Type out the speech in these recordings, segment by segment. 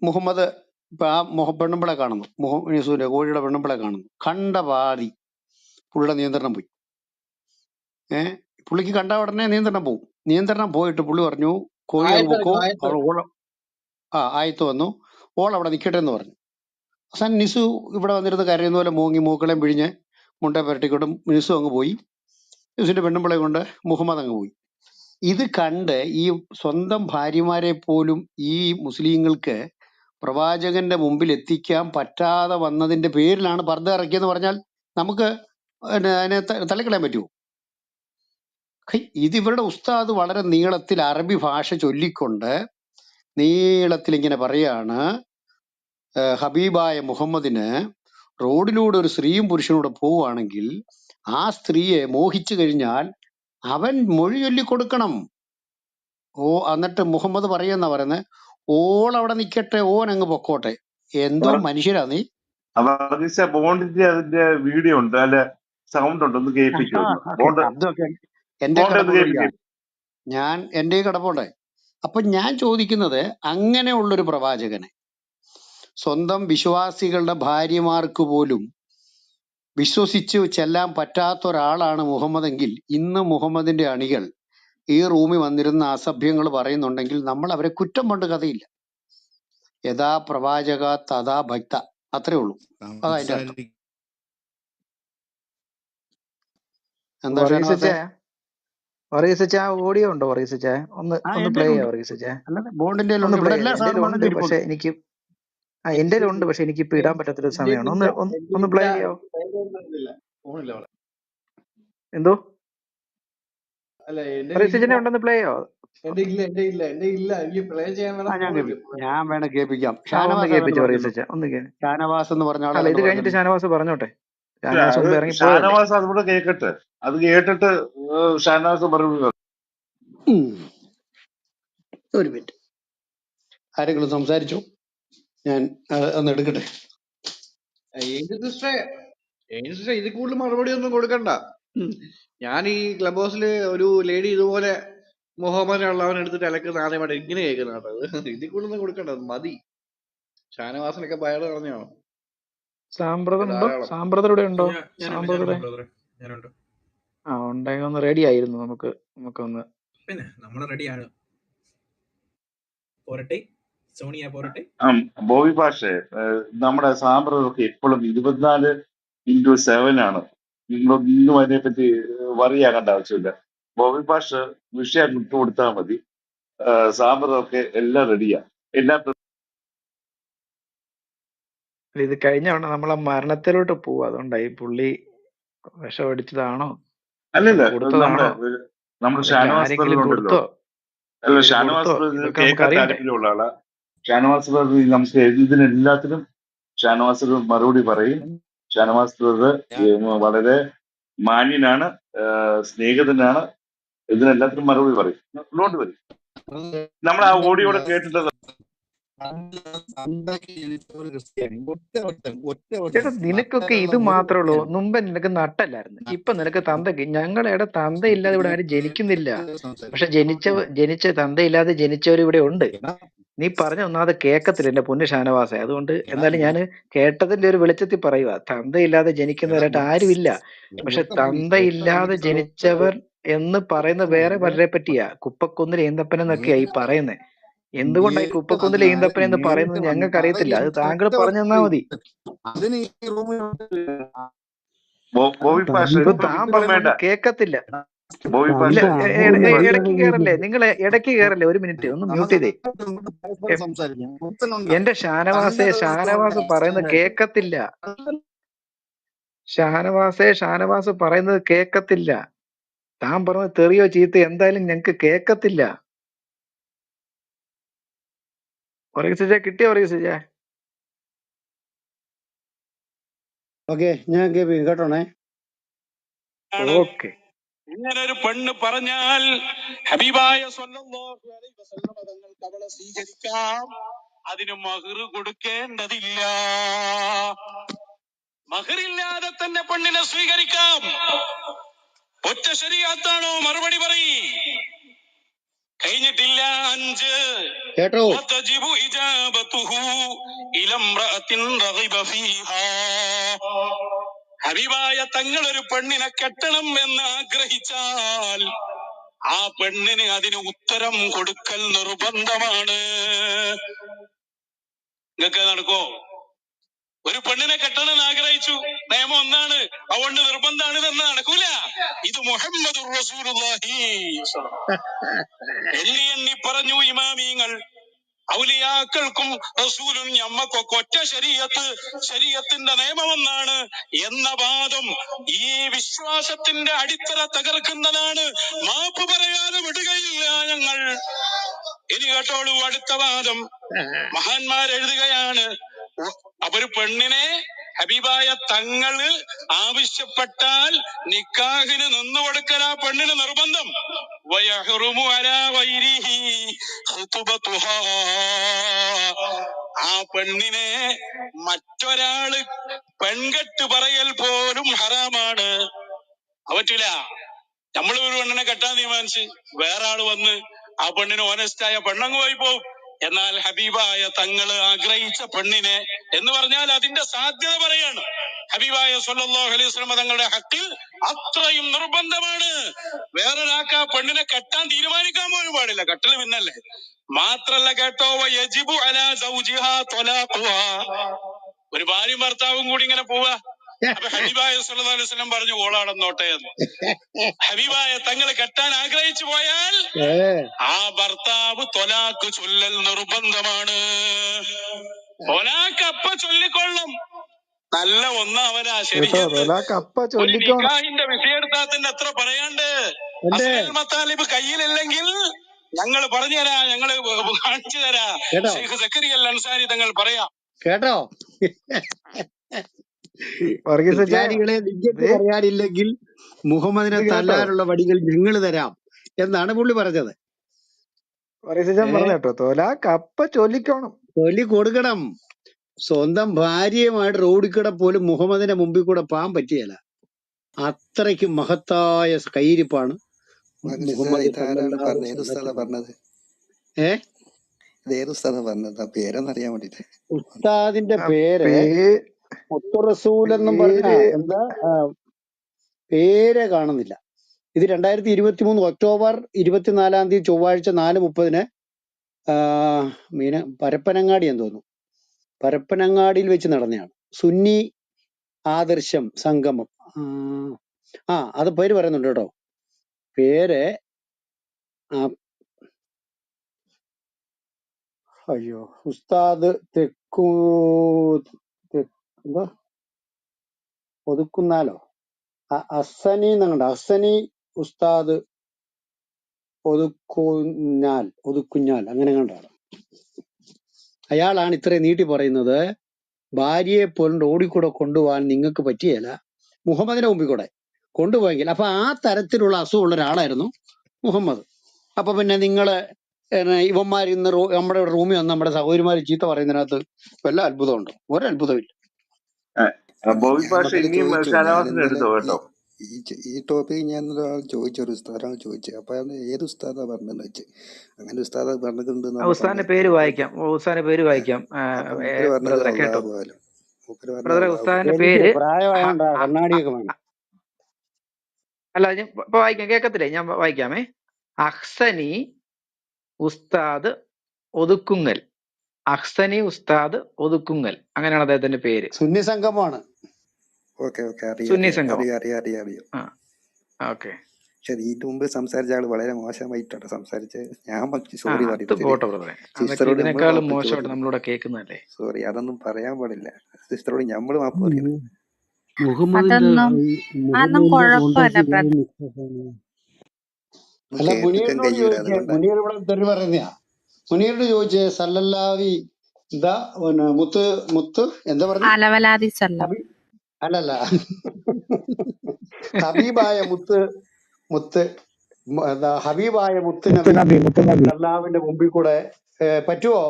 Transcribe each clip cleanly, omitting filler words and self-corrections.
മുഹമ്മദ് ഇപ്പൊ ആ പെണ്ണുമ്പിളെ കാണുന്നു, യൂസുഫിന്റെ കോഴിയുടെ പെണ്ണുമ്പിളെ കാണുന്നു, കണ്ട പാതി പുള്ളിയുടെ നിയന്ത്രണം പോയി. പുള്ളിക്ക് കണ്ട ഉടനെ നിയന്ത്രണം പോകും. നിയന്ത്രണം പോയിട്ട് പുള്ളി പറഞ്ഞു കോഴി അങ്ങ് പൊക്കോ, അവൾ ആയത്ത് വന്നു, ഓൾ അവിടെ നിൽക്കട്ടെ എന്ന് പറഞ്ഞു. അവസാനം നിസു ഇവിടെ വന്നിരുന്ന് കരയുന്ന പോലെ മൂങ്ങി മൂക്കളെയും പിഴിഞ്ഞ് മുണ്ട പുരട്ടിക്കൊണ്ടും നിസു അങ്ങ് പോയി. നിസുവിന്റെ പെണ്ണുമ്പിളെ കൊണ്ട് മുഹമ്മദ് അങ്ങ് പോയി. ഇത് കണ്ട് ഈ സ്വന്തം ഭാര്യമാരെ പോലും ഈ മുസ്ലിങ്ങൾക്ക് പ്രവാചകന്റെ മുമ്പിൽ എത്തിക്കാൻ പറ്റാതെ വന്നതിന്റെ പേരിലാണ് പർദ്ദ ഇറക്കിയെന്ന് പറഞ്ഞാൽ നമുക്ക് അതിനെ തള്ളിക്കളയാൻ പറ്റുമോ? ഇത് ഇവരുടെ ഉസ്താദ് വളരെ നീളത്തിൽ അറബി ഭാഷ ചൊല്ലിക്കൊണ്ട് നീളത്തിൽ ഇങ്ങനെ പറയാണ്, ഹബീബായ മുഹമ്മദിന് റോഡിലൂടെ ഒരു സ്ത്രീയും പുരുഷനൂടെ പോവുകയാണെങ്കിൽ ആ സ്ത്രീയെ മോഹിച്ചു കഴിഞ്ഞാൽ അവൻ മൊഴി ചൊല്ലിക്കൊടുക്കണം. എന്നിട്ട് മുഹമ്മദ് പറയുന്ന പറയുന്നത്, ഓൾ അവിടെ നിൽക്കട്ടെ, ഓൻ അങ്ങ് പൊക്കോട്ടെ. എന്തോ മനുഷ്യരാ നീ. ബോണ്ടിന്റെ അതിന്റെ വീഡിയോ ഉണ്ട്, അല്ല സൗണ്ട് ഉണ്ട്, ഒന്ന് കേൾപ്പിക്കുമോ? അതൊക്കെ എന്റെ കടപ്പുണ്ട്, ഞാൻ എന്റെ കടപ്പുണ്ടേ. അപ്പൊ ഞാൻ ചോദിക്കുന്നത്, അങ്ങനെയുള്ളൊരു പ്രവാചകനെ സ്വന്തം വിശ്വാസികളുടെ ഭാര്യമാർക്ക് പോലും വിശ്വസിച്ച് ചെല്ലാൻ പറ്റാത്ത ഒരാളാണ് മുഹമ്മദ് എങ്കിൽ, ഇന്ന് മുഹമ്മദിന്റെ അണികൾ ഈ റൂമിൽ വന്നിരുന്ന അസഭ്യങ്ങൾ പറയുന്നുണ്ടെങ്കിൽ നമ്മൾ അവരെ കുറ്റം കൊണ്ട് കഥയില്ല. യഥാ പ്രവാചക തഥാ ഭക്ത, അത്രേ ഉള്ളൂ. അതതിന്റെ അർത്ഥം. എന്താ ഓഡിയോ ഉണ്ടോ വർഗീസച്ചാ? ഒന്ന് പ്ലേ ചെയ്യാം വർഗീസച്ചാ. ബോണ്ടിന്റെ ഉണ്ട്, പക്ഷെ എനിക്ക് എന്റെ ഉണ്ട്, പക്ഷെ എനിക്ക് ഇപ്പൊ ഇടാൻ പറ്റാത്തൊരു സമയമാണ്. ഒന്ന് പ്ലേ ചെയ്യാവോ? എന്തോ വർഗീസച്ചനെ ഉണ്ടെന്ന് പ്ലേ ചെയ്യാവോ? ഞാൻ വേണം കേൾപ്പിക്കാം. ഷാനവാസ് എന്ന് പറഞ്ഞ ആളെ ഇത് കഴിഞ്ഞിട്ട് ഷാനവാസ് പറഞ്ഞോട്ടെ. ഷാനവാസ് അതുകൂടെ കേൾക്കട്ടെ, അത് കേട്ടിട്ട് ഷാനവാസ് പറഞ്ഞു. ഒരു മിനിറ്റ്, ആരെങ്കിലും സംസാരിച്ചു, ഞാൻ ഒന്ന് എടുക്കട്ടെ. ഇതിൽ കൂടുതൽ മറുപടി ഒന്നും കൊടുക്കണ്ട. ഞാൻ ഈ ക്ലബ് ഹൗസില് ഒരു ലേഡി ഇതുപോലെ മുഹമ്മദ് അള്ളാഹുവിനെ എടുത്തിട്ട് അലക്കുന്ന ആദ്യമായിട്ട് ഇങ്ങനെ കേൾക്കുന്നുണ്ട്. ഇതിൽ കൂടുതലൊന്നും കൊടുക്കണ്ട, മതി. ഷാനവാസിനൊക്കെ പയറ് പറഞ്ഞാണോ? സാമ്പ്രദയുടെ ഉണ്ടോ? ഉണ്ടെങ്കിൽ ഒന്ന് റെഡി ആയിരുന്നു. നമുക്കൊന്ന് പിന്നെ നമ്മൾ റെഡിയാണ്. ബോബി ഭാഷേ, നമ്മുടെ സാമ്പ്രദൊക്കെ എപ്പോഴും 24/7 ആണ്. നിങ്ങളൊന്നും അതിനെപ്പറ്റി വറിയാകേണ്ട ആവശ്യമില്ല. ബോബി ഭാഷ വിഷയം വിട്ടുകൊടുത്താൽ മതി. സാമ്പ്രദൊക്കെ എല്ലാം റെഡിയാ. ഇത് കഴിഞ്ഞ നമ്മളെ മരണത്തിലോട്ട് പോവാ. അതുകൊണ്ടായി പുള്ളി വിഷമടിച്ചതാണോ അല്ലല്ല, കൊടുത്തതാണോ നമ്മുടെ ഷാനവാസ് കൊടുത്തോ? അല്ല, ഷാനവാസ് കേൾക്കാൻ താല്പര്യമുള്ള ആളാ. ഷാനവാസ് നമുക്ക് ഇതിനെല്ലാത്തിനും ഷാനവാസ് മറുപടി പറയും. ഷാനവാസ് വളരെ മാന്യനാണ്, സ്നേഹിതനാണ്, ഇതിനെല്ലാത്തിനും മറുപടി പറയും. നോട്ട് വരും. നമ്മൾ ആ ഓഡിയോടെ കേട്ടിട്ടത്. ചേട്ടാ, നിനക്കൊക്കെ ഇത് മാത്രമേ ഉള്ളൂ. മുമ്പ് നിനക്ക് നട്ടല്ലായിരുന്നു, ഇപ്പൊ നിനക്ക് തന്തയ്ക്ക്. ഞങ്ങളുടെ തന്തയില്ലാതെ ഇവിടെ ആരും ജനിക്കുന്നില്ല. പക്ഷെ ജനിച്ച തന്തയില്ലാതെ ജനിച്ചവർ ഇവിടെ ഉണ്ട്. നീ പറഞ്ഞ ഒന്നാമത് കേക്കത്തില്ല എന്റെ പൊന്നു ഷാനവാസെ. അതുകൊണ്ട് എന്നാലും ഞാൻ കേട്ടതിന്റെ ഒരു വെളിച്ചത്തിൽ പറയുക, തന്തയില്ലാതെ ജനിക്കുന്നവരായിട്ട് ആരുമില്ല. പക്ഷെ തന്തയില്ലാതെ ജനിച്ചവർ എന്ന് പറയുന്ന വേറെ പലരെ പറ്റിയാ. കുപ്പക്കുന്നിൽ ഈന്തപ്പൻ എന്നൊക്കെയാ ഈ പറയുന്നത്. എന്തുകൊണ്ടായി കുപ്പക്കുന്നിൽ ഈന്തപ്പൻ എന്ന് പറയുന്നത് ഞങ്ങൾക്ക് അറിയത്തില്ല. അത് താങ്കൾ പറഞ്ഞു തന്നാ മതി. താൻ പറയുന്നത് കേക്കത്തില്ല. ഇടയ്ക്ക് കേറല്ലേ, നിങ്ങൾ ഇടയ്ക്ക് കേറല്ലേ. ഒരു മിനിറ്റ് ഒന്ന് മ്യൂട്ട് ചെയ്തേ. എന്റെ ഷാനവാസ് പറയുന്നത് കേക്കത്തില്ല. ഷാനവാസ് പറയുന്നത് കേക്കത്തില്ല. താൻ പറഞ്ഞത് തെറിയോ ചീത്ത എന്തായാലും ഞങ്ങക്ക് കേക്കത്തില്ല. കിട്ടിയോ വർഗീസ? ഓക്കെ, ഞാൻ കേട്ടോണേ. ഓക്കെ. ഇങ്ങനെ ഒരു പെണ്ണ് പറഞ്ഞാൽ ഹബീബായ സ്വല്ലല്ലാഹു അലൈഹി വസല്ലം തങ്ങൾക്ക് അവളെ സ്വീകരിക്കാം. അതിന് മഹർ കൊടുക്കേണ്ടതില്ല. മഹറില്ലാതെ തന്നെ പെണ്ണിനെ സ്വീകരിക്കാം. ഒറ്റ ശരീഅത്താണോ? മറുപടി പറയ്. കഴിഞ്ഞിട്ടില്ല. 5 കേട്ടോ? വതജിബു ഇജാബതുഹു ഇലാ ഇംറഅത്തിൻ റഗിബ ഫീഹാ. ഹബീബായ തങ്ങൾ ഒരു പെണ്ണിനെ കെട്ടണം എന്ന് ആഗ്രഹിച്ചാൽ ആ പെണ്ണിന് അതിന് ഉത്തരം കൊടുക്കൽ നിർബന്ധമാണ്. നിങ്ങൾക്ക് നടക്കോ? ഒരു പെണ്ണിനെ കെട്ടണം എന്ന് ആഗ്രഹിച്ചു, നിയമം ഒന്നാണ്, അതുകൊണ്ട് നിർബന്ധമാണ് എന്ന് നടക്കൂല. ഇത് മുഹമ്മദുർ റസൂലുള്ളാഹി എണ്ണി എണ്ണി പറഞ്ഞു ഇമാമീങ്ങൾ. ഔലിയാക്കൾക്കും റസൂലും ഞമ്മക്കൊക്കെ ഒറ്റ ശരീഅത്തിന്റെ നിയമമെന്നാണ് എന്ന വാദം ഈ വിശ്വാസത്തിന്റെ അടിത്തറ തകർക്കുന്നതാണ്. മാപ്പ് പറയാതെ വിടുകയില്ല ഞങ്ങൾ. ഇനി കേട്ടോളൂ അടുത്ത വാദം. മഹാന്മാരെഴുതുകയാണ്, അപ്പൊ ഒരു പെണ്ണിനെ ഹബീബായ തങ്ങള് ആവശ്യപ്പെട്ടാൽ നിക്കാഹിന് നിന്നു കൊടുക്കൽ ആ പെണ്ണിന് നിർബന്ധം. വയഹ്റുമു അലാ ഗൈരിഹി ഖുതുബതുഹാ. ആ പെണ്ണിനെ മറ്റൊരാള് പെൺകെട്ട് പറയൽ പോലും ഹറാമാണ്. പറ്റൂല. നമ്മൾ ഒരു പെണ്ണിനെ കെട്ടാൻ തീരുമാനിച്ച് വേറെ ആള് വന്ന് ആ പെണ്ണിന് ഓനസ്റ്റായ പെണ്ണങ്ങ് പോയി പോവും. എന്നാൽ ഹബീബായ തങ്ങള് ആഗ്രഹിച്ച പെണ്ണിനെ എന്ന് പറഞ്ഞാൽ അതിന്റെ സാധ്യത പറയാണ്. ഹബീബായ സ്വല്ലല്ലാഹു അലൈഹി വസല്ലം തങ്ങളുടെ ഹക്കിൽ അത്രയും നിർബന്ധമാണ്. വേറൊരാൾക്ക് ആ പെണ്ണിനെ കെട്ടാൻ തീരുമാനിക്കാൻ പോലും പാടില്ല. കെട്ടല് പിന്നല്ലേ. മാത്രല്ല കേട്ടോ, യജിബു അലാ സൗജിഹാ ത്വലാഖുഹാ. ഒരു ഭാര്യയും ഭർത്താവും കൂടി ഇങ്ങനെ പോവാ. അപ്പൊ ഹബീബായ സ്വല്ലല്ലാഹു അലൈഹി വസല്ലം പറഞ്ഞു ഓളാടന്നോട്ടെ എന്ന്. ഹബീബായ തങ്ങൾ കെട്ടാൻ ആഗ്രഹിച്ചു പോയാൽ ആ ഭർത്താവ് ത്വലാഖ് ചൊല്ലൽ നിർബന്ധമാണ്. ത്വലാഖ് അപ്പ ചൊല്ലിക്കൊള്ളും. നല്ല ഒന്നാവനാ ശരീഅത്ത്. ഒരു നിക്കാഹിന്റെ വിഷയെടുത്താത്തിന്റെ എത്ര പറയാണ്ട്. അസ്ലുൽ മത്താലിബ് കയ്യിലില്ലെങ്കിൽ ഞങ്ങൾ പറഞ്ഞു തരാ, ഞങ്ങള് കാണിച്ചു തരാ. ശൈഖ് സക്കരിയ അൽ അൻസാരി തങ്ങൾ പറയാം. കേട്ടോ? ക്രിസ്ത്യാനികളെ നിങ്ങൾക്ക് പറയാനില്ലെങ്കിൽ മുഹമ്മദിനെ തല്ലാനുള്ള വടികൾ ഞങ്ങൾ തരാം എന്നാണ് പുള്ളി പറഞ്ഞത്. ചൊല്ലി കൊടുക്കണം. സ്വന്തം ഭാര്യയുമായിട്ട് റോഡിൽ കൂടെ പോലും മുഹമ്മദിന്റെ മുമ്പിൽ കൂടെ പോകാൻ പറ്റിയല്ല. അത്രയ്ക്കും മഹത്തായ കയ്യിരിപ്പാണ് മുഹമ്മദ് സല്ലല്ലാഹു അലൈഹി വസല്ലം പറഞ്ഞത്. പേരെന്നറിയാൻ വേണ്ടിട്ട് ഉസ്താദിന്റെ പേര് മുത്തു റസൂൽ എന്നും പറഞ്ഞ എന്താ പേര് കാണുന്നില്ല. ഇത് 2023 ഒക്ടോബർ 24 ചൊവ്വാഴ്ച 4:30 പരപ്പനങ്ങാടി എന്ന് തോന്നുന്നു. പരപ്പനങ്ങാടിയിൽ വെച്ച് നടന്നതാണ്. സുന്നി ആദർശം സംഗമം. അത് പേര് പറയുന്നുണ്ട് കേട്ടോ. പേര് അയ്യോ ഉസ്താദ് എന്താ ഒതുക്കുന്നാലോ അസനി എന്നങ്ങണ്ട. അസനി ഉസ്താദ് ഒതുക്കുഞ്ഞാൽ അങ്ങനെ കണ്ടാണ്. അയാളാണ് ഇത്രയും നീട്ടി പറയുന്നത്. ഭാര്യയെ പോലും റോഡിൽ കൂടെ കൊണ്ടുപോകാൻ നിങ്ങൾക്ക് പറ്റിയല്ല, മുഹമ്മദിന്റെ മുമ്പിൽ കൂടെ കൊണ്ടുപോയെങ്കിൽ. അപ്പൊ ആ തരത്തിലുള്ള അസുഖമുള്ള ഒരാളായിരുന്നു മുഹമ്മദ്. അപ്പൊ പിന്നെ നിങ്ങള് ഇവന്മാർ ഇന്ന് നമ്മുടെ റൂമിൽ വന്ന് നമ്മുടെ സഹോദരിമാര് ചീത്ത പറയുന്നതിനകത്ത് വല്ല അത്ഭുതമുണ്ടോ? ഒരത്ഭുതമില്ല. ബോബി പാഷ ഇനിയും ശാലാവാസിന് എടുത്തോ കേട്ടോ. ഈ ടോപ്പിക് ഞാൻ ഒരാൾ ചോദിച്ചു, ഒരു ഉസ്താദാണ് ചോദിച്ചത്. അപ്പൊ ഏത് ഉസ്താദാ പറഞ്ഞതെന്ന് വെച്ച്, അങ്ങനെ ഉസ്താദ പറഞ്ഞിട്ടുണ്ട്. ഉസ്താദിന്റെ പേര് വായിക്കാം. കേട്ടോ ബ്രദറെ, ഉസ്താദിന്റെ പേര് പ്രായമായോണ്ടാ കണ്ണാടിയൊക്കെ വേണം. അല്ല, ഞാൻ ഇപ്പൊ വായിക്കാം. കേക്കത്തില്ലേ? ഞാൻ വായിക്കാമേ. അഹ്സനി ഉസ്താദ് ഒതുക്കുങ്ങൽ. അഹ്സനി ഉസ്താദ് ഒതുക്കുങ്ങൽ, അങ്ങനെയാണ് അദ്ദേഹത്തിന്റെ പേര്. സുന്നി സംഗമമാണ്. സുന്നി സംഗമം. ശരി, ഇതിനു മുമ്പ് സംസാരിച്ച ആള് വളരെ മോശമായിട്ടാണ് സംസാരിച്ചത്. ഞാൻ സോറി ഇതിനേക്കാളും മോശമായിട്ട് നമ്മളിവിടെ കേൾക്കുന്നതല്ലേ. സോറി, അതൊന്നും പറയാൻ പാടില്ല. സിസ്റ്ററോട് ഞമ്മള് മാപ്പ് പറയുന്നത്. അല്ല, മുനീറിനോട് ചോദിച്ചേ. മുനീർ ഇവിടെ തെറി പറയുന്നയാ. മുനീറിനോട് ചോദിച്ചേ സല്ലല്ലാഹി എന്താ മുത്ത് എന്താ പറഞ്ഞു? അല്ലല്ല, ഹബീബായ മുത്ത് എന്താ ഹബീബായ മുത്ത് നബി അള്ളാഹുവിന്റെ മുമ്പിൽ കൂടെ പറ്റുവോ?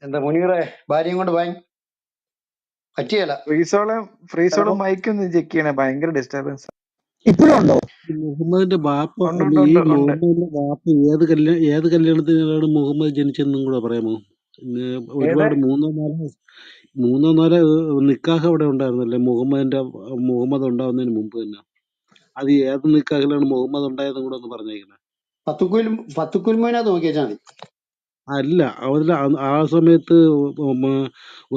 എന്താ മുനീറെ ഭാര്യയും കൊണ്ട് പോയി പറ്റിയല്ല. ഫ്രീസോളും മൈക്കൊന്ന് ചെക്ക് ചെയ്യണേ, ഭയങ്കര ഡിസ്റ്റർബൻസ്. ഇപ്പോഴും ഉണ്ടോ? ഈ മുഹമ്മദിന്റെ ബാപ്പ ഉണ്ട് ഈ ഉണ്ട് ഉണ്ട് ഉണ്ട്. മുഹമ്മദിന്റെ ബാപ്പ ഏത് കല്യാണത്തിലാണ് മുഹമ്മദ് ജനിച്ചെന്നും കൂടെ പറയാമോ? ഇന്ന് ഏത്? ഒരുപാട് മൂന്നോ നാലോ നിക്കാഹ് അവിടെ ഉണ്ടായിരുന്നല്ലേ മുഹമ്മദ് ഉണ്ടാവുന്നതിന് മുമ്പ് തന്നെ. അത് ഏത് നിക്കാഹിലാണ് മുഹമ്മദ് ഉണ്ടായതെന്നും കൂടെ ഒന്ന് പറഞ്ഞേക്കണം. പത്തുക്കുൽമോനകത്ത് നോക്കിയാൽ മതി. അല്ല അവരിൽ ആ സമയത്ത്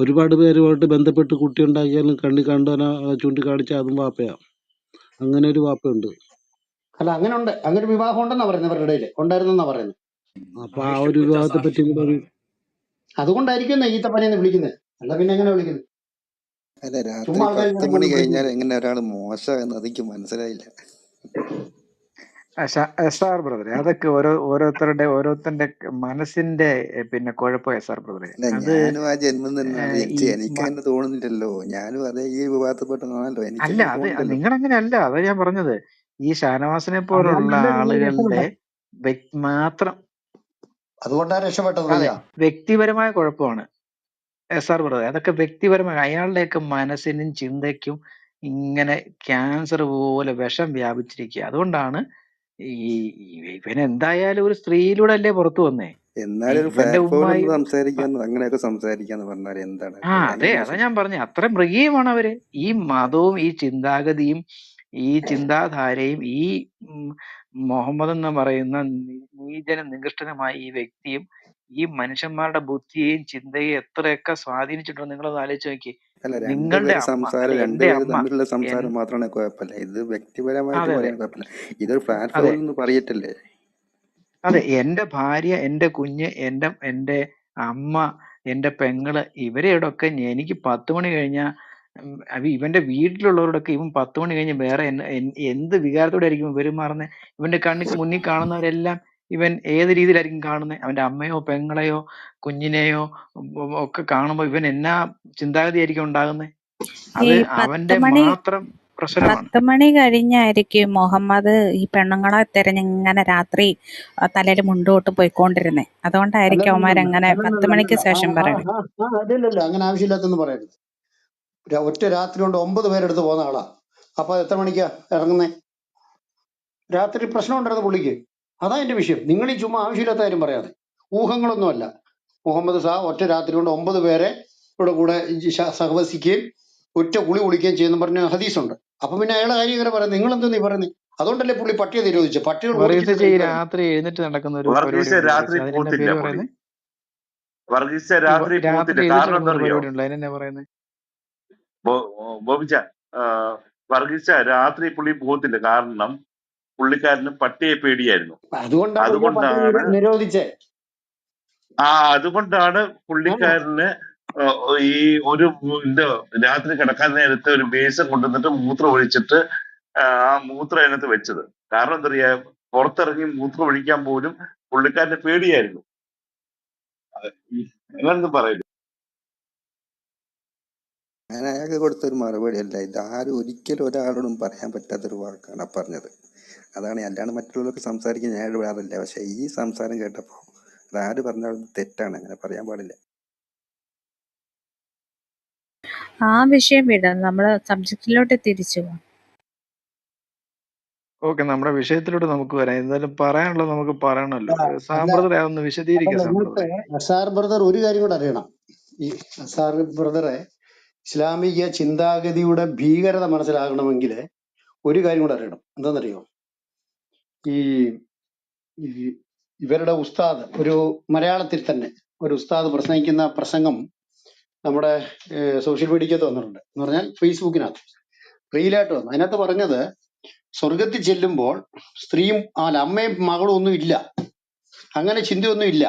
ഒരുപാട് പേരുമായിട്ട് ബന്ധപ്പെട്ട് കുട്ടി ഉണ്ടാക്കിയാലും കണ്ണി കണ്ടവനെ ചൂണ്ടിക്കാണിച്ച അതും വാപ്പയാ. അങ്ങനെ ഒരു വാപ്പയുണ്ട്. അല്ല, അങ്ങനെ ഉണ്ട്, അങ്ങനെ ഒരു വിവാഹം ഉണ്ടെന്നാ പറയുന്നത്, ഇവരുടെ ഇടയിൽ ഉണ്ടായിരുന്നെന്നാ പറയുന്നത്. അപ്പൊ ആ ഒരു വിവാഹത്തെ പറ്റി കൂടെ ഒരു അതുകൊണ്ടായിരിക്കും ഈത്തപ്പനെന്ന് വിളിക്കുന്നത്, അല്ല പിന്നെ എങ്ങനെ വിളിക്കുന്നത്? അല്ല, രാത്രി ചുമ്മാ ആൾക്കാർ 10 മണി കഴിഞ്ഞാൽ വിളിക്കുന്നത്. എങ്ങനെ ഒരാൾ മോശം എന്ന് എനിക്ക് മനസ്സിലായില്ല. എസ്ആർ ബ്രദറെ, അതൊക്കെ ഓരോരുത്തരുടെ മനസ്സിന്റെ പിന്നെ കുഴപ്പം എസ്ആർ ബ്രദറെ. അല്ല, അത് ഞാനും ആ ജന്മം നിന്നാണ് ഈ ജനിച്ചത്, എനിക്ക് അങ്ങനെ തോന്നുന്നില്ലല്ലോ. ഞാനും അതേ ഈ വിഭാഗത്തിൽപ്പെട്ടതാണല്ലോ, എനിക്ക് അല്ല, അങ്ങനെ അത് തോന്നുന്നില്ലല്ലോ. നിങ്ങളങ്ങനെ അല്ല, അതാ ഞാൻ പറഞ്ഞത്. ഈ ഷാനവാസിനെ പോലുള്ള അതുകൊണ്ടല്ലേ നിങ്ങൾ ആളുകളുടെ രക്ഷപ്പെട്ടത്, മാത്രം അതുകൊണ്ടാണ് രക്ഷപ്പെട്ടത് അതെ പയ്യ. വ്യക്തിപരമായ കുഴപ്പമാണ് എസ്ആർ ബ്രദറെ. അതൊക്കെ വ്യക്തിപരമായ അയാളുടെയൊക്കെ മനസ്സിനും ചിന്തയ്ക്കും ഇങ്ങനെ ക്യാൻസർ പോലെ വിഷം വ്യാപിച്ചിരിക്കുക. അതുകൊണ്ടാണ് ഇവൻ എന്തായാലും ഒരു സ്ത്രീയിലൂടെ അല്ലേ പുറത്തു വന്നേ. എന്നാലും ഒരു ഇവന്റെ പ്ലാറ്റ്ഫോമിൽ ഉമ്മായി ഒന്ന് സംസാരിക്കാന്ന്, അങ്ങനെയൊക്കെ സംസാരിക്കാന്ന് പറഞ്ഞാൽ എന്താണ് അതെ, അതാ ഞാൻ പറഞ്ഞ അത്ര മൃഗീയമാണ് അവര്. ഈ മതവും ഈ ചിന്താഗതിയും ഈ ചിന്താധാരയും ഈ ഉം, മുഹമ്മദ് എന്ന് പറയുന്ന നികൃഷ്ടനുമായ ഈ വ്യക്തിയും ഈ മനുഷ്യന്മാരുടെ ബുദ്ധിയെയും ചിന്തയെയും എത്രയൊക്കെ സ്വാധീനിച്ചിട്ടുണ്ടോ നിങ്ങളൊന്ന് ആലോചിച്ച് നോക്കി. അല്ല, നിങ്ങളുടെ രണ്ടുപേര് അമ്മ സംസാരം അല്ലെ എന്റെ രണ്ടുപേര് അമ്മ തമ്മിലുള്ള സംസാരം മാത്രമാണ് കുഴപ്പമില്ല. ഇത് വ്യക്തിപരമായിട്ട് അതെ അതെ പറയാൻ കുഴപ്പമില്ല. ഇതൊരു അതെ പ്ലാറ്റ്ഫോമിൽ നിന്ന് പറയട്ടല്ലേ. അതെ എന്റെ ഭാര്യ, എന്റെ കുഞ്ഞ്, എന്റെ അമ്മ, എന്റെ പെങ്ങള്, ഇവരെയോടൊക്കെ എനിക്ക് 10 മണി കഴിഞ്ഞാൽ ഇവന്റെ വീട്ടിലുള്ളവരോടൊക്കെ ഇവൻ 10 മണി കഴിഞ്ഞ് വേറെ എന്ത് വികാരത്തോടെ ആയിരിക്കും പെരുമാറുന്നത്. ഇവന്റെ കണ്ണിക്ക് മുന്നിൽ കാണുന്നവരെല്ലാം ഇവൻ ഏത് രീതിയിലായിരിക്കും കാണുന്നത്? അവന്റെ അമ്മയോ പെങ്ങളെയോ കുഞ്ഞിനെയോ ഒക്കെ കാണുമ്പോൾ ഇവൻ എന്നാ ചിന്താഗതി ആയിരിക്കും ഉണ്ടാകുന്നത്? ഈ അത് 10 അവന്റെ മണി മാത്രം പ്രശ്നമാണ്. 10 മണി കഴിഞ്ഞായിരിക്കും മുഹമ്മദ് ഈ പെണ്ണുങ്ങളെ തിരഞ്ഞിങ്ങനെ രാത്രി തലയിൽ മുണ്ടോട്ട് പോയിക്കൊണ്ടിരുന്നേ. അതുകൊണ്ടായിരിക്കും അവന്മാരങ്ങനെ 10 മണിക്ക് ശേഷം പറയണേ. അല്ലല്ല, അങ്ങനെ ആവശ്യമില്ലാത്തൊന്നും പറയരുത്. ഒറ്റ രാത്രി കൊണ്ട് 9 പേരെടുത്ത് പോകുന്ന ആളാ. അപ്പൊ എത്ര മണിക്കാ ഇറങ്ങുന്നേ? രാത്രി പ്രശ്നം ഉണ്ടായിരുന്നു പുള്ളിക്ക്, അതാ എന്റെ വിഷയം. നിങ്ങൾ ഈ ചുമ്മാ ആവശ്യമില്ലാത്ത കാര്യം പറയാതെ. ഊഹങ്ങളൊന്നുമല്ല. മുഹമ്മദ് സാ ഒറ്റ രാത്രി കൊണ്ട് 9 പേരെ കൂടെ സഹവസിക്കുകയും ഒറ്റ കുളി കുളിക്കുകയും ചെയ്യുന്ന പറഞ്ഞ ഹദീസുണ്ട്. അപ്പൊ പിന്നെ അയാളെ കാര്യം ഇങ്ങനെ പറയുന്നത്, നിങ്ങൾ എന്താ നീ പറയുന്നത്? അതുകൊണ്ടല്ലേ പുള്ളി പട്ടിയെ നിരോധിച്ചത്. പട്ടികൾ വർഗീസ് ഓടിച്ചിട്ട് ഈ കഴിക്കുമായിരുന്നു. രാത്രി എഴുന്നേറ്റ് നടക്കുന്ന ഒരു പരിപാടി വർഗീസ് ഉണ്ട് രാത്രി അതിനെന്നാ പോത്തില്ല പേര് പുള്ളി. പറയുന്നത്? വർഗീസ് ഈ രാത്രി രാത്രി പോത്തില്ല. എഴുന്നേറ്റ് കാരണം നടക്കുന്ന ഒരു എന്തറിയോ പരിപാടി ഉണ്ട് അതിനെന്നാ പറയുന്നത്? ബോബിച്ച, വർഗീസ രാത്രി പുള്ളി പോത്തില്ല. കാരണം പുള്ളിക്കാരന് പട്ടിയെ പേടിയായിരുന്നു. അതുകൊണ്ടാണ് പയ്യ പട്ടി അതുകൊണ്ടാണ് നിരോധിച്ചേ. അതുകൊണ്ടാണ് പുള്ളിക്കാരന് ഈ ഒരു രാത്രി കിടക്കാൻ നേരത്തെ ഒരു ബേസൻ കൊണ്ടുവന്നിട്ട് മൂത്രം ഒഴിച്ചിട്ട് ആ മൂത്രം അതിനകത്ത് വെച്ചത്. കാരണം എന്താ പറയാ, പുറത്തിറങ്ങി മൂത്രം ഒഴിക്കാൻ പോലും പുള്ളിക്കാരന് പേടിയായിരുന്നു. അങ്ങനൊന്നും പറയില്ല. ഞാൻ അയാൾക്ക് കൊടുത്തൊരു മറുപടി അല്ല ഇത്. ആരും ഒരിക്കലും ഒരാളോടും പറയാൻ പറ്റാത്തൊരു വാക്കാണ് പറഞ്ഞത്. അതാണ്, അല്ലാണ്ട് മറ്റുള്ളവർക്ക് സംസാരിക്കാൻ ഞാൻ ഇടപെടാറില്ല. പക്ഷെ ഈ സംസാരം കേട്ടപ്പോൾ അതാര് പറഞ്ഞാലും തെറ്റാണ്, അങ്ങനെ പറയാൻ പാടില്ല. ആ വിഷയം വിടാം, നമ്മള് സബ്ജക്റ്റിലോട്ട് തിരിച്ചു പോകാം. ഓക്കെ, നമ്മുടെ വിഷയത്തിലൂടെ നമുക്ക് വരാം. എന്തായാലും പറയാനുള്ളത് നമുക്ക് പറയണമല്ലോ. അല്ല, സാമ്പ്രദറെ ഒന്ന് വിശദീകരിക്കുക. നിങ്ങൾക്ക് സാമ്പ്രദറെ, അസാർ ബ്രദർ ഒരു കാര്യം കൂടെ അറിയണം. ഈ അസാർ ബ്രദറെ ഇസ്ലാമിക ചിന്താഗതിയുടെ ഭീകരത മനസ്സിലാകണമെങ്കിൽ ഒരു കാര്യം കൂടെ അറിയണം. എന്താണെന്നറിയോ? ഈ ഈ ഇവരുടെ ഉസ്താദ്, ഒരു മലയാളത്തിൽ തന്നെ ഒരു ഉസ്താദ് പ്രസംഗിക്കുന്ന പ്രസംഗം നമ്മുടെ സോഷ്യൽ മീഡിയക്കകത്ത് വന്നിട്ടുണ്ട്. എന്ന് പറഞ്ഞാൽ ഫേസ്ബുക്കിനകത്ത് റീലായിട്ട് വന്നു. അതിനകത്ത് പറഞ്ഞത്, സ്വർഗത്തിൽ ചെല്ലുമ്പോൾ സ്ത്രീയും അമ്മയും മകളും ഒന്നും ഇല്ല, അങ്ങനെ ചിന്തയൊന്നും ഇല്ല,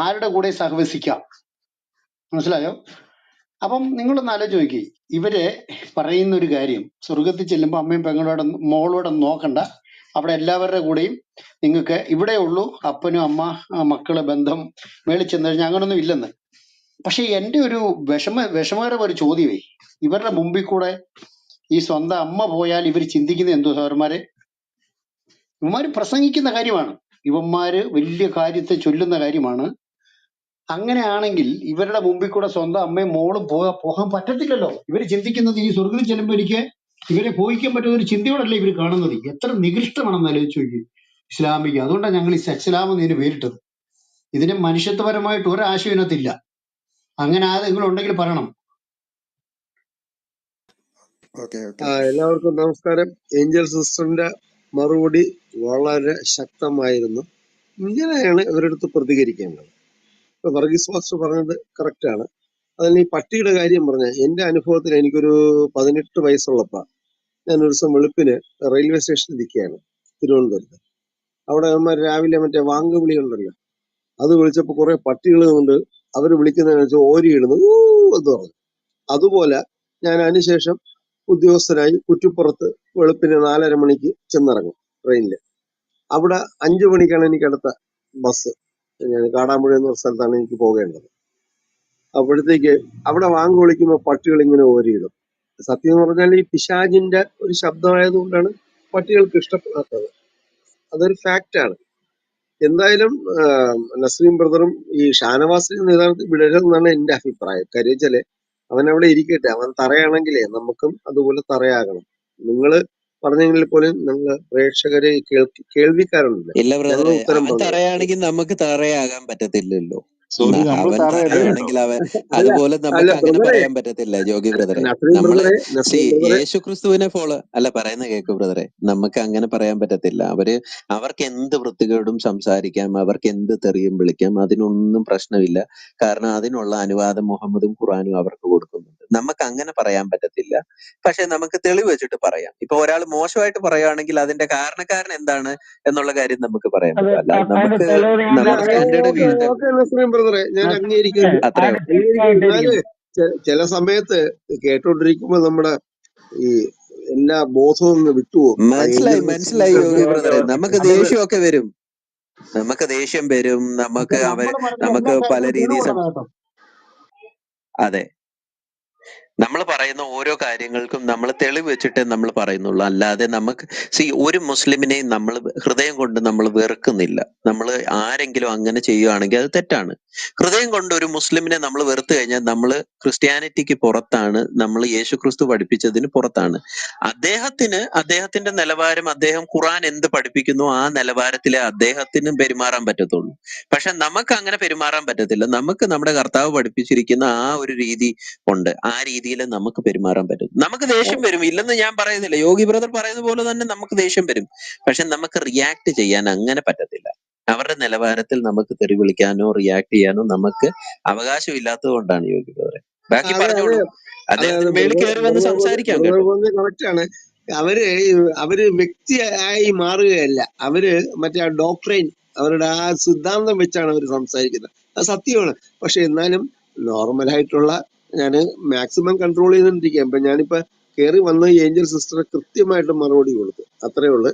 ആരുടെ കൂടെ സഹവസിക്കാം. മനസ്സിലായോ? അപ്പം നിങ്ങളൊന്ന് ആലോചിച്ച് നോക്കി, ഇവര് പറയുന്ന ഒരു കാര്യം, സ്വർഗത്തിൽ ചെല്ലുമ്പോൾ അമ്മയും പെങ്ങളോടെ മോളോടെ നോക്കണ്ട, അവിടെ എല്ലാവരുടെ കൂടെയും നിങ്ങൾക്ക് ഇവിടെ ഉള്ളൂ അപ്പനും അമ്മ മക്കള് ബന്ധം, മേളിൽ ചെന്ന് കഴിഞ്ഞാൽ അങ്ങനൊന്നും ഇല്ലെന്ന്. പക്ഷെ എന്റെ ഒരു വിഷമകരമായ ഒരു ചോദ്യമേ, ഇവരുടെ മുമ്പിൽ കൂടെ ഈ സ്വന്തം അമ്മ പോയാൽ ഇവർ ചിന്തിക്കുന്നത് എന്തോ സാറന്മാരെ? ഇവന്മാര് പ്രസംഗിക്കുന്ന കാര്യമാണ്, ഇവന്മാര് വലിയ കാര്യത്തെ ചൊല്ലുന്ന കാര്യമാണ്. അങ്ങനെയാണെങ്കിൽ ഇവരുടെ മുമ്പിൽ കൂടെ സ്വന്തം അമ്മയും മോളും പോകാൻ പറ്റത്തില്ലല്ലോ. ഇവര് ചിന്തിക്കുന്നത് ഈ സ്വർഗത്തിൽ ചെല്ലുമ്പോൾ എനിക്ക് ഇവരെ പോയിക്കാൻ പറ്റുന്ന ഒരു ചിന്തയോടല്ല ഇവർ കാണുന്നത്. എത്ര നികൃഷ്ടമാണെന്ന് ആലോചിച്ച് നോക്കി ഇസ്ലാമിക. അതുകൊണ്ടാണ് ഞങ്ങൾ ഈ ഇസ്ലാം എന്നതിന് പേരിട്ടത്. ഇതിന് മനുഷ്യത്വപരമായിട്ട് ഒരാശയം ഇതിനകത്തില്ല. അങ്ങനെ ആരെങ്കിലും ഉണ്ടെങ്കിൽ പറയണം. Okay okay. എല്ലാവർക്കും നമസ്കാരം. ഏഞ്ചൽ സിസ്റ്ററിന്റെ മറുപടി വളരെ ശക്തമായിരുന്നു. ഇങ്ങനെയാണ് ഇവരടുത്ത് പ്രതികരിക്കേണ്ടത്. ഇപ്പൊ വർഗീസ് മാസ്റ്റർ പറഞ്ഞത് കറക്റ്റ് ആണ്. അതിൽ ഈ പട്ടിയുടെ കാര്യം പറഞ്ഞ എന്റെ അനുഭവത്തിൽ എനിക്കൊരു 18 വയസ്സുള്ളപ്പോ ഞാൻ ഒരു ദിവസം വെളുപ്പിന് റെയിൽവേ സ്റ്റേഷനിൽ നിൽക്കുകയാണ് തിരുവനന്തപുരത്ത്. അവിടെ അവന്മാർ രാവിലെ മറ്റേ വാങ്കുവിളി ഉണ്ടല്ലോ, അത് വിളിച്ചപ്പോ കുറെ പട്ടികൾ കൊണ്ട് അവർ വിളിക്കുന്നതിന് വെച്ചാൽ ഓരിയിടുന്നു ഊ എന്ന് പറഞ്ഞു. അതുപോലെ ഞാൻ അതിനുശേഷം ഉദ്യോഗസ്ഥനായി കുറ്റിപ്പുറത്ത് വെളുപ്പിന് 4:30 മണിക്ക് ചെന്നിറങ്ങും ട്രെയിനിൽ. അവിടെ 5 മണിക്കാണ് എനിക്ക് അടുത്ത ബസ്. ഞാൻ കാടാമ്പുഴ എന്ന സ്ഥലത്താണ് എനിക്ക് പോകേണ്ടത്. അപ്പോഴത്തേക്ക് അവിടെ വാങ്ങ് വിളിക്കുമ്പോൾ പട്ടികൾ ഇങ്ങനെ ഓരിയിടും. സത്യം എന്ന് പറഞ്ഞാൽ ഈ പിശാചിന്റെ ഒരു ശബ്ദമായതുകൊണ്ടാണ് പട്ടികൾക്ക് ഇഷ്ടപ്പെടാത്തത്. അതൊരു ഫാക്റ്റ് ആണ്. എന്തായാലും നസ്രീം ബ്രദറും ഈ ഷാനവാസിനും യഥാർത്ഥത്തിൽ വിടരുതെന്നാണ് എന്റെ അഭിപ്രായം. കാര്യം വെച്ചാല് അവൻ അവിടെ ഇരിക്കട്ടെ. അവൻ തറയാണെങ്കിലേ നമുക്കും അതുപോലെ തറയാകണം. നിങ്ങള് പറഞ്ഞെങ്കിൽ പോലും നിങ്ങൾ പ്രേക്ഷകര് കേൾവിക്കാരുണ്ടല്ലോ, ഇല്ല ഞങ്ങൾ ബ്രദറെ, ഉത്തരം അവൻ പറഞ്ഞു. തറയാണെങ്കിൽ നമുക്ക് തറയാകാൻ പറ്റത്തില്ലല്ലോ. സോറി, നമ്മൾ അവൻ തറയല്ലേ. തറയാണെങ്കിൽ അവൻ അല്ല അതുപോലെ അല്ല നമുക്ക് അങ്ങനെ ബ്രദറെ, പറയാൻ പറ്റത്തില്ല ജോഗി ബ്രദറെ. നസ്രീം നമ്മള് ബ്രദറെ, നസ്രീം ബ്രദറെ, യേശു ക്രിസ്തുവിനെ അല്ല പറയുന്ന കേക്ക് ബ്രദറെ, നമുക്ക് അങ്ങനെ പറയാൻ പറ്റത്തില്ല. അവർക്ക് എന്ത് വൃത്തികേടും സംസാരിക്കാം, അവർക്ക് എന്ത് തെറിയും വിളിക്കാം, അതിനൊന്നും പ്രശ്നമില്ല. കാരണം അതിനുള്ള അനുവാദം മുഹമ്മദും ഖുറാനും അവർക്ക് കൊടുക്കുന്നുണ്ട്. നമുക്ക് അങ്ങനെ പറയാൻ പറ്റത്തില്ല. പക്ഷെ നമുക്ക് തെളിവ് വെച്ചിട്ട് പറയാം. ഇപ്പൊ ഒരാൾ മോശമായിട്ട് പറയുകയാണെങ്കിൽ അതിന്റെ കാരണക്കാരൻ എന്താണ് എന്നുള്ള കാര്യം നമുക്ക് പറയാൻ അത് പറ്റും. അല്ലാതെ അതിന്റെ നമുക്ക് തെളിവ് ഞാൻ നമ്മുടെ സ്റ്റാൻഡേർഡ് ഓക്കെ വീഴ്ത്താൻ ഓക്കെ നസ്രീം ബ്രദറെ, ഞാൻ നസ്രീമേ, അംഗീകരിക്കുന്നു. അത്രേ അതിന് ഉള്ളൂ. എന്നാല് തെറ്റായിട്ടിരിക്കുന്നു. ചില സമയത്ത് കേട്ടോണ്ടിരിക്കുമ്പോ നമ്മുടെ ഈ എല്ലാ ബോധവും ഒന്ന് വിട്ടുപോകും. ആ ഏഞ്ചൽ മനസ്സിലായി സിസ്റ്ററിന്റെ യോഗി ഓക്കെ ഓക്കെ ബ്രദറെ. ഓക്കെ. നമുക്ക് അത് ദേഷ്യമൊക്കെ വരും. നമുക്ക് ദേഷ്യം വരും. പക്ഷെ നമ്മൾ പറയുന്ന എല്ലാ നമുക്ക് പല കാര്യത്തിലും രീതിയിൽ തെളിവുള്ളതാ കേട്ടോ. അതെ, നമ്മൾ പറയുന്ന ഓരോ കാര്യങ്ങൾക്കും നമ്മൾ തെളിവ് വെച്ചിട്ടേ നമ്മൾ പറയുന്നുള്ളൂ. അല്ലാതെ നമുക്ക് ഒരു മുസ്ലിമിനെയും നമ്മൾ ഹൃദയം കൊണ്ട് നമ്മൾ വെറുക്കുന്നില്ല. നമ്മൾ ആരെങ്കിലും അങ്ങനെ ചെയ്യുകയാണെങ്കിൽ അത് തെറ്റാണ്. ഹൃദയം കൊണ്ട് ഒരു മുസ്ലിമിനെ നമ്മൾ വെറുത്തു കഴിഞ്ഞാൽ നമ്മൾ ക്രിസ്ത്യാനിറ്റിക്ക് പുറത്താണ്, നമ്മൾ യേശുക്രിസ്തു പഠിപ്പിച്ചതിന് പുറത്താണ്. അദ്ദേഹത്തിന്റെ നിലവാരം, അദ്ദേഹം ഖുറാൻ എന്ത് പഠിപ്പിക്കുന്നു ആ നിലവാരത്തിലെ അദ്ദേഹത്തിന് പെരുമാറാൻ പറ്റത്തുള്ളൂ. പക്ഷെ നമുക്ക് അങ്ങനെ പെരുമാറാൻ പറ്റത്തില്ല. നമുക്ക് നമ്മുടെ കർത്താവ് പഠിപ്പിച്ചിരിക്കുന്ന ആ ഒരു രീതി ഉണ്ട്. ആ രീതിയിൽ നമുക്ക് പെരുമാറാൻ പറ്റും. നമുക്ക് ദേഷ്യം വരും, ഇല്ലെന്ന് ഞാൻ പറയുന്നില്ല. യോഗി ബ്രദർ പറയുന്ന പോലെ തന്നെ നമുക്ക് ദേഷ്യം വരും. പക്ഷെ നമുക്ക് റിയാക്ട് ചെയ്യാൻ അങ്ങനെ പറ്റത്തില്ല. അവരുടെ നിലവാരത്തിൽ നമുക്ക് തെറി വിളിക്കാനോ റിയാക്ട് ചെയ്യാനോ നമുക്ക് അവകാശമില്ലാത്തത് കൊണ്ടാണ് യോഗി ബ്രദറെ. ബാക്കി അതെ അതെ പറഞ്ഞോളൂ. അതെ അദ്ദേഹത്തിന് മേളിൽ ബ്രദർ കയറി വന്ന് സംസാരിക്കാം ബ്രദർ കേട്ടോ. പറഞ്ഞ കറക്റ്റ് ആണ്. അവര് വ്യക്തിയായി മാറുകയല്ല, അവര് മറ്റേ ആ ഡോക്ട്രൈൻ, അവരുടെ ആ സിദ്ധാന്തം വെച്ചാണ് അവർ സംസാരിക്കുന്നത്. അത് സത്യമാണ്. പക്ഷെ എന്നാലും നോർമലായിട്ടുള്ള ഞാന് മാക്സിമം കൺട്രോൾ ചെയ്തോണ്ടിരിക്കുക. ഇപ്പൊ ഞാനിപ്പോ കയറി വന്ന ഏഞ്ചൽ സിസ്റ്റർ കൃത്യമായിട്ട് മറുപടി കൊടുത്തു, അത്രേ ഉള്ളു.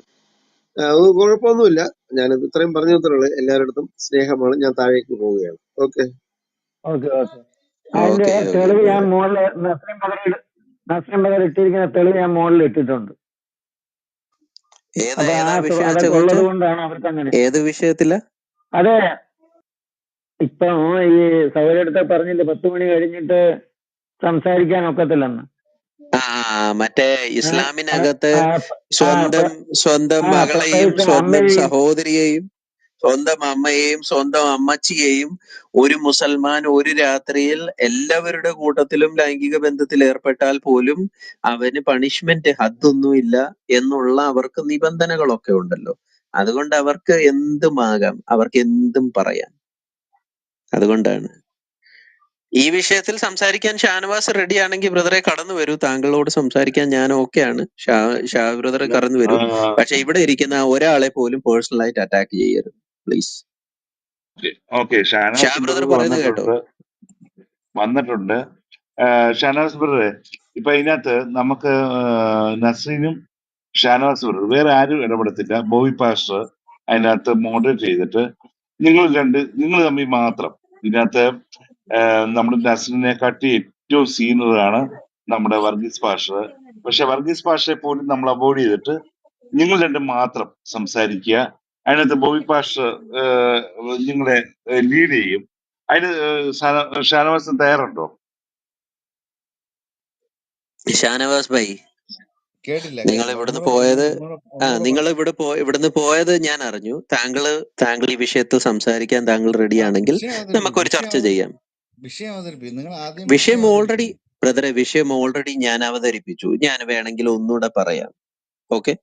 അത് കുഴപ്പമൊന്നുമില്ല. ഞാനിത് ഇത്രയും പറഞ്ഞു തരുള്ളൂ. എല്ലാവരുടെ സ്നേഹമാണ്. ഞാൻ താഴേക്ക് പോവുകയാണ്. Okay okay okay. അതിന്റെ ഓക്കെ യോഗി തെളിവ് ഞാൻ ബ്രദറെ. മുകളിൽ നസ്രീം പകർ ഇട്ടിരിക്കുന്ന തെളിവ് ഞാൻ മുകളിൽ ഇട്ടിട്ടുണ്ട്. അപ്പൊ ഏതാ വിഷയം വെച്ചാ അതൊക്കെ കോച്ച്? ഉള്ളത് കൊണ്ടാണ് അവർക്ക് അങ്ങനെ. ഏത് വിഷയത്തില? അതെ, ഇപ്പൊ ഈ സൗകര്യത്തെ പറഞ്ഞില്ലേ 10 മണി കഴിഞ്ഞിട്ട് സംസാരിക്കാൻ ഒക്കത്തില്ലെന്ന്. മറ്റേ ഇസ്ലാമിനകത്ത് സ്വന്തം മകളെയും പ്രത്യേകിച്ച് സ്വന്തം അമ്മയെയും. സഹോദരിയെയും സ്വന്തം അമ്മയെയും സ്വന്തം അമ്മച്ചിയെയും ഒരു മുസൽമാൻ ഒരു രാത്രിയിൽ എല്ലാവരുടെ കൂട്ടത്തിലും ലൈംഗിക ബന്ധത്തിൽ ഏർപ്പെട്ടാൽ പോലും അവന് പണിഷ്മെന്റ് ഹദ്ദൊന്നുമില്ല എന്നുള്ള അവർക്ക് നിബന്ധനകളൊക്കെ ഉണ്ടല്ലോ. അതുകൊണ്ട് അവർക്ക് എന്തുമാകാം, അവർക്ക് എന്തും പറയാം. അതുകൊണ്ടാണ് ഈ വിഷയത്തിൽ സംസാരിക്കാൻ ഷാനവാസ് റെഡി ആണെങ്കിൽ ബ്രദറെ കടന്നു വരൂ. താങ്കളോട് സംസാരിക്കാൻ ഞാൻ ഓക്കെയാണ്. ഷാ ബ്രദറെ കടന്നു വരൂ. പക്ഷെ ഇവിടെ ഇരിക്കുന്ന ഒരാളെ പോലും പേഴ്സണലായിട്ട് അറ്റാക്ക് ചെയ്യരുത് please. Okay, Shah Shanavas brother brother പറയുന്നത് കേട്ടോ. വന്നിട്ടുണ്ട്. ഷാനവാസ് ബ്രദറെ, ഇപ്പൊ ഇതിനകത്ത് നമുക്ക് നസ്രീനും ഷാനവാസ് ബ്രദർ, വേറെ ആരും ഇടപെടത്തില്ല. ബോബി പാസ്റ്റർ അതിനകത്ത് മോഡറേറ്റ് ചെയ്തിട്ട് നിങ്ങൾ തമ്മിൽ മാത്രം ഇതിനകത്ത് നമ്മുടെ നസ്രിനെക്കാട്ടി ഏറ്റവും സീനിയറാണ് നമ്മുടെ വർഗീസ് പാസ്റ്റർ. പക്ഷെ വർഗീസ് പാസ്റ്ററെ പോലും നമ്മൾ അവോയ്ഡ് ചെയ്തിട്ട് നിങ്ങൾ രണ്ടും മാത്രം സംസാരിക്കുക. അതിനകത്ത് ബോബി പാസ്റ്റർ നിങ്ങളെ ലീഡ് ചെയ്യും. അതിന് ഷാനവാസിന് തയ്യാറുണ്ടോ? ഷാനവാസ് ഭായി കേട്ടില്ല നിങ്ങൾ ഇവിടുന്ന് പോയത് നിങ്ങൾ ഇവിടുന്ന് പോയത് ഞാൻ അറിഞ്ഞു. താങ്കൾ ഈ വിഷയത്തിൽ സംസാരിക്കാൻ താങ്കൾ റെഡിയാണെങ്കിൽ നമുക്കൊരു ചർച്ച ചെയ്യാം. നിങ്ങൾ ആദ്യം വിഷയം ഓൾറെഡി ബ്രദറെ, വിഷയം ഓൾറെഡി ഞാൻ അവതരിപ്പിച്ചു. ഞാൻ വേണമെങ്കിൽ ഒന്നുകൂടെ പറയാം. ഓക്കെ,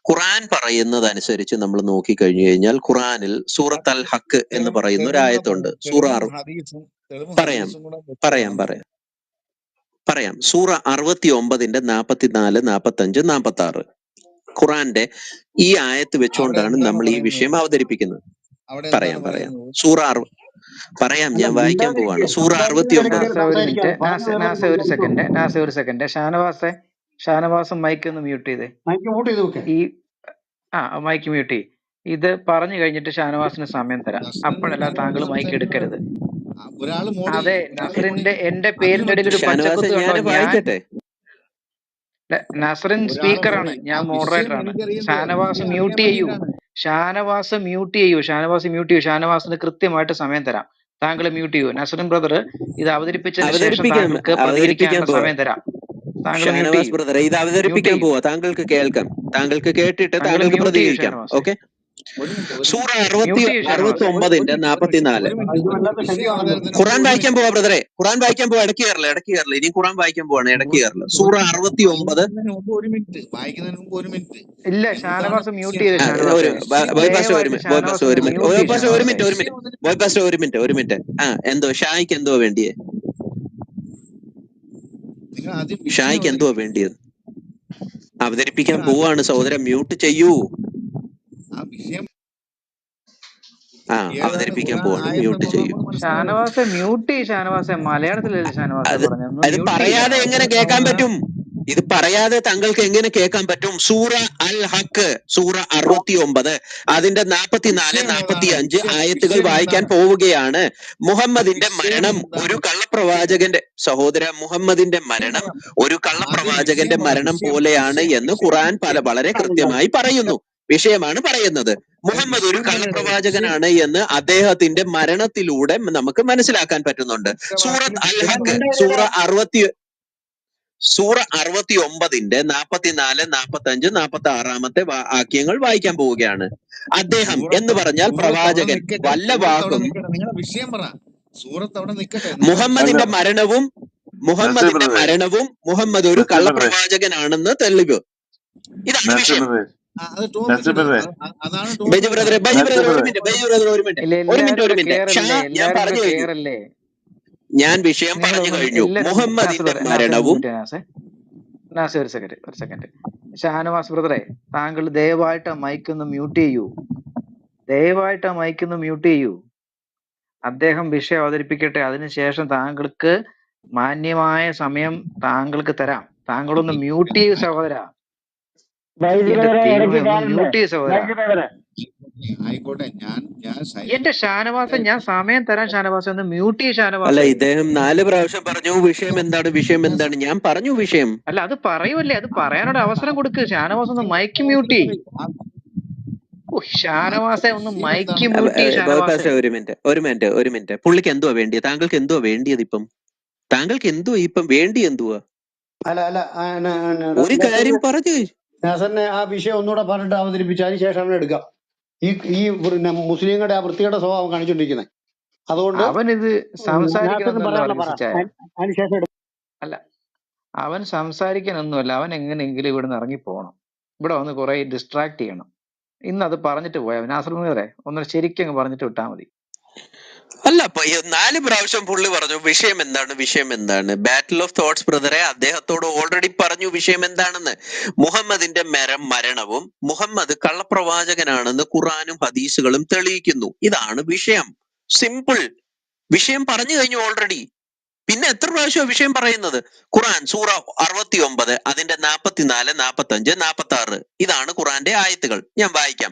ഖുറാൻ പറയുന്നത് അനുസരിച്ച് നമ്മൾ നോക്കിക്കഴിഞ്ഞു കഴിഞ്ഞാൽ ഖുറാനിൽ സൂറത്ത് അൽ ഹക്ക് എന്ന് പറയുന്ന ഒരു ആയത്തുണ്ട്. പറയാം സൂറ 69 44 45 46 ഖുറാന്റെ ഈ ആയത്ത് വെച്ചുകൊണ്ടാണ് നമ്മൾ ഈ വിഷയം അവതരിപ്പിക്കുന്നത്. പറയാം സൂറ പറയാം, ഞാൻ വായിക്കാൻ പോവാണ്. സൂറ 69. ഒരു സെക്കൻഡ് ഷാനവാസ് മൈക്ക് ഒന്ന് മ്യൂട്ട് ചെയ്തേ. ഈ മൈക്ക് മ്യൂട്ട് ചെയ്യ്. ഇത് പറഞ്ഞു കഴിഞ്ഞിട്ട് ഷാനവാസിന് സമയം തരാം. അപ്പോഴല്ല താങ്കൾ മൈക്ക് എടുക്കരുത്. അതെ, നസറിന്റെ എന്റെ പേരിന്റെ ഇടയിൽ ഒരു പച്ചക്കുത്ത് കണ്ടോ? നസറിൻ സ്പീക്കറാണ്, ഞാൻ മോഡറേറ്റർ ആണ്. ഷാനവാസ് മ്യൂട്ട് ചെയ്യൂ. ഷാനവാസിന് കൃത്യമായിട്ട് സമയം തരാം. താങ്കൾ മ്യൂട്ട് ചെയ്യൂ. നസറിൻ ബ്രദർ ഇത് അവതരിപ്പിച്ചതിന് ശേഷം താങ്കൾക്ക് പ്രതികരിക്കാനുള്ള സമയം തരാം. ഷാനവാസ് ബ്രദറെ, ഇത് അവതരിപ്പിക്കാൻ പോവാ. താങ്കൾക്ക് കേൾക്കാം, താങ്കൾക്ക് കേട്ടിട്ട് താങ്കൾക്ക് പ്രതികരിക്കാം. ഓക്കെ, സൂറ 69 44 ഖുറാൻ വായിക്കാൻ പോവാ ബ്രദറെ, ഖുറാൻ വായിക്കാൻ പോവാ. ഇടയ്ക്ക് കയറില്ല. ഇനി ഖുറാൻ വായിക്കാൻ പോവാണ്, ഇടയ്ക്ക് കയറില്ല. സൂറ 69 ഇല്ല, ഷാനവാസ് മ്യൂട്ട് ചെയ്ത്. ഒരു മിനിറ്റ്. എന്തോ ഷായിക്ക് എന്തോ വേണ്ടിയേ? ഷായിക്ക് എന്തുവാ വേണ്ടിയത്? അവതരിപ്പിക്കാൻ പോവാണ് സഹോദരൻ, മ്യൂട്ട് ചെയ്യൂ. അവതരിപ്പിക്കാൻ പോവാണ്, മ്യൂട്ട് ചെയ്യൂ. അത് പറയാതെ എങ്ങനെ കേൾക്കാൻ പറ്റും? ഇത് പറയാതെ താങ്കൾക്ക് എങ്ങനെ കേൾക്കാൻ പറ്റും? സൂറ അൽ ഹക്ക് സൂറ 69 അതിന്റെ 44 45 ആയത്തുകൾ വായിക്കാൻ പോവുകയാണ്. മുഹമ്മദിന്റെ മരണം ഒരു കള്ളപ്രവാചകന്റെ മുഹമ്മദിന്റെ മരണം ഒരു കള്ളപ്രവാചകന്റെ മരണം പോലെയാണ് എന്ന് ഖുറാൻ വളരെ കൃത്യമായി പറയുന്നു. വിഷയമാണ് പറയുന്നത്. മുഹമ്മദ് ഒരു കള്ളപ്രവാചകനാണ് എന്ന് അദ്ദേഹത്തിന്റെ മരണത്തിലൂടെ നമുക്ക് മനസ്സിലാക്കാൻ പറ്റുന്നുണ്ട്. സൂറത്ത് അൽ ഹക്ക് സൂറ 69 44 45 46 വാക്യങ്ങൾ വായിക്കാൻ പോവുകയാണ്. അദ്ദേഹം എന്ന് പറഞ്ഞാൽ പ്രവാചകൻ. വല്ല വാക്കും മുഹമ്മദിന്റെ മരണവും മുഹമ്മദ് ഒരു കള്ളപ്രവാചകനാണെന്ന് തെളിവ്. ഇതാണ് വിഷയം. ബൈജു ബ്രദർ ഒരു മിനിറ്റ്. ഞാൻ പറഞ്ഞു കഴിഞ്ഞു, ഞാൻ വിഷയം പറഞ്ഞു കഴിഞ്ഞു. മുഹമ്മദിന്റെ മരണവും ഒരു സെക്കൻഡ് ഷാനവാസ് ബ്രദറെ, താങ്കൾ ദയവായിട്ട് മൈക്ക് ഒന്ന് മ്യൂട്ട് ചെയ്യൂ. അദ്ദേഹം വിഷയം അവതരിപ്പിക്കട്ടെ. അതിനുശേഷം താങ്കൾക്ക് മാന്യമായ സമയം താങ്കൾക്ക് തരാം. താങ്കളൊന്ന് മ്യൂട്ട് ചെയ്യൂ സഹോദര. എന്റെ ഷാനവാസൻ, ഞാൻ സമയം തരാൻ. ഷാനവാസൻ ഒന്ന് മ്യൂട്ട് ചെയ്യ്. ഷാനവാസൻ അല്ല, ഇദ്ദേഹം 4 പ്രാവശ്യം പറഞ്ഞു വിഷയം എന്താണ്. ഞാൻ പറഞ്ഞു വിഷയം. അല്ല, അത് പറയൂല്ലേ, അത് പറയാനൊരു അവസരം കൊടുക്ക്. ഷാനവാസ് ഒന്ന് മൈക്ക് മ്യൂട്ട് ചെയ്യ്. ഷാനവാസെ ഒന്ന് മൈക്ക് മ്യൂട്ട് ചെയ്യ്. ഒരു മിനിറ്റ്. പുള്ളിക്ക് എന്തുവാ വേണ്ടിയത്? താങ്കൾക്ക് എന്തുവാ വേണ്ടിയത്? താങ്കൾക്ക് എന്തുവാ വേണ്ടി? ഒരു കാര്യം പറഞ്ഞു. നാസറിനെ ആ വിഷയം ഒന്നുകൂടെ പറഞ്ഞിട്ട് അവതരിപ്പിച്ചതിന് ശേഷം എടുക്കാം. ഈ മുസ്ലിങ്ങളുടെ ആ വൃത്തിയുടെ സ്വഭാവം കാണിച്ചോണ്ടിരിക്കുന്നത്. അതുകൊണ്ട് അവനിത് അല്ല, അവൻ സംസാരിക്കാനൊന്നുമല്ല. അവൻ എങ്ങനെയെങ്കിലും ഇവിടുന്ന് ഇറങ്ങി പോകണം. ഇവിടെ വന്ന് കുറെ ഡിസ്ട്രാക്ട് ചെയ്യണം. ഇന്നത് പറഞ്ഞിട്ട് പോയാ നാസറിനെ ഒന്ന് ശരിക്കും പറഞ്ഞിട്ട് വിട്ടാൽ മതി. അല്ല, 4 പ്രാവശ്യം പുള്ളി പറഞ്ഞു വിഷയം എന്താണ്. ബാറ്റിൽ ഓഫ് തോട്ട്സ് ബ്രദറെ അദ്ദേഹത്തോട് ഓൾറെഡി പറഞ്ഞു വിഷയം എന്താണെന്ന്. മുഹമ്മദിന്റെ മരണവും മുഹമ്മദ് കള്ളപ്രവാചകനാണെന്ന് ഖുറാനും ഹദീസുകളും തെളിയിക്കുന്നു. ഇതാണ് വിഷയം. സിമ്പിൾ. വിഷയം പറഞ്ഞു കഴിഞ്ഞു ഓൾറെഡി. പിന്നെ എത്ര പ്രാവശ്യം വിഷയം പറയുന്നത്? ഖുറാൻ സൂറ 69 അതിന്റെ 44 45 46 ഇതാണ് ഖുറാന്റെ ആയത്തുകൾ. ഞാൻ വായിക്കാം.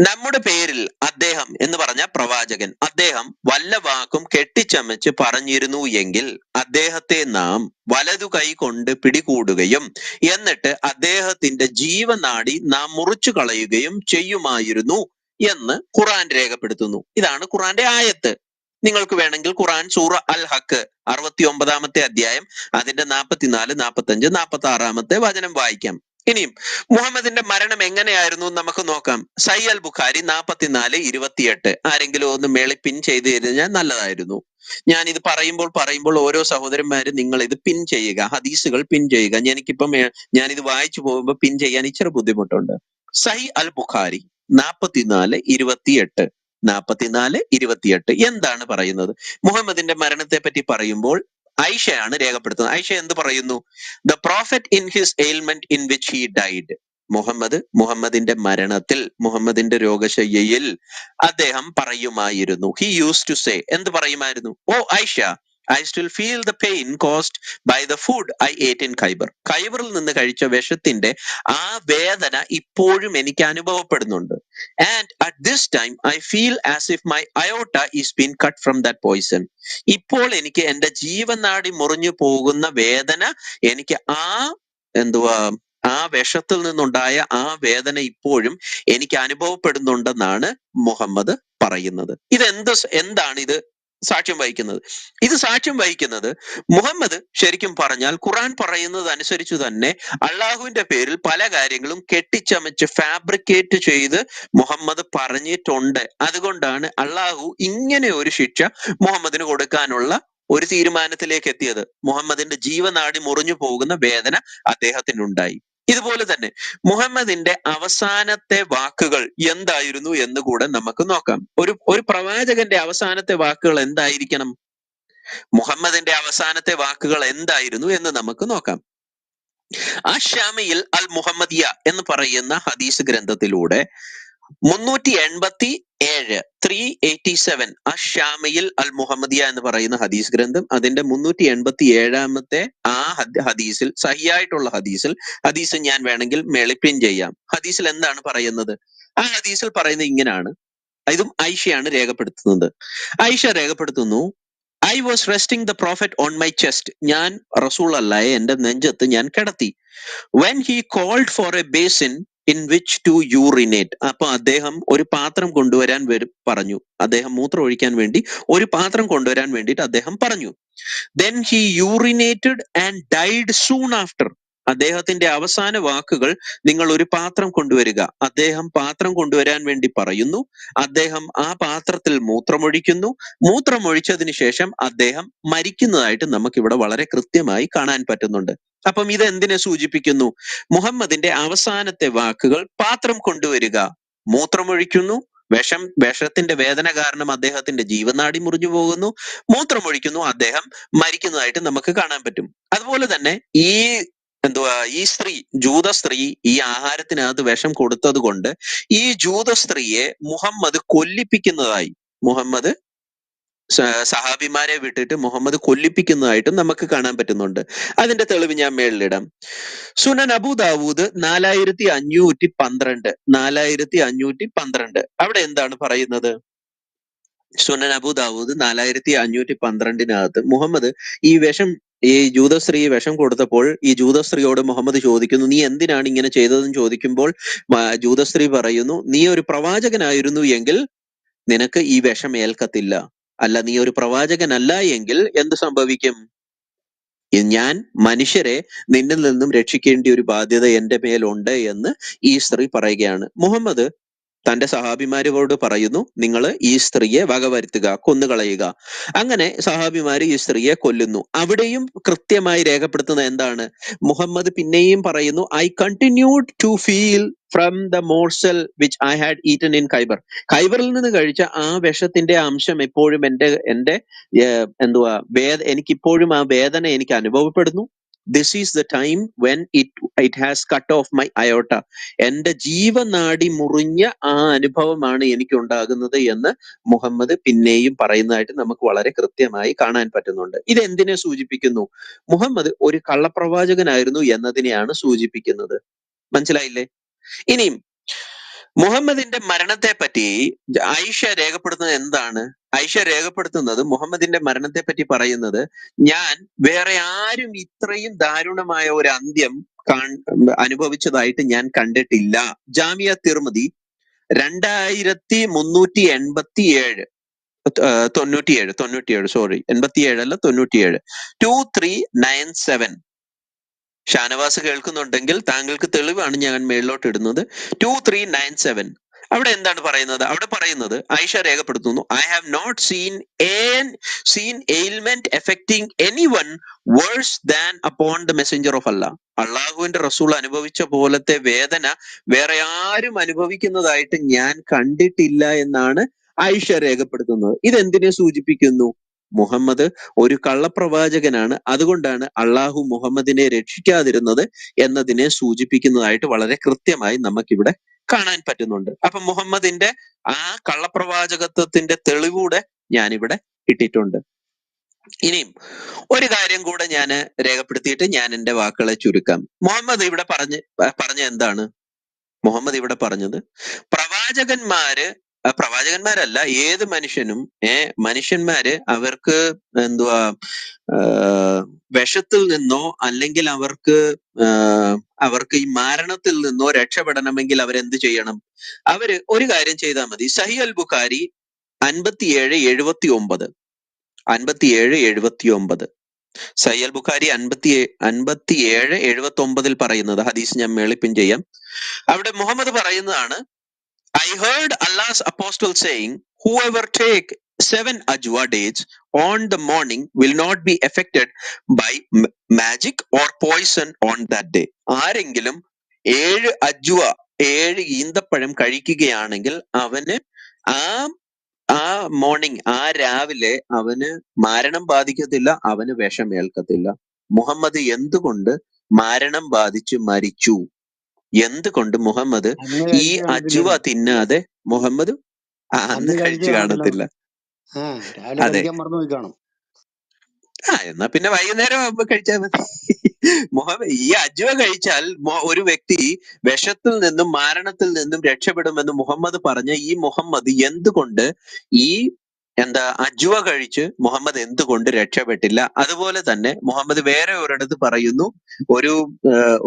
നമ്മുടെ പേരിൽ അദ്ദേഹം എന്ന് പറഞ്ഞ പ്രവാചകൻ, അദ്ദേഹം വല്ല വാക്കും കെട്ടിച്ചമച്ച് പറഞ്ഞിരുന്നു എങ്കിൽ അദ്ദേഹത്തെ നാം വലതു കൈ കൊണ്ട് പിടികൂടുകയും എന്നിട്ട് അദ്ദേഹത്തിന്റെ ജീവനാഡി നാം മുറിച്ചു കളയുകയും ചെയ്യുമായിരുന്നു എന്ന് ഖുറാൻ രേഖപ്പെടുത്തുന്നു. ഇതാണ് ഖുറാന്റെ ആയത്ത്. നിങ്ങൾക്ക് വേണമെങ്കിൽ ഖുറാൻ സൂറ അൽ ഹക്ക് 69 അധ്യായം അതിന്റെ 44 45 46 വചനം വായിക്കാം. ഇനിയും മുഹമ്മദിന്റെ മരണം എങ്ങനെയായിരുന്നു നമുക്ക് നോക്കാം. സഹീഹ് അൽ ബുഖാരി 44:28. ആരെങ്കിലും ഒന്ന് മേളിൽ പിൻ ചെയ്ത് കഴിഞ്ഞാൽ നല്ലതായിരുന്നു. ഞാൻ ഇത് പറയുമ്പോൾ ഓരോ സഹോദരന്മാരും നിങ്ങൾ ഇത് പിൻ ചെയ്യുക, ഹദീസുകൾ പിൻ ചെയ്യുക. എനിക്കിപ്പം ഞാനിത് വായിച്ചു പോകുമ്പോൾ പിൻ ചെയ്യാൻ ഇച്ചിരി ബുദ്ധിമുട്ടുണ്ട്. സഹീഹ് അൽ ബുഖാരി 44:28. 44:28 എന്താണ് പറയുന്നത്? മുഹമ്മദിന്റെ മരണത്തെ പറ്റി പറയുമ്പോൾ ഐഷയാണ് രേഖപ്പെടുത്തുന്നത്. ഐഷ എന്ത് പറയുന്നു? The prophet in his ailment in which he died. മുഹമ്മദിന്റെ മരണത്തിൽ, മുഹമ്മദിന്റെ രോഗശയ്യയിൽ അദ്ദേഹം പറയുമായിരുന്നു. ഹി യൂസ് ടു സേ, എന്ത് പറയുമായിരുന്നു? Oh Aisha, I still feel the pain caused by the food I ate in Khaibar. ഖൈബറിൽ നിന്ന് കഴിച്ച വിഷത്തിന്റെ ആ വേദന ഇപ്പോഴും എനിക്ക് അനുഭവപ്പെടുന്നുണ്ട്. And at this time I feel as if my aorta is been cut from that poison. ഇപ്പോൾ എനിക്ക് എന്റെ ജീവനാടി മുറിഞ്ഞു പോകുന്ന വേദന എനിക്ക് ആ വിഷത്തിൽ നിന്നുണ്ടായ ആ വേദന ഇപ്പോഴും എനിക്ക് അനുഭവപ്പെടുന്നുണ്ടെന്നാണ് മുഹമ്മദ് പറയുന്നത്. എന്താണ് ഇത് സാക്ഷ്യം വഹിക്കുന്നത്? ഇത് സാക്ഷ്യം വഹിക്കുന്നത് മുഹമ്മദ് ശരിക്കും പറഞ്ഞാൽ ഖുർആൻ പറയുന്നത് അനുസരിച്ച് തന്നെ അള്ളാഹുവിന്റെ പേരിൽ പല കാര്യങ്ങളും കെട്ടിച്ചമച്ച് ഫാബ്രിക്കേറ്റ് ചെയ്ത് മുഹമ്മദ് പറഞ്ഞിട്ടുണ്ട്. അതുകൊണ്ടാണ് അള്ളാഹു ഇങ്ങനെ ഒരു ശിക്ഷ മുഹമ്മദിന് കൊടുക്കാനുള്ള ഒരു തീരുമാനത്തിലേക്ക് എത്തിയത്. മുഹമ്മദിന്റെ ജീവനാടി മുറിഞ്ഞു പോകുന്ന വേദന അദ്ദേഹത്തിനുണ്ടായി. ഇതുപോലെ തന്നെ മുഹമ്മദിന്റെ അവസാനത്തെ വാക്കുകൾ എന്തായിരുന്നു എന്ന് കൂടെ നമുക്ക് നോക്കാം. ഒരു പ്രവാചകന്റെ അവസാനത്തെ വാക്കുകൾ എന്തായിരിക്കണം? മുഹമ്മദിന്റെ അവസാനത്തെ വാക്കുകൾ എന്തായിരുന്നു എന്ന് നമുക്ക് നോക്കാം. അശ്ശാമിയിൽ അൽ മുഹമ്മദിയ എന്ന് പറയുന്ന ഹദീസ് ഗ്രന്ഥത്തിലൂടെ 387 അശ്ശാമിയിൽ അൽ മുഹമ്മദിയ എന്ന് പറയുന്ന ഹദീസ് ഗ്രന്ഥം, അതിന്റെ 387 ആ ഹദീസിൽ, സഹിയായിട്ടുള്ള ഹദീസ് ഞാൻ വേണമെങ്കിൽ മെളിപ്പിൻ ചെയ്യാം. ഹദീസിൽ എന്താണ് പറയുന്നത്? ആ ഹദീസിൽ പറയുന്നത് ഇങ്ങനെയാണ്. ഇതും ഐഷയാണ് രേഖപ്പെടുത്തുന്നത്. ഐഷ രേഖപ്പെടുത്തുന്നു, I was resting the prophet on my chest. ഞാൻ റസൂൽ അല്ലായെ എന്റെ നെഞ്ചത്ത് ഞാൻ കിടത്തി. When he called for a basin in which to urinate. അപ്പൊ അദ്ദേഹം ഒരു പാത്രം കൊണ്ടുവരാൻ പറഞ്ഞു. അദ്ദേഹം മൂത്രം ഒഴിക്കാൻ വേണ്ടി ഒരു പാത്രം കൊണ്ടുവരാൻ വേണ്ടിയിട്ട് അദ്ദേഹം പറഞ്ഞു. Then he urinated and died soon after. അദ്ദേഹത്തിന്റെ അവസാന വാക്കുകൾ, നിങ്ങൾ ഒരു പാത്രം കൊണ്ടുവരിക. അദ്ദേഹം പാത്രം കൊണ്ടുവരാൻ വേണ്ടി പറയുന്നു. അദ്ദേഹം ആ പാത്രത്തിൽ മൂത്രമൊഴിക്കുന്നു. മൂത്രമൊഴിച്ചതിന് ശേഷം അദ്ദേഹം മരിക്കുന്നതായിട്ട് നമുക്കിവിടെ വളരെ കൃത്യമായി കാണാൻ പറ്റുന്നുണ്ട്. അപ്പം ഇത് എന്തിനെ സൂചിപ്പിക്കുന്നു? മുഹമ്മദിന്റെ അവസാനത്തെ വാക്കുകൾ പാത്രം കൊണ്ടുവരിക, മൂത്രമൊഴിക്കുന്നു, വിഷത്തിന്റെ വേദന കാരണം അദ്ദേഹത്തിന്റെ ജീവനാടി മുറിഞ്ഞു പോകുന്നു, മൂത്രമൊഴിക്കുന്നു, അദ്ദേഹം മരിക്കുന്നതായിട്ട് നമുക്ക് കാണാൻ പറ്റും. അതുപോലെ തന്നെ ഈ സ്ത്രീ, ജൂത സ്ത്രീ ഈ ആഹാരത്തിനകത്ത് വിഷം കൊടുത്തത് കൊണ്ട് ഈ ജൂത സ്ത്രീയെ മുഹമ്മദ് കൊല്ലിപ്പിക്കുന്നതായി, മുഹമ്മദ് സഹാബിമാരെ വിട്ടിട്ട് മുഹമ്മദ് കൊല്ലിപ്പിക്കുന്നതായിട്ടും നമുക്ക് കാണാൻ പറ്റുന്നുണ്ട്. അതിന്റെ തെളിവ് ഞാൻ മേളിലിടാം. സുനൻ അബൂ ദാവൂദ് 4512 അവിടെ എന്താണ് പറയുന്നത്? സുനൻ അബൂ ദാവൂദ് 4512 മുഹമ്മദ് ഈ ജൂതസ്ത്രീ വിഷം കൊടുത്തപ്പോൾ ഈ ജൂതസ്ത്രീയോട് മുഹമ്മദ് ചോദിക്കുന്നു, നീ എന്തിനാണ് ഇങ്ങനെ ചെയ്തതെന്ന് ചോദിക്കുമ്പോൾ ജൂതസ്ത്രീ പറയുന്നു, നീ ഒരു പ്രവാചകനായിരുന്നു എങ്കിൽ നിനക്ക് ഈ വിഷം ഏൽക്കത്തില്ല. അല്ല, നീ ഒരു പ്രവാചകനല്ല എങ്കിൽ എന്ത് സംഭവിക്കും? ഞാൻ മനുഷ്യരെ നിന്നിൽ നിന്നും രക്ഷിക്കേണ്ട ഒരു ബാധ്യത എന്റെ മേലുണ്ട് എന്ന് ഈ സ്ത്രീ പറയുകയാണ്. മുഹമ്മദ് തന്റെ സഹാബിമാരോട് പറയുന്നു, നിങ്ങൾ ഈ സ്ത്രീയെ വകവരുത്തുക, കൊന്നുകളയുക. അങ്ങനെ സഹാബിമാര് ഈ സ്ത്രീയെ കൊല്ലുന്നു. അവിടെയും കൃത്യമായി രേഖപ്പെടുത്തുന്നത് എന്താണ്? മുഹമ്മദ് പിന്നെയും പറയുന്നു, I continued to feel from the morsel which I had eaten in Khaibar. ഖൈബറിൽ നിന്ന് കഴിച്ച ആ വിഷത്തിന്റെ അംശം എപ്പോഴും എനിക്കിപ്പോഴും ആ വേദന എനിക്ക് അനുഭവപ്പെടുന്നു. This is the time when it has cut off my aorta. എന്റെ ജീവനാടി മുറിഞ്ഞ ആ അനുഭവമാണ് എനിക്ക് ഉണ്ടാകുന്നത് എന്ന് മുഹമ്മദ് പിന്നെയും പറയുന്നതായിട്ട് നമുക്ക് വളരെ കൃത്യമായി കാണാൻ പറ്റുന്നുണ്ട്. ഇത് എന്തിനെ സൂചിപ്പിക്കുന്നു? മുഹമ്മദ് ഒരു കള്ളപ്രവാചകനായിരുന്നു എന്നതിനെയാണ് സൂചിപ്പിക്കുന്നത്. മനസ്സിലായില്ലേ? ഇനിയും മുഹമ്മദിന്റെ മരണത്തെ പറ്റി ഐഷ രേഖപ്പെടുത്തുന്നത് എന്താണ്? ഐഷ രേഖപ്പെടുത്തുന്നത്, മുഹമ്മദിന്റെ മരണത്തെ പറ്റി പറയുന്നത്, ഞാൻ വേറെ ആരും ഇത്രയും ദാരുണമായ ഒരു അന്ത്യം അനുഭവിച്ചതായിട്ട് ഞാൻ കണ്ടിട്ടില്ല. ജാമിയ തിർമിദി 2387 2397 2397 2397 ഷാനവാസ് കേൾക്കുന്നുണ്ടെങ്കിൽ താങ്കൾക്ക് തെളിവാണ് ഞാൻ മേളിലോട്ട് ഇടുന്നത്. 2397. അവിടെ എന്താണ് പറയുന്നത്? അവിടെ പറയുന്നത് ആയിഷ രേഖപ്പെടുത്തുന്നു, I have not seen ailment affecting any one worse than upon the messenger of Allah. അള്ളാഹുവിന്റെ റസൂൽ അനുഭവിച്ച പോലത്തെ വേദന വേറെ ആരും അനുഭവിക്കുന്നതായിട്ട് ഞാൻ കണ്ടിട്ടില്ല എന്നാണ് ആയിഷ രേഖപ്പെടുത്തുന്നത്. ഇതെന്തിനെ സൂചിപ്പിക്കുന്നു? മുഹമ്മദ് ഒരു കള്ളപ്രവാചകനാണ്, അതുകൊണ്ടാണ് അള്ളാഹു മുഹമ്മദിനെ രക്ഷിക്കാതിരുന്നത് എന്നതിനെ സൂചിപ്പിക്കുന്നതായിട്ട് വളരെ കൃത്യമായി നമുക്കിവിടെ കാണാൻ പറ്റുന്നുണ്ട്. അപ്പൊ മുഹമ്മദിന്റെ ആ കള്ളപ്രവാചകത്വത്തിന്റെ തെളിവൂടെ ഞാനിവിടെ ഇട്ടിട്ടുണ്ട്. ഇനിയും ഒരു കാര്യം കൂടെ ഞാൻ രേഖപ്പെടുത്തിയിട്ട് ഞാൻ എന്റെ വാക്കുകളെ ചുരുക്കാം. മുഹമ്മദ് ഇവിടെ പറഞ്ഞ എന്താണ്? മുഹമ്മദ് ഇവിടെ പറഞ്ഞത് പ്രവാചകന്മാരല്ല, ഏത് മനുഷ്യനും മനുഷ്യന്മാര് അവർക്ക് എന്തുവാ വിഷത്തിൽ നിന്നോ അല്ലെങ്കിൽ അവർക്ക് ഈ മരണത്തിൽ നിന്നോ രക്ഷപ്പെടണമെങ്കിൽ അവരെന്ത് ചെയ്യണം? അവര് ഒരു കാര്യം ചെയ്താൽ മതി. സഹീഹ് അൽ ബുഖാരി 57:79 സഹീഹ് അൽ ബുഖാരി 57:79 പറയുന്നത് ഹദീസ് ഞാൻ മേളിപ്പിൻ ചെയ്യാം. അവിടെ മുഹമ്മദ് പറയുന്നതാണ്, I heard Allah's apostle saying, whoever take 7 ajwa dates on the morning will not be affected by magic or poison on that day. ആരെങ്കിലും 7 അജ്വ 7 ഈന്തപ്പഴം കഴിക്കുകയാണെങ്കിൽ അവന് ആ മോർണിംഗ് ആ രാവിലെ അവന് മരണം ബാധിക്കത്തില്ല, അവന് വിഷമേൽക്കത്തില്ല. മുഹമ്മദ് എന്തുകൊണ്ട് മരണം ബാധിച്ച് മരിച്ചു? എന്തുകൊണ്ട് മുഹമ്മദ് അന്ന് ഈ കഴിച്ചു അജുവ കാണത്തില്ലല്ലോ, തിന്നാതെ മുഹമ്മദ് അന്ന് അന്ന് കഴിച്ചു കഴിച്ചു കാണത്തില്ലെന്ന്. കാണത്തില്ല? രാവിലെ അതെ. കഴിക്കാൻ മറന്നു പോയി കാണും. എന്നാ പിന്നെ വൈകുന്നേരം ആകുമ്പോ കഴിച്ചാൽ മതി. മുഹമ്മദ് ഈ അജുവ കഴിച്ചാൽ ഒരു വ്യക്തി വിഷത്തിൽ നിന്നും മരണത്തിൽ നിന്നും രക്ഷപ്പെടുമെന്ന് മുഹമ്മദ് പറഞ്ഞ ഈ മുഹമ്മദ് എന്തുകൊണ്ട് ഈ അജുവ കഴിച്ച് മുഹമ്മദ് എന്തുകൊണ്ട് രക്ഷപ്പെട്ടില്ല? അതുപോലെ തന്നെ മുഹമ്മദ് വേറെ ഒരിടത്ത് പറയുന്നു,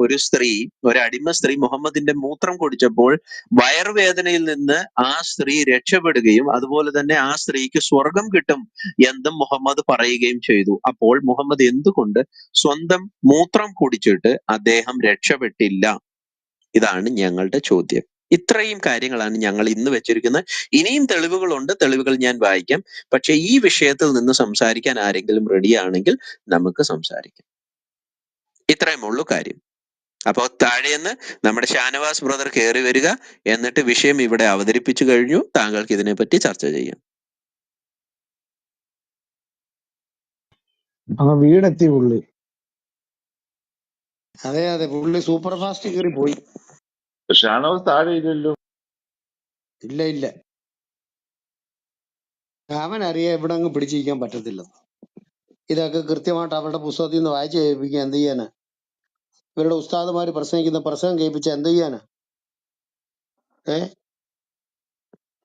ഒരു സ്ത്രീ, ഒരു അടിമ സ്ത്രീ മുഹമ്മദിന്റെ മൂത്രം കുടിച്ചപ്പോൾ വയറുവേദനയിൽ നിന്ന് ആ സ്ത്രീ രക്ഷപ്പെടുകയും അതുപോലെ തന്നെ ആ സ്ത്രീക്ക് സ്വർഗം കിട്ടും എന്നും മുഹമ്മദ് പറയുകയും ചെയ്തു. അപ്പോൾ മുഹമ്മദ് എന്തുകൊണ്ട് സ്വന്തം മൂത്രം കുടിച്ചിട്ട് അദ്ദേഹം രക്ഷപ്പെട്ടില്ല? ഇതാണ് ഞങ്ങളുടെ ചോദ്യം. ഇത്രയും കാര്യങ്ങളാണ് ഞങ്ങൾ ഇന്ന് വെച്ചിരിക്കുന്നത്. ഇനിയും തെളിവുകളുണ്ട്, തെളിവുകൾ ഞാൻ വായിക്കാം. പക്ഷെ ഈ വിഷയത്തിൽ നിന്ന് സംസാരിക്കാൻ ആരെങ്കിലും റെഡിയാണെങ്കിൽ നമുക്ക് സംസാരിക്കാം. ഇത്രയും ഉള്ളൂ കാര്യം. അപ്പോ താഴേന്ന് നമ്മുടെ ഷാനവാസ് ബ്രദർ കയറി വരിക, എന്നിട്ട് വിഷയം ഇവിടെ അവതരിപ്പിച്ചു കഴിഞ്ഞു. താങ്കൾക്ക് ഇതിനെപ്പറ്റി ചർച്ച ചെയ്യാം. വീടെത്തി പുള്ളി. അതെ, പുള്ളി സൂപ്പർ ഫാസ്റ്റ് കയറി പോയി. ഷാനവാസ് താഴെ ഇല്ലല്ലോ. ഇല്ല, അവനറിയാം ഇവിടെ അങ്ങ് പിടിച്ചിരിക്കാൻ പറ്റത്തില്ലെന്ന്. ഇതൊക്കെ കൃത്യമായിട്ട് അവരുടെ പുസ്തകത്തിൽ നിന്ന് വായിച്ച് കേൾപ്പിക്കുക. എന്ത് ചെയ്യാനാ? ഇവരുടെ ഉസ്താദുമാര് പ്രസംഗിക്കുന്ന പ്രസംഗം കേൾപ്പിച്ച എന്ത് ചെയ്യാനാ?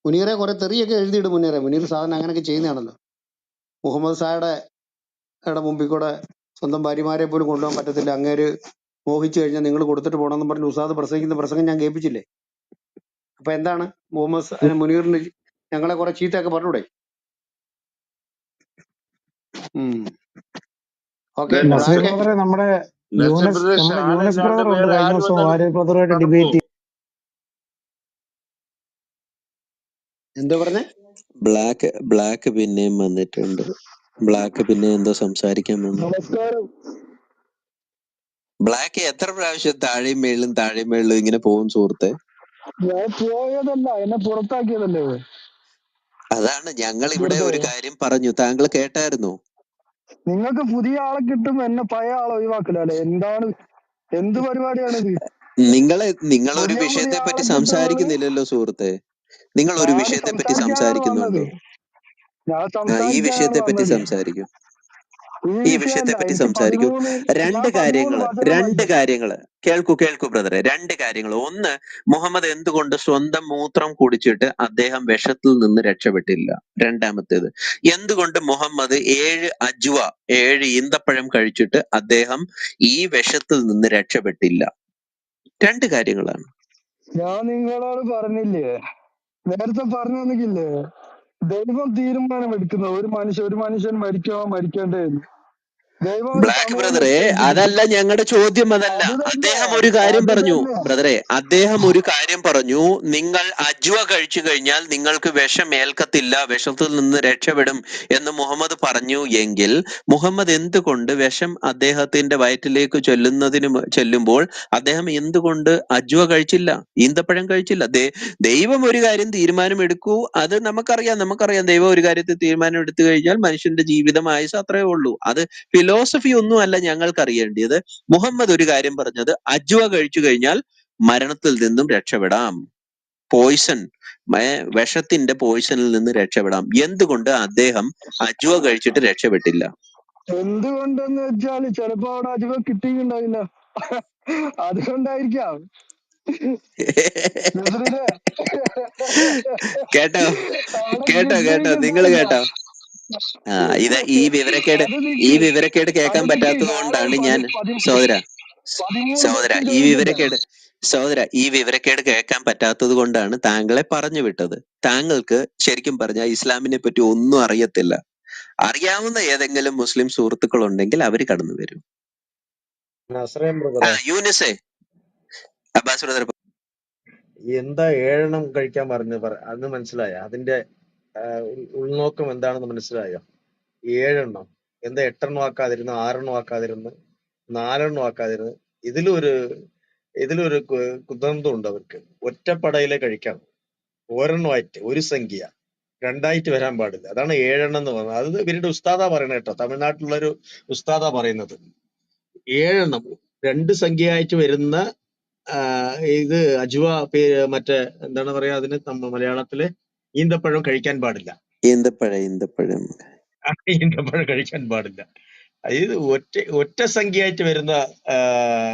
മുനീറെ കുറെ തെറിയൊക്കെ എഴുതിയിടും. മുനീർ സാധനം അങ്ങനെയൊക്കെ ചെയ്യുന്നതാണല്ലോ. മുഹമ്മദ് സായുടെ മുമ്പിൽ കൂടെ സ്വന്തം ഭാര്യമാരെ പോലും കൊണ്ടുപോകാൻ പറ്റത്തില്ല, അങ്ങേര് മോഹിച്ചു കഴിഞ്ഞാൽ നിങ്ങൾ കൊടുത്തിട്ട് പോകണമെന്ന് പറഞ്ഞ് ഉസ്താദ് പ്രസംഗിക്കുന്ന പ്രസംഗം ഞാൻ കേൾപ്പിച്ചില്ലേ? അപ്പൊ എന്താണ് മുനീറിന് ഞങ്ങളെ കുറെ ചീത്തയൊക്കെ പറഞ്ഞൂടെ? ഓക്കെ. നസീർ ബ്ലാക്ക് ബ്രദറെ, നമ്മുടെ യൂനസ് ഷാനല്ലാണ്ട് ബ്രദർ ഉണ്ട്, വേറെ കഴിഞ്ഞ ആര് ദിവസം വന്നാലും വാര്യർ ബ്രദറുമായിട്ട് നടക്കുവോ? ഡിബേറ്റ്. എന്താ പറഞ്ഞേ? ബ്ലാക്ക് പിന്നെയും വന്നിട്ടുണ്ട്. ബ്ലാക്ക് പിന്നെ എന്തോ സംസാരിക്കാൻ വന്നു. നമസ്കാരം. ബ്ലാക്ക് എത്ര പ്രാവശ്യം താഴെയും മേളിലും ഇങ്ങനെ പോകും സുഹൃത്തെ? ഞാൻ പോയതല്ല, എന്നെ പുറത്താക്കിയതല്ലേ. അതാണ് ഞങ്ങൾ ഇവിടെ വെറുതെ ഒരു കാര്യം പറഞ്ഞു, താങ്കൾ കേട്ടായിരുന്നോ? നിങ്ങൾക്ക് പുതിയ ആളെ കിട്ടും, എന്നെ പഴയ ആളെ ഒഴിവാക്കില്ല. എന്ത് പരിപാടിയാണിത്? നിങ്ങൾ ഒരു പുതിയ വിഷയത്തെ പറ്റി ആളെ കിട്ടുന്നത് സംസാരിക്കുന്നില്ലല്ലോ സുഹൃത്തെ. നിങ്ങൾ ഒരു ഞാൻ വിഷയത്തെ പറ്റി സംസാരിക്കാനാണ് വന്നത്. സംസാരിക്കുന്നുണ്ടോ? ഞാൻ ഈ വിഷയത്തെ സംസാരിക്കാനാണ് പറ്റി വന്നത്. സംസാരിക്കും. ഈ ഈ വിഷയത്തെ വിഷയമല്ല, പറ്റി എനിക്ക് സംസാരിക്കൂ. ഞാൻ 13 വചനം വായിച്ചു. കേൾക്കൂ ബ്രദറെ. 2 കാര്യങ്ങൾ. ഒന്ന്, മുഹമ്മദ് എന്തുകൊണ്ട് സ്വന്തം മൂത്രം കുടിച്ചിട്ട് അദ്ദേഹം വിഷത്തിൽ നിന്ന് രക്ഷപ്പെട്ടില്ല? രണ്ടാമത്തേത്, എന്തുകൊണ്ട് മുഹമ്മദ് 7 അജ്വ 7 ഈന്തപ്പഴം കഴിച്ചിട്ട് അദ്ദേഹം ഈ വിഷത്തിൽ നിന്ന് രക്ഷപ്പെട്ടില്ല? 2 കാര്യങ്ങളാണ്. ഞാൻ നിങ്ങളോട് പറഞ്ഞില്ലേ, നേരത്തെ പറഞ്ഞു തന്നില്ലേ, ദൈവം തീരുമാനം എടുക്കുന്നത് ഒരു മനുഷ്യൻ മരിക്കണോ മരിക്കേണ്ടതെന്ന്. ദൈവം ബ്ലാക്ക് സമയം ബ്രദറെ, നിശ്ചയിച്ചിട്ടില്ല. അതല്ല ഞങ്ങളുടെ ചോദ്യം, അതല്ല. അത് തന്നെ അദ്ദേഹം ഒരു കാര്യം അത് പറഞ്ഞു തന്നെ ബ്രദറെ, അദ്ദേഹം ഒരു കാര്യം പറഞ്ഞു. നിങ്ങൾ അജ്വ കഴിച്ചു കഴിഞ്ഞാൽ നിങ്ങൾക്ക് വിഷം ഏൽക്കത്തില്ല, വിഷത്തിൽ നിന്ന് രക്ഷപ്പെടും എന്ന് മുഹമ്മദ് പറഞ്ഞു എങ്കിൽ മുഹമ്മദ് എന്തുകൊണ്ട് വിഷം അദ്ദേഹത്തിന്റെ വയറ്റിലേക്ക് ചെല്ലുമ്പോൾ അദ്ദേഹം എന്തുകൊണ്ട് അജ്വ കഴിച്ചില്ല, ഈന്തപ്പഴം കഴിച്ചില്ല? ദൈവം ഒരു കാര്യം തീരുമാനം എടുക്കൂ, അത് നമുക്കറിയാം ദൈവം ഒരു കാര്യത്തിൽ തീരുമാനം എടുത്തു കഴിഞ്ഞാൽ മനുഷ്യന്റെ ജീവിതം ആയുസ് അത്രേ ഉള്ളൂ. അത് ഫിലോസഫി ഒന്നും അല്ല ഞങ്ങൾക്ക് അറിയേണ്ടത്. മുഹമ്മദ് ഒരു കാര്യം പറഞ്ഞത്, അജ്വ കഴിച്ചു കഴിഞ്ഞാൽ മരണത്തിൽ നിന്നും രക്ഷപ്പെടാം, പോയിസൺ, വിഷത്തിന്റെ പോയിസണിൽ നിന്ന് രക്ഷപ്പെടാം. എന്തുകൊണ്ട് അദ്ദേഹം അജ്വ കഴിച്ചിട്ട് രക്ഷപ്പെട്ടില്ല? എന്തുകൊണ്ടെന്ന് വെച്ചാല് ചിലപ്പോ അവിടെ അജുവ കിട്ടിയിട്ടുണ്ടാവില്ല. അതുകൊണ്ടായിരിക്കാം. നസറിനെ കേട്ടോ അവിടെ കേട്ടോ നിങ്ങൾ കിട്ടിയിട്ടുണ്ടാവില്ല. കേട്ടോ? ഈ അത് വിവരക്കേട് കേൾക്കാൻ പറ്റാത്തത് നാളെ കൊണ്ടാണ് ഞാൻ സഹോദര 13 ക്വസ്റ്റ്യൻ ചോദിക്കണ്ടേ? ഈ വിവരക്കേട് കേൾക്കാൻ പറ്റാത്തത് കൊണ്ടാണ് താങ്കളെ പറഞ്ഞു വിട്ടത്. താങ്കൾക്ക് ശരിക്കും പറഞ്ഞാൽ ഇസ്ലാമിനെ പറ്റി ഒന്നും അറിയത്തില്ല. അറിയാവുന്ന ഏതെങ്കിലും മുസ്ലിം സുഹൃത്തുക്കൾ ഉണ്ടെങ്കിൽ അവര് കടന്നു വരും. നസ്രയം ബ്രദറെ, യൂനിസേ, അബ്ബാസ് ബ്രദർ. എന്താ 7 കഴിക്കാൻ അന്ന് മനസ്സിലായ അതിന്റെ ഉൾനോക്കം എന്താണെന്ന് മനസ്സിലായോ? 7 എന്താ 8 ആക്കാതിരുന്നു, 6 ആക്കാതിരുന്നു, 4 ആക്കാതിരുന്നു? ഇതിലൊരു കുതന്ത്രം ഉണ്ട് അവർക്ക്. ഒറ്റപ്പടയിലെ കഴിക്കാം, ഒരെണ്ണമായിട്ട്, ഒരു സംഖ്യ 2ആയിട്ട് വരാൻ പാടില്ല. അതാണ് 7 എന്ന് പറയുന്നത്. അത് ഇവരുടെ ഉസ്താദാ പറയണത് കേട്ടോ, തമിഴ്നാട്ടിലുള്ളൊരു ഉസ്താദാ പറയുന്നത്. 7 2 സംഖ്യയായിട്ട് വരുന്ന ഇത് അജ്വ, മറ്റേ എന്താണ് പറയാ അതിന് മലയാളത്തില്, ഈന്തപ്പഴം കഴിക്കാൻ പാടില്ല. ഈന്തപ്പഴം കഴിക്കാൻ പാടില്ല. ഇത് ഒറ്റ സംഖ്യയായിട്ട് വരുന്ന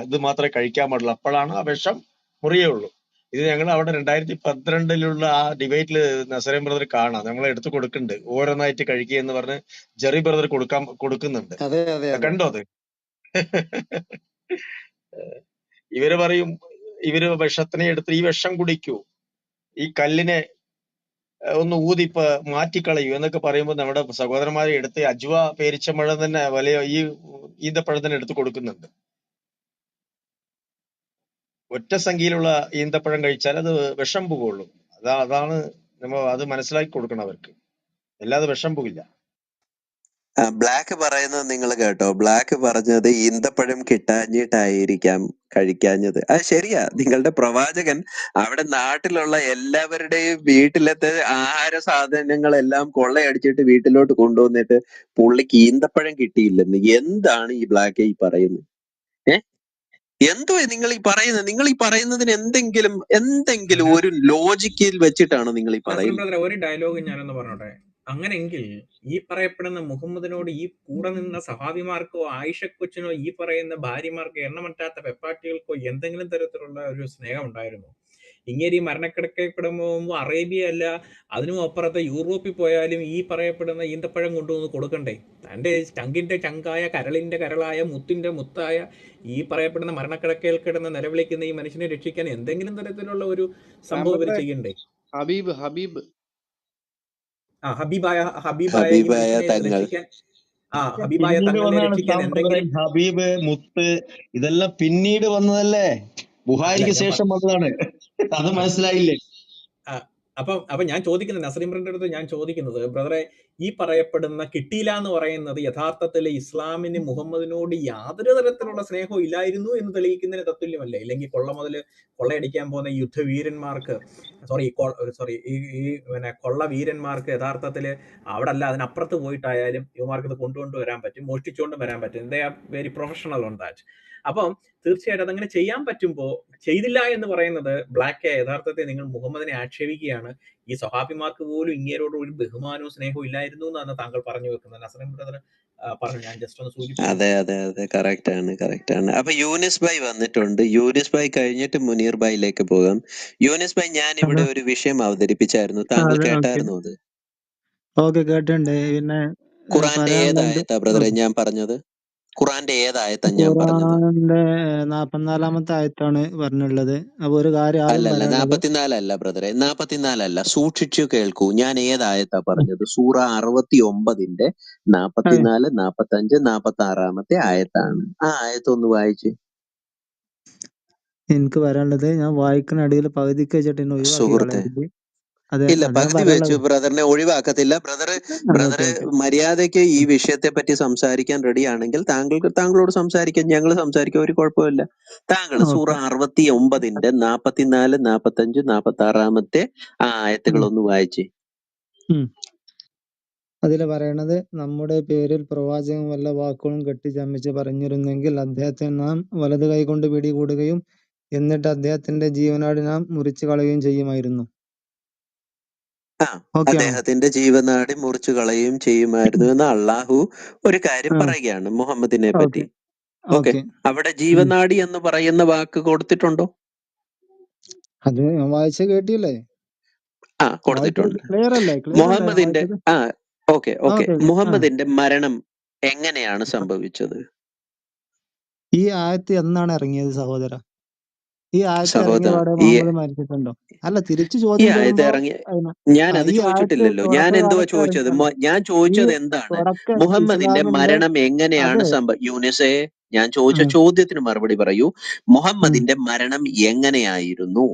ഇത് മാത്രമേ കഴിക്കാൻ പാടുള്ളൂ. അപ്പോഴാണ് ആ വിഷം മുറിയുള്ളൂ. ഇത് ഞങ്ങൾ അവിടെ 2012 ആ ഡിബേറ്റിൽ നസറേം ബ്രദർ കാണാം, നമ്മളെ എടുത്തു കൊടുക്കുന്നുണ്ട്. ഓരോന്നായിട്ട് കഴിക്കുക എന്ന് പറഞ്ഞ് ജെറി ബ്രദർ കൊടുക്കുന്നുണ്ട്. കണ്ടോ അത്? ഇവര് പറയും, ഇവര് വിഷത്തിനെ എടുത്ത് ഈ വിഷം കുടിക്കൂ, ഈ കല്ലിനെ ഒന്ന് ഊതി മാറ്റിക്കളയൂ എന്നൊക്കെ പറയുമ്പോൾ നമ്മുടെ സഹോദരന്മാരെ എടുത്ത് അജ്വ പേരിച്ചമ്പഴം തന്നെ വലിയ ഈ ഈന്തപ്പഴം തന്നെ എടുത്ത് കൊടുക്കുന്നുണ്ട്. ഒറ്റ സംഖ്യയിലുള്ള ഈന്തപ്പഴം കഴിച്ചാൽ അത് വിഷം പോകുള്ളൂ. അതാണ് അത് മനസ്സിലാക്കി കൊടുക്കണം അവർക്ക്, അല്ലാതെ വിഷം പോകില്ല. ബ്ലാക്ക് പറയുന്നത് നിങ്ങൾ കേട്ടോ? ബ്ലാക്ക് പറഞ്ഞത് ഈന്തപ്പഴം കിട്ടാഞ്ഞിട്ടായിരിക്കാം കഴിക്കാഞ്ഞത്. അത് ശരിയാ. നിങ്ങളുടെ പ്രവാചകൻ അവിടെ നാട്ടിലുള്ള എല്ലാവരുടെയും വീട്ടിലത്തെ ആഹാര സാധനങ്ങളെല്ലാം കൊള്ളയടിച്ചിട്ട് വീട്ടിലോട്ട് കൊണ്ടുവന്നിട്ട് പുള്ളിക്ക് ഈന്തപ്പഴം കിട്ടിയില്ലെന്ന്. എന്താണ് ഈ ബ്ലാക്ക് ഈ പറയുന്നത്? എന്തോ നിങ്ങൾ ഈ പറയുന്നതിന് എന്തെങ്കിലും ഒരു ലോജിക്കിൽ വെച്ചിട്ടാണ് നിങ്ങൾ ഈ പറയുന്നത്? ഒരു ഡയലോഗ് ഞാനൊന്ന് പറഞ്ഞോട്ടെ. അങ്ങനെങ്കിൽ ഈ പറയപ്പെടുന്ന മുഹമ്മദിനോട് ഈ കൂടെ നിന്ന സഹാബിമാർക്കോ ആയിഷ കൊച്ചിനോ ഈ പറയുന്ന ഭാര്യമാർക്കോ എണ്ണമറ്റാത്ത വെപ്പാട്ടികൾക്കോ എന്തെങ്കിലും തരത്തിലുള്ള ഒരു സ്നേഹം ഉണ്ടായിരുന്നു? ഇങ്ങനെ ഈ മരണക്കിടക്കപ്പെടുമ്പോൾ അറേബ്യ അല്ല, അതിനും അപ്പുറത്തെ യൂറോപ്പിൽ പോയാലും ഈ പറയപ്പെടുന്ന ഈന്തപ്പഴം കൊണ്ടുവന്ന് കൊടുക്കണ്ടേ? തൻ്റെ ചങ്കിന്റെ ചങ്കായ, കരളിന്റെ കരളായ, മുത്തിന്റെ മുത്തായ ഈ പറയപ്പെടുന്ന മരണക്കിടക്കയിൽ കിടന്ന് നിലവിളിക്കുന്ന ഈ മനുഷ്യനെ രക്ഷിക്കാൻ എന്തെങ്കിലും തരത്തിലുള്ള ഒരു സംഭവം ഇവർ ചെയ്യണ്ടേ? ഹബീബ് ഹബീബായ ഈ മനുഷ്യനെ തങ്ങൾ രക്ഷിക്കാൻ, ഹബീബായ പിന്നീട് തങ്ങളെ വന്നതാണ് രക്ഷിക്കാൻ ഇസ്ലാം ബ്രദറെ. എന്തെങ്കിലും. ഹബീബ്, മുത്ത് ഇതെല്ലാം പിന്നീട് വന്നതല്ലേ, ബുഹാരിക്ക് ശേഷം വന്നതാണ്. അത് മനസ്സിലായില്ലേ? അപ്പൊ ഞാൻ ചോദിക്കുന്നത്, നസറീം ബ്രദറിന്റെ അടുത്ത് ഞാൻ ചോദിക്കുന്നത്, ബ്രദറെ, ഈ പറയപ്പെടുന്ന കിട്ടിയില്ല എന്ന് പറയുന്നത് യഥാർത്ഥത്തിൽ ഇസ്ലാമിന് മുഹമ്മദിനോട് യാതൊരു തരത്തിലുള്ള സ്നേഹവും ഇല്ലായിരുന്നു എന്ന് തെളിയിക്കുന്നതിന് തത്തുല്യമല്ലേ? ഇല്ലെങ്കിൽ കൊള്ളയടിക്കാൻ പോകുന്ന യുദ്ധവീരന്മാർക്ക്, കൊള്ള വീരന്മാർക്ക് യഥാർത്ഥത്തിൽ അവിടെ അല്ല അതിനപ്പുറത്ത് പോയിട്ടായാലും ഇവന്മാർക്ക് ഇത് കൊണ്ടുവരാൻ പറ്റും, മോഷ്ടിച്ചുകൊണ്ടും വരാൻ പറ്റും. They are very professional on that. അപ്പം തീർച്ചയായിട്ടും അതങ്ങനെ ചെയ്യാൻ പറ്റുമ്പോൾ ചെയ്തില്ല എന്ന് പറയുന്നത് ബ്ലാക്ക് യഥാർത്ഥത്തിൽ നിങ്ങൾ മുഹമ്മദിനെ ആക്ഷേപിക്കുകയാണ്. ഈ സ്വഹാബിമാർക്ക് പോലും ഇങ്ങേരോട് ഒരു ബഹുമാനവും സ്നേഹവും ഇല്ലായിരുന്നു എന്നാണ് താങ്കൾ പറഞ്ഞു വെക്കുന്നത്. നസറീം ബ്രദർ പറഞ്ഞു, ഞാൻ ജസ്റ്റ് ഒന്ന് സൂചിപ്പിച്ചു. അതെ, കറക്റ്റ് ആണ്. അപ്പൊ യൂനിസ് ഭായ് വന്നിട്ടുണ്ട്. യൂനിസ് ഭായ് കഴിഞ്ഞിട്ട് മുനീർ ഭായിലേക്ക് പോകാം. യൂനിസ് ഭായ്, ഞാൻ ഇവിടെ ഒരു വിഷയം അവതരിപ്പിച്ചായിരുന്നു, താങ്കൾ കേട്ടായിരുന്നു അത്? ഓക്കെ, കേട്ടിട്ടുണ്ട്. പിന്നെ ഖുറാന്റെ ഏതായത്താ ബ്രദറെ ഞാൻ പറഞ്ഞത്? ഖുറാന്റെ ഏതായത്താ ഞാൻ പറഞ്ഞത്? ഖുറാന്റെ 44-ാമത്തെ ആയത്താണ് പറഞ്ഞുള്ളത്. അപ്പൊ ഒരു കാര്യം ആദ്യം അല്ലല്ല, പറയാനുള്ളത് 44 അല്ല ബ്രദറെ, 44 അല്ല. സൂക്ഷിച്ചു കേൾക്കൂ, ഞാൻ ഏതായത്താ പറഞ്ഞത്? സൂറ 69-ന്റെ 44, 45, 46-ാമത്തെ ആയത്താണ്. ആ ആയത്തൊന്ന് വായിച്ച്. എനിക്ക് പറയാനുള്ളത്, ഞാൻ വായിക്കുന്ന ഇടയിൽ പകുതിക്ക് വെച്ചിട്ട് എന്നെ ഒഴിവാക്കി സുഹൃത്തെ, കളയരുത്. അതെ, ഇല്ല, അത് ഞാൻ പകുതി വെച്ച് പറയാനുള്ളത്. ബ്രദറിനെ ഒഴിവാക്കത്തില്ല. Brother okay okay. മര്യാദയ്ക്ക് ഈ വിഷയത്തെ പറ്റി സംസാരിക്കാൻ റെഡി ആണെങ്കിൽ താങ്കളോട് സംസാരിക്കാൻ ഞങ്ങൾ സംസാരിക്കാൻ ഒരു കുഴപ്പമില്ല. താങ്കൾ സൂറ ഓക്കെ. 69-ന്റെ 44, 45, 46-ാമത്തെ ആ ആയത്തുകളൊന്ന് വായിച്ച്. അതില് പറയണത്, നമ്മുടെ പേരിൽ പ്രവാചകൻ വല്ല വാക്കുകളും കെട്ടിച്ചമച്ച് പറഞ്ഞിരുന്നെങ്കിൽ അദ്ദേഹത്തെ നാം വലത് കൈകൊണ്ട് പിടികൂടുകയും എന്നിട്ട് അദ്ദേഹത്തിന്റെ ജീവനാടി നാം മുറിച്ചു കളയുകയും ചെയ്യുമായിരുന്നു. ആ ഓക്കെ ആണോ? അദ്ദേഹത്തിന്റെ ജീവനാടി മുറിച്ചു കളയുകയും ചെയ്യുമായിരുന്നു എന്ന് അള്ളാഹു ഒരു കാര്യം പറയുകയാണ് മുഹമ്മദിനെ പറ്റി. Okay, okay. അവിടെ ജീവനാടി എന്ന് പറയുന്ന വാക്ക് കൊടുത്തിട്ടുണ്ടോ? അത് ഞാൻ വായിച്ച കേട്ടില്ലേ? ആ, കൊടുത്തിട്ടുണ്ട്. ക്ലിയർ അല്ലേ? ക്ലിയർ അല്ലേ ഞാൻ മുഹമ്മദിന്റെ വായിച്ചത്? ഓക്കെ. മുഹമ്മദിന്റെ മരണം എങ്ങനെയാണ് സംഭവിച്ചത്? ഈ ആയത്ത് എന്നാണ് ഇറങ്ങിയത് സഹോദര? ഈ ആയത്ത് ഇറങ്ങിയ സഹോദര, പാടെ ഈ മുഹമ്മദ് മരിച്ചിട്ടുണ്ടോ? അല്ല, തിരിച്ചു ഈ ചോദ്യം ആയത്ത് വരുമ്പോ ഇറങ്ങിയ ഞാൻ അത് ഈ ആയത്ത് ചോദിച്ചിട്ടില്ലല്ലോ. ഞാൻ എന്തുവാ ചോദിച്ചത്? ഞാൻ ഈ ചോദിച്ചത് എന്താണ്? മുഹമ്മദിന്റെ ഇസ്ലാമിന്റെ മരണം എങ്ങനെയാണ് യൂനിസെ, ഞാൻ ചോദിച്ച ചോദ്യത്തിന് മറുപടി പറയൂ. മുഹമ്മദിന്റെ മരണം എങ്ങനെയായിരുന്നു?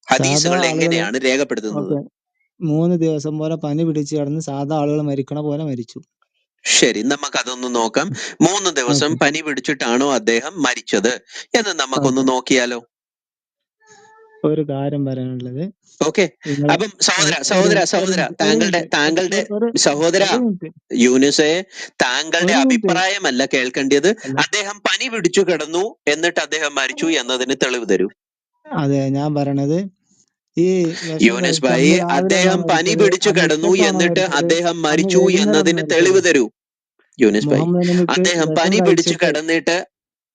സാധാ ഹദീസുകൾ ആളുകള് എങ്ങനെയാണ് രേഖപ്പെടുത്തുന്നത്? 3 ദിവസം പോലെ പനി പിടിച്ച് കിടന്ന് സാധാ ആളുകൾ മരിക്കണ പോലെ മരിച്ചു. ശരി, നമുക്ക് അതൊന്ന് നോക്കാം. 3 ദിവസം പനി പിടിച്ചിട്ടാണോ അദ്ദേഹം മരിച്ചത് എന്ന് നമുക്കൊന്ന് നോക്കിയാലോ? ഒരു കാര്യം പറയാനുള്ളത്, ഓക്കെ, അപ്പം സഹോദര താങ്കളുടെ സഹോദര യൂനിസെ, താങ്കളുടെ അഭിപ്രായമല്ല കേൾക്കേണ്ടത്. അദ്ദേഹം പനി പിടിച്ചു കിടന്നു എന്നിട്ട് അദ്ദേഹം മരിച്ചു എന്നതിന് തെളിവ് തരൂ. അതെ, ഞാൻ പറയണത്, ഈ യൂനിസ് ഭായി, അദ്ദേഹം പനി പിടിച്ചു കിടന്നു എന്നിട്ട് അദ്ദേഹം മരിച്ചു എന്നതിന് തെളിവ് തരൂ. യൂനിസ് ഭായി, അദ്ദേഹം പനി പിടിച്ചു കിടന്നിട്ട്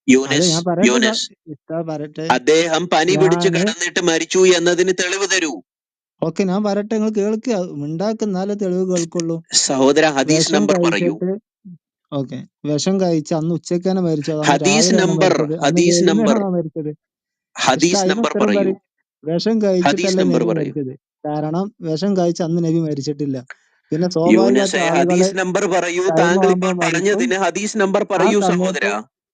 യൂനിസ് അദ്ദേഹം പനി പിടിച്ചു കിടന്നിട്ട് മരിച്ചു എന്നതിന് തെളിവ് തരൂ. ഓക്കെ, ഞാൻ പറയട്ടെ, നിങ്ങൾ കേൾക്കുക. ഉണ്ടാക്കുന്നാലേ തെളിവ് കേൾക്കുള്ളൂ. സഹോദര, ഹദീസ് നമ്പർ പറയൂ. ഓക്കെ, വിഷം കഴിച്ച് അന്ന് ഉച്ചയ്ക്ക് തന്നെ മരിച്ചോ? ഹദീസ് നമ്പർ മരിച്ചത്? ഹദീസ് നമ്പർ പറയൂ. വിഷം കഴിച്ചിട്ടല്ല നബി മരിച്ചത്. കാരണം വിഷം കഴിച്ച് അന്ന് നബി മരിച്ചിട്ടില്ല. പിന്നെ യൂനിസെ, ഹദീസ് നമ്പർ പറയൂ. താങ്കൾ ഇപ്പോൾ പറഞ്ഞതിന് ഹദീസ് നമ്പർ പറയൂ സഹോദര.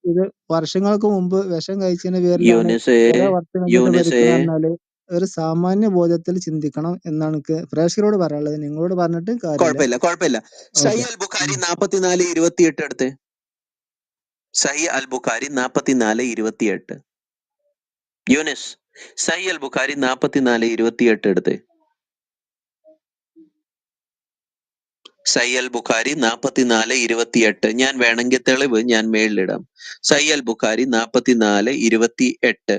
ഇത് വർഷങ്ങൾക്ക് മുമ്പ് വിഷം കഴിച്ചതിന്റെ പേരിലാണ് കുറെ വർഷം കഴിഞ്ഞിട്ട് മരിക്കണമെന്നാല് ഒരു സാമാന്യ ബോധത്തിൽ ചിന്തിക്കണം എന്നാണ് എനിക്ക് പ്രേക്ഷകരോട് പറയാനുള്ളത്. നിങ്ങളോട് പറഞ്ഞിട്ട് കുഴപ്പമില്ല. സഹീഹ് അൽ ബുഖാരി 44:28 എടുത്ത്. സഹീഹ് അൽ ബുഖാരി 44:28. യൂനിസ്, സഹീഹ് അൽ ബുഖാരി 44:28 എടുത്ത്. സഹീഹ് അൽ ബുഖാരി 44:28. ഞാൻ വേണമെങ്കിൽ തെളിവ് ഞാൻ മേളിലിടാം. സഹീഹ് അൽ ബുഖാരി 44:28.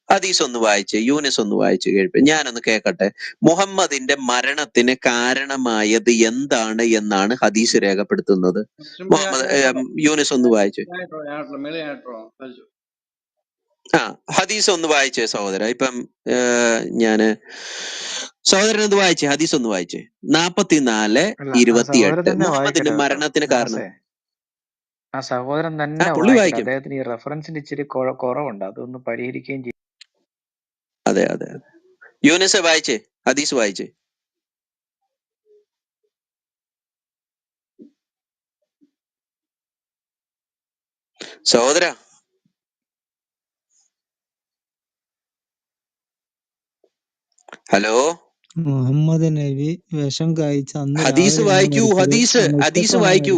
ഹദീസ് ഒന്ന് വായിച്ച് യൂനിസ് ഒന്ന് വായിച്ച് കേൾപ്പ്, ഞാനൊന്ന് കേൾക്കട്ടെ. മുഹമ്മദിന്റെ മരണത്തിന് കാരണമായത് എന്താണ് എന്നാണ് ഹദീസ് രേഖപ്പെടുത്തുന്നത്? യൂനിസ് ഒന്ന് വായിച്ച്. ഹദീസ് ഒന്ന് വായിച്ചേ സഹോദര. ഇപ്പം ഞാന് സഹോദരൻ ഒന്ന് വായിച്ചേ, ഹദീസ് ഒന്ന് വായിച്ചേ. 44:28 മുഹമ്മദിന്റെ മരണത്തിന് കാരണം. ആ സഹോദരൻ തന്നെ വായിക്കട്ടെ. അദ്ദേഹത്തിന് ഈ റെഫറൻസിന് ഇച്ചിരി കുറവുണ്ട്, അതൊന്ന് പരിഹരിക്കുകയും ചെയ്യും. അതെ. യൂനിസ് വായിച്ചേ, ഹദീസ് വായിച്ചേ. സഹോദര, ഹലോ. മുഹമ്മദ് നബി വിഷം കഴിച്ച അന്ന് ഹദീസ് വായിക്കൂ. ഹദീസ് വായിക്കൂ.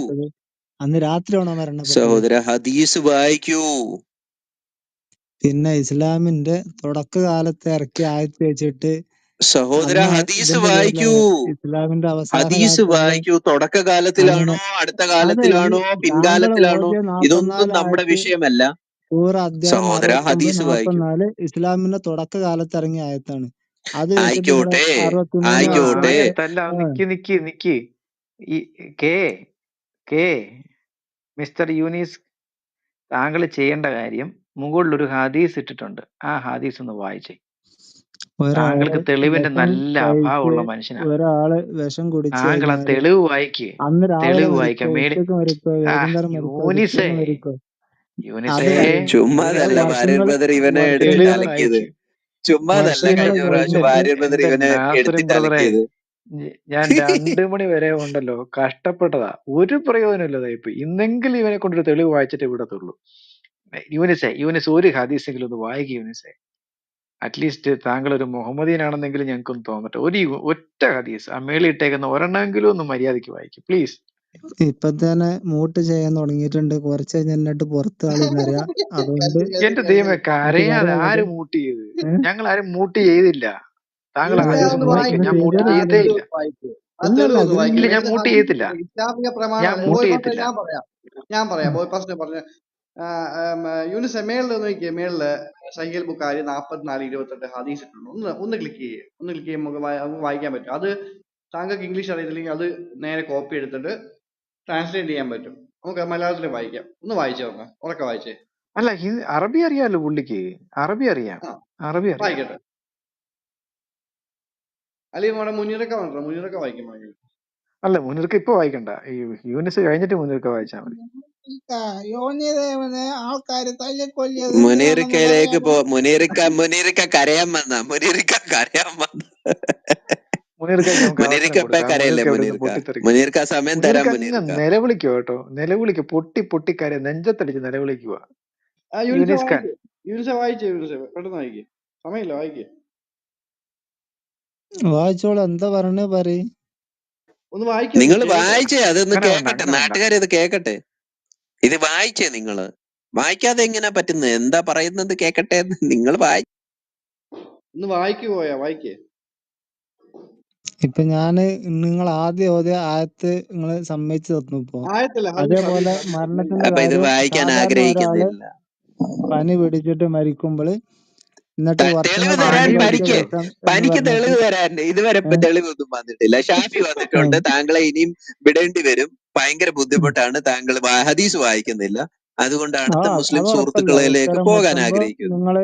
അന്ന് രാത്രിയാണോ മരണപ്പെട്ടത്? സഹോദര, ഹദീസ് വായിക്കൂ. പിന്നെ ഇസ്ലാമിന്റെ തുടക്കകാലത്ത് ഇറക്കിയ ആയത്ത് വെച്ചിട്ട് സഹോദര, ഹദീസ് വായിക്കൂ. ഇസ്ലാമിന്റെ ഹദീസ് വായിക്കൂ. തുടക്കകാലത്തിലാണോ അടുത്ത കാലത്തിലാണോ പിൻകാലത്തിലാണോ ഇതൊന്നും നമ്മുടെ വിഷയമല്ല. സഹോദര, ഹദീസ് വായിക്കൂ. ഇസ്ലാമിന്റെ തുടക്കകാലത്ത് ഇറങ്ങിയ ആയത്താണ്. അത് ആയിക്കോട്ടെ. നിക്ക് മിസ്റ്റർ യൂനിസ്, താങ്കൾ ചെയ്യേണ്ട കാര്യം, മുകളിലൊരു ഹദീസ് ഇട്ടിട്ടുണ്ട്, ആ ഹദീസ് ഒന്ന് വായിച്ചേ. താങ്കൾക്ക് ഒരാള് തെളിവിന്റെ വിഷം നല്ല കഴിച്ച് അഭാവമുള്ള മനുഷ്യനാ. ഒരാള് വിഷം കുടിച്ചു താങ്കൾ ആ കഴിഞ്ഞാല് തെളിവ് വായിക്ക്, അന്ന് രാവിലെ തെളിവ് മരിക്കോ, വായിക്കാം. ഉച്ചക്ക് മരിക്കോ, ആ വൈകുന്നേരം മരിക്കോ, യൂനിസേ, പിറ്റേന്ന് മരിക്കോ? അത് യൂനിസേ, പറയും. ചുമ്മാതല്ല യൂനിസേ, വാര്യർ ബ്രദർ ഇവനെ എടുത്തിട്ട് തെളിവ് വർഷങ്ങൾ അലക്കിയത്. വായിക്ക്. ചുമ്മാതല്ല വർഷങ്ങൾ കഴിഞ്ഞ പ്രാവശ്യം എന്റെ കഴിഞ്ഞിട്ട് വാര്യർ ബ്രദർ എന്റെ ഇവനെ നാസറിൻ എടുത്തിട്ട് ബ്രദറെ, അലക്കിയത്. ഞാൻ 2 മണി വരെ ഉണ്ടല്ലോ കഷ്ടപ്പെട്ടതാ, ഒരു പ്രയോജനമില്ലതാ. ഇപ്പൊ ഇന്നെങ്കിലും ഇവനെ കൊണ്ടൊരു തെളിവ് വായിച്ചിട്ടേ വിടത്തുള്ളൂ. യൂനിസ് ഒരു ഹദീസെങ്കിലും ഒന്ന് വായിക്കും യൂനിസെ. അറ്റ്ലീസ്റ്റ് താങ്കൾ ഒരു മുഹമ്മദീനാണെന്നെങ്കിലും ഞങ്ങൾക്കൊന്ന് തോന്നട്ടെ. ഒറ്റ ഹദീസ് ആ മേളിൽ ഇട്ടേക്കുന്ന ഒരെണ്ണമെങ്കിലും ഒന്ന് മര്യാദയ്ക്ക് വായിക്കും പ്ലീസ്. ഇപ്പൊ തന്നെ മൂട്ട് ചെയ്യാൻ തുടങ്ങിയിട്ടുണ്ട്. കുറച്ച് കഴിഞ്ഞ് എന്നിട്ട് പുറത്ത് കളിന്നറിയാ. അതുകൊണ്ട് എന്റെ ദൈവമേ, എനിക്ക് കരയാതെ പറയാനുള്ളത് ആര് മൂട്ട് ചെയ്ത്? ഞങ്ങൾ ആരും മൂട്ട് ചെയ്തില്ല. താങ്കൾ യൂനിസെ ഹദീസ് ഒന്ന് ഒന്ന് വായിക്കും. ഒന്ന് വായിക്കേ, ഞാൻ മൂട്ട് ചെയ്തത് ആ ചെയ്യത്തേ ആരെങ്കിലും? ഇല്ല. തെളിവ് വായിക്കേ, ആ ഇല്ലല്ല, തെളിവ് ഒന്ന് വായിക്കേ. ഇല്ല, അതിന് ഞാൻ ഇത് മൂട്ട് ഹദീസ് ചെയ്യത്തില്ല. ഇസ്ലാമിക ഞാൻ പ്രമാണമാണ്. മൂട്ട് ബോയ് പാസ്റ്റർ ചെയ്യത്തില്ല. ബോയ് പാസ്റ്റർ പറയാം. യൂനിസെ മേളില് നോക്കിയേ, മേളില് സഹീൽ ബുഖാരി 44:28 ഹദീസ് ഇട്ടുണ്ട്. ഒന്ന് ക്ലിക്ക് ചെയ്യേ, നമുക്ക് വായിക്കാൻ പറ്റും. അത് താങ്കൾക്ക് ഇംഗ്ലീഷ് അറിയത്തില്ലെങ്കിൽ അത് നേരെ കോപ്പി എടുത്തിട്ട് ട്രാൻസ്ലേറ്റ് ചെയ്യാൻ പറ്റും. നമുക്ക് മലയാളത്തിൽ വായിക്കാം. ഒന്ന് വായിച്ചേ, നോക്കാം, ഉറക്കെ വായിച്ചേ. അല്ല, അറബി അറിയാലോ പുള്ളിക്ക്, അറബി അറിയാം, ആ അറബി അറിയാം. വായിക്കട്ടെ. അല്ലെങ്കിൽ നമ്മുടെ മുനീറൊക്കെ വായിക്കുമ്പോൾ. അല്ല, മുനിർക്ക് ഇപ്പൊ വായിക്കണ്ട, ഈ യൂനിസ് കഴിഞ്ഞിട്ട് മുനിർക്ക് വായിച്ചാൽ മതി. യോനിദേവനെ ആൾക്കാര് തല്ലിക്കൊല്ലിയത് എന്തിനാണെന്ന് മുനീറിക്കയിലേക്ക് പറയാമോ? മുനീറിക്ക കരയാൻ വന്ന മുനീർക്ക് നമുക്ക് അവസരം മുനീറിക്ക ഇപ്പൊ കൊടുക്കാം. കരയല്ലേ മുനീർക്ക് അവിടെ നിന്ന് മുനീറിക്ക? പൊട്ടിത്തെറിക്കും. മുനീറിക്ക സമയം തരാം മുനീർക്ക് അങ്ങ് മുനീറിക്ക. നിലവിളിക്കുക കേട്ടോ, നിലവിളിക്കുക, പൊട്ടിക്കര നെഞ്ചത്തടിച്ച് നിലവിളിക്കുക. യൂനിസെ യൂനിസ് ഖാൻ, വായിച്ചേ, പെട്ടെന്ന് വായിക്കേ, സമയമില്ല, വായിക്കേ. വായിച്ചോളൂ. എന്താ പറഞ്ഞേ പറയ്. ഒന്ന് വായിക്കേ, നിങ്ങൾ കേക്കട്ടെ. വായിച്ചേ, അതൊന്ന് അങ്ങനെ വേണ്ട, കേക്കട്ടെ, അങ്ങനെ വേണ്ട. നാട്ടുകാരത് കേക്കട്ടെ. ഇത് വായിച്ചേ, നിങ്ങള് വായിക്കാതെ എങ്ങനെ പറ്റുന്നത്? എന്താ പറയുന്നത് കേക്കട്ടെ. നിങ്ങൾ ഒന്ന് വായിക്കുപോയാ, വായിക്കേ. ഇപ്പൊ ഞാന് നിങ്ങൾ ആദ്യം ഓതിയ ആയത്ത് നിങ്ങൾ സമ്മതിച്ചു തന്നു. ഇപ്പൊ ആയത്തല്ല, അതേപോലെ മരണത്തിന്റെ അപ്പൊ ഇത് കാര്യം, വായിക്കാൻ സാധാരണ ഒരാള് ആഗ്രഹിക്കുന്നില്ല. പനി പിടിച്ചിട്ട് മരിക്കുമ്പോൾ എന്നിട്ട് തെളിവ് വർഷങ്ങൾ തരാൻ പനി കഴിഞ്ഞതിന് പിടിച്ച് ശേഷം എന്ന് പനിക്ക് പറഞ്ഞിട്ട് തെളിവ് തരാൻ ഇതുവരെ തെളിവൊന്നും വന്നിട്ടില്ല. ഷാഫി വന്നിട്ടുണ്ട്, താങ്കളെ ഇനിയും വിടേണ്ടി വരും, ഭയങ്കര ബുദ്ധിമുട്ടാണ്, താങ്കൾ ഹദീസ് വായിക്കുന്നില്ല, അതുകൊണ്ട് അടുത്ത മുസ്ലിം അത് ഉറപ്പല്ല. സുഹൃത്തുക്കളിലേക്ക് ഉത്തരം പോകാൻ മുട്ടുമ്പോ ആഗ്രഹിക്കുന്നു. നിങ്ങള്,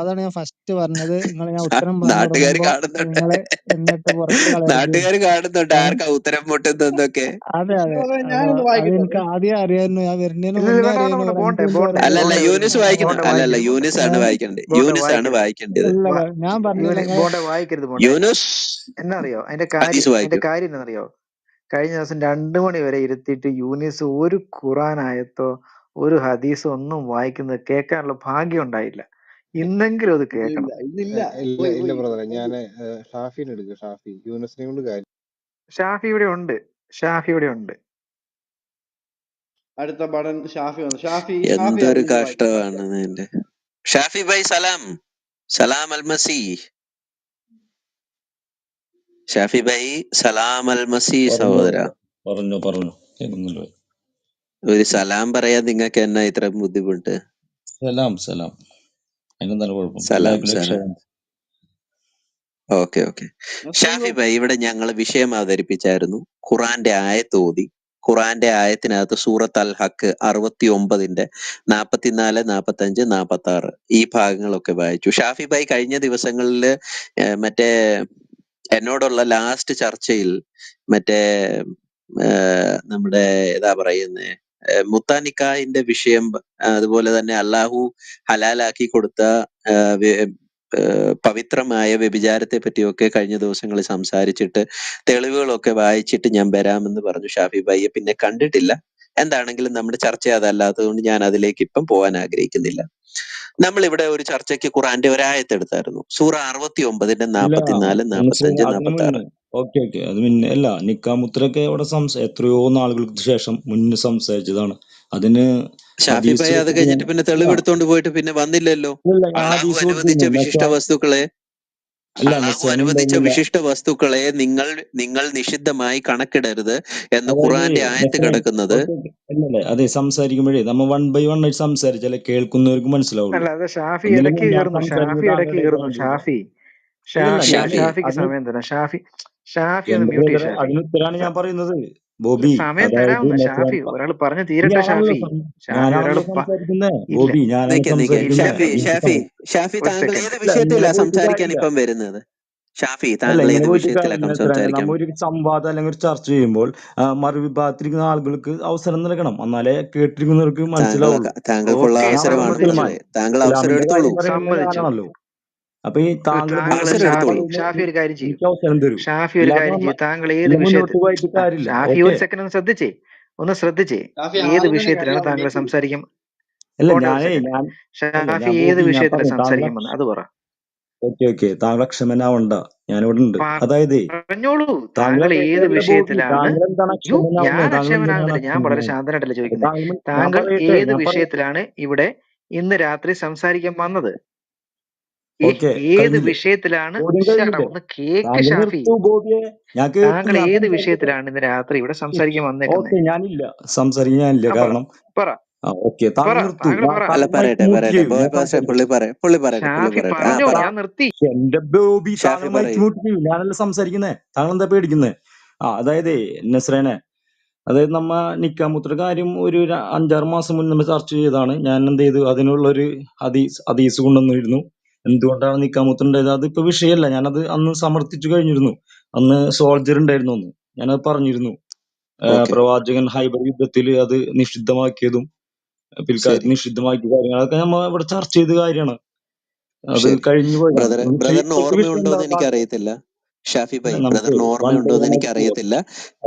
അതാണ് ഞാൻ ഫസ്റ്റ് പറഞ്ഞത്, ഞാൻ ഉത്തരം പറഞ്ഞു നാട്ടുകാർ തുടങ്ങുമ്പോ കാണുന്നുണ്ട്, നിങ്ങള് എന്നിട്ട് പുറത്ത് കളയരുത്. നാട്ടുകാർ കാണുന്നുണ്ട് ആർക്കാ ഉത്തരം മുട്ടുന്നതൊക്കെ. അതെ അതെ. ഞാനൊന്ന് അത് വായിക്കട്ടെ. എനിക്ക് ആദ്യം അറിയായിരുന്നു. ഞാൻ വരുന്നതിന് ഇല്ല, മുന്നേ വേണ്ട, അറിയായിരുന്നു. ഒരു 5 ബോണ്ടെ മിനിറ്റ് ബോണ്ടെ അല്ലല്ല, പറയുന്നത്. ബോണ്ടെ യൂനിസ് വായിക്കണം. ബോണ്ടെ അല്ലല്ല, വായിക്കരുത്, ബോണ്ടെ യൂനിസ് ആണ് വായിക്കേണ്ടത്. ബോണ്ടെ യൂനിസ് ആണ് വായിക്കരുത്. വായിക്കേണ്ടത്. ഇല്ല, ഞാൻ പറഞ്ഞില്ല. നിങ്ങൾ ബോണ്ടെ വായിക്കരുത്. ബോണ്ടെ യൂനുസ് എന്നറിയോ അതിന്റെ ഹദീസ് വായിക്കൂ. കാര്യം എന്നറിയോ? കഴിഞ്ഞ ദിവസം 2 മണി വരെ ഇരുത്തിയിട്ട് യൂനിസ് ഒരു ഖുറാൻ ആയത്തോ ഒരു ഹദീസോ ഒന്നും വായിക്കുന്നത് കേൾക്കാനുള്ള ഭാഗ്യം ഉണ്ടായില്ല. ഇന്നെങ്കിലും അത് കേൾക്കണം. ഇന്നില്ല. ഇല്ല ബ്രദറെ, ഞാന് ഷാഫിനെ എടുക്കുക. ഷാഫി യൂനിസിനെ കൊണ്ട് കാര്യം. ഷാഫി ഇവിടെ ഉണ്ട്. അടുത്ത ബടൻ ഷാഫി വന്നു. ഷാഫി എന്തൊരു ഹദീസ് വായിക്കും. കഷ്ടമാണ് നിന്റെ. ഷാഫി ഭായ് സലാം അൽമസി. ഷാഫി ഭായ് സലാം അൽമസി സഹോദര. പറഞ്ഞു കേൾക്കുന്നുണ്ടോ? ഒരു സലാം പറയാൻ നിങ്ങൾക്ക് എന്നാ ഇത്ര ബുദ്ധിമുട്ട്? സലാം അതിനെന്താണ് കുഴപ്പം? സലാം. എല്ലാവർക്കും ഓക്കെ. ഷാഫി ഭായ്, ഇവിടെ ഞങ്ങൾ വിഷയം അവതരിപ്പിച്ചായിരുന്നു. ഖുറാന്റെ ആയത്ത് ഓതി. ഖുറാന്റെ ആയത്തിനകത്ത് സൂറത്ത് അൽ ഹക്ക് 69 44, 45, 46 ഈ ഭാഗങ്ങളൊക്കെ വായിച്ചു. ഷാഫി ഭായ് കഴിഞ്ഞ ദിവസങ്ങളിൽ മറ്റേ എന്നോടുള്ള ലാസ്റ്റ് ചർച്ചയിൽ മറ്റേ നമ്മുടെ ഏതാ പറയുന്നേ, മുത്താനിക്കാഹിന്റെ വിഷയം, അതുപോലെ തന്നെ അള്ളാഹു ഹലാലാക്കി കൊടുത്ത പവിത്രമായ വ്യഭിചാരത്തെ പറ്റിയൊക്കെ കഴിഞ്ഞ ദിവസങ്ങളിൽ സംസാരിച്ചിട്ട് തെളിവുകളൊക്കെ വായിച്ചിട്ട് ഞാൻ വരാമെന്ന് പറഞ്ഞു ഷാഫി ഭായിയെ. പിന്നെ കണ്ടിട്ടില്ല. എന്താണെങ്കിലും നമ്മുടെ ചർച്ച അതല്ലാത്തതുകൊണ്ട് ഞാൻ അതിലേക്ക് ഇപ്പം പോകാൻ ആഗ്രഹിക്കുന്നില്ല. നമ്മൾ ഇവിടെ ഒരു ചർച്ചയ്ക്ക് ഖുറാന്റെ ഒരായത്ത് എടുത്തായിരുന്നു, സൂറ 69 44, 45, 46. ഓക്കെ. അത് മുന്നേ അല്ല, നിക്കാമുത്രൊക്കെ ഇവിടെ എത്രയോ നാളുകൾക്ക് ശേഷം മുന്നേ സംസാരിച്ചതാണ്. അതിന് ഷാഫി ഭായ് അത് കഴിഞ്ഞിട്ട് പിന്നെ തെളിവെടുത്തോണ്ട് പോയിട്ട് പിന്നെ വന്നില്ലല്ലോ. അള്ളാഹു അനുവദിച്ച വിശിഷ്ട വസ്തുക്കളെ നിങ്ങൾ നിഷിദ്ധമായി കണക്കിടരുത് എന്ന് ഖുറാന്റെ ആയത്ത് കിടക്കുന്നത്. അതെ, സംസാരിക്കുമ്പോഴേ നമ്മ 1 by 1 ആയിട്ട് സംസാരിച്ചാലേ കേൾക്കുന്നവർക്ക് മനസ്സിലാവുള്ളൂ. അല്ല, അത് ഷാഫി ഇടയ്ക്ക് കയറുന്നു. ഷാഫിക്ക് സമയം തരാം. ഷാഫി ഒന്ന് മ്യൂട്ട് ചെയ്യും. അതിന് ഉത്തരാണ് ഞാൻ പറയുന്നത്. ബോബി. സമയം അതായത് തരാമെന്ന് നെസ്രാൻ ഷാഫി, ഒരാൾ പറഞ്ഞു തീരട്ടെ ഞാനാണല്ലോ ഷാഫി. ഷാഫി ഒരാൾ ഞാനാണല്ലോ സംസാരിക്കുന്നേ ഇല്ല ബോബി, ഞാനാണ് നിക്ക് സംസാരിക്കുന്നേ. ഇല്ല ഷാഫി എനിക്ക് ഷാഫി ഷാഫി ഒരു താങ്കൾ സെക്കൻഡ്. ഏത് ഇല്ല, വിഷയത്തിലാ ഇങ്ങനെ പോയിട്ട് സംസാരിക്കാൻ കാര്യമില്ല. ഇപ്പം വരുന്നത്? ഷാഫി അല്ല, താങ്കൾ ഇങ്ങനെ ഏത് പോയിട്ട് വിഷയത്തിലാ കാര്യമില്ല നെസ്രാനെ. സംസാരിക്കാൻ? നമ്മ ഒരു സംവാദം അല്ലെങ്കിൽ ഒരു ചർച്ച ചെയ്യുമ്പോൾ മറുവിഭാഗത്തിരിക്കുന്ന ആളുകൾക്ക് അവസരം നൽകണം, എന്നാലേ കേട്ടിരിക്കുന്നവർക്ക് മനസ്സിലാവുള്ളൂ. താങ്കൾക്കുള്ള ഓക്കെ, ഞാൻ ഒരു അവസരമാണ് സമ്മതിച്ചു ബ്രദറെ. മുസ്ലിമാണ്, താങ്കൾ അവസരം ഇസ്ലാമിന്റെ എടുത്തോളൂ. കാര്യം പറയുന്നത് സമ്മതിച്ചു. ഞാനാണല്ലോ. അപ്പൊ ഈ താങ്കൾ താങ്കൾ അവസരം ബോബി എടുത്തോളൂ. ഷാഫി ഒരു കാര്യം ചെയ്യൂ. എനിക്ക് അവസരം തരൂ. ഷാഫി ഒരു ഇല്ലാതെ കാര്യം ചെയ്യൂ. താങ്കൾ ഏത് പിന്നെ മുന്നോട്ട് വിഷയത്തിൽ പോയിട്ട് കാര്യമില്ല. ഷാഫി ഓക്കെ. ഒരു സെക്കൻഡ് ഒന്ന് ശ്രദ്ധിച്ചേ ഷാഫി ഏത് ആദ്യമേ വിഷയത്തിലാണ് കഴിയാവോ താങ്കൾ കേക്ക്? സംസാരിക്കും? അല്ല പോട്ടെ, ഒരു ഞാനേ സെക്കൻഡ്. ഞാൻ അല്ല ഷാഫി ഞാൻ ഏത് ബോബി ഞാൻ വിഷയത്തിലാണ് പറയും താങ്കൾ. സംസാരിക്കാൻ വന്നത് അത് പറ. ഓക്കെ താങ്കൾ അക്ഷമനാവണ്ട, ഞാനിവിടെ ഉണ്ട്. അതായത് പറഞ്ഞോളൂ, താങ്കൾ താങ്കൾ ഏത് എവിടെ ബോബി, വിഷയത്തിലാണ്? താങ്കൾ എന്താണ് അക്ഷമനാവുന്നത്? ഞാൻ താങ്കൾ എന്തിനാണ് അക്ഷമനാകുന്നില്ല, ഞാൻ വളരെ അക്ഷമനാവുന്നത്? ശാന്തനായിട്ടല്ലേ അപ്പൊ ചോദിക്കുന്നത്. ഞാൻ താങ്കൾ പറയട്ടെ ഏത് ഞാൻ പറയട്ടെ. വിഷയത്തിലാണ് ഇവിടെ ഇന്ന് രാത്രി സംസാരിക്കാൻ വന്നത്? ഓക്കെ ഏത് കഴിഞ്ഞില്ലേ? വിഷയത്തിലാണ്? ചോദ്യം ശ്ശെടാ, കഴിഞ്ഞില്ലേ? ഒന്ന് കേക്ക് താങ്കൾ ഷാഫി. നിർത്തു ബോബിയെ, ഞാൻ കേട്ടു, താങ്കൾ ഞാൻ ഏത് സംസാരിക്കട്ടെ. വിഷയത്തിലാണ് ഇന്ന് രാത്രി ഇവിടെ സംസാരിക്കാൻ വന്നേക്കുന്നത്? ഓക്കെ ഞാനില്ല, സംസാരിക്കാൻ ഞാനില്ല. പറ കാരണം പറ ഓക്കെ താങ്കൾ പറ നിർത്തു. താങ്കൾ പറ. അല്ല, താങ്കൾ മൈക്ക് മ്യൂട്ട് പറയട്ടെ ചെയ്യൂ, ബോയ് ഞാൻ പാസ്റ്റർ സംസാരിക്കും. പുള്ളി പറയട്ടെ. ഷാഫി ആ പറഞ്ഞോളൂ, പറ ഞാൻ നിർത്തി. എന്റെ ബോബി താങ്കൾ ഷാഫി മൈക്ക് പറയൂ. മ്യൂട്ട് ചെയ്യൂ, ഞാനല്ല സംസാരിക്കുന്നേ. താങ്കൾ എന്താ പേടിക്കുന്നേ? അതായത് നസ്രേനെ, അതായത് നമ്മ നിക്കാമുത്ര കാര്യം ഒരു 5-6 മാസം മുന്നേ നമ്മൾ ചർച്ച ചെയ്തതാണ്. ഞാൻ എന്ത് ചെയ്തു, അതിനുള്ളൊരു ഹദീസ് കൊണ്ടുവന്നിരുന്നു. എന്തുകൊണ്ടാണ് നിക്കാമുത്ര ഉണ്ടായത്? അതിപ്പോ വിഷയമല്ല, ഞാനത് അന്ന് സമർത്ഥിച്ചു കഴിഞ്ഞിരുന്നു. അന്ന് സോൾജർ ഉണ്ടായിരുന്നു, അന്ന് ഞാനത് പറഞ്ഞിരുന്നു. ഓക്കെ പ്രവാചകൻ ഹൈബർ യുദ്ധത്തിൽ അത് നിഷിദ്ധമാക്കിയതും പിൽക്കാലത്ത് ശരി നിഷിദ്ധമാക്കിയ കാര്യങ്ങളൊക്കെ നമ്മ ഇവിടെ ചർച്ച ചെയ്ത കാര്യമാണ്. അത് ശരി. കഴിഞ്ഞു പോയതാണ്. പക്ഷേ ബ്രദറിന് ഇപ്പോഴത്തെ വിഷയം ഓർമ്മയുണ്ടോ എന്താ? എന്ന് എനിക്ക് അറിയത്തില്ല. ഷാഫി അല്ല, ഭായ്, നമുക്ക് ബ്രദറിന് വൺ ബൈ ഓർമ്മയുണ്ടോ എന്ന് വൺ എനിക്ക് ആയിട്ട് പോവാം. അറിയത്തില്ല.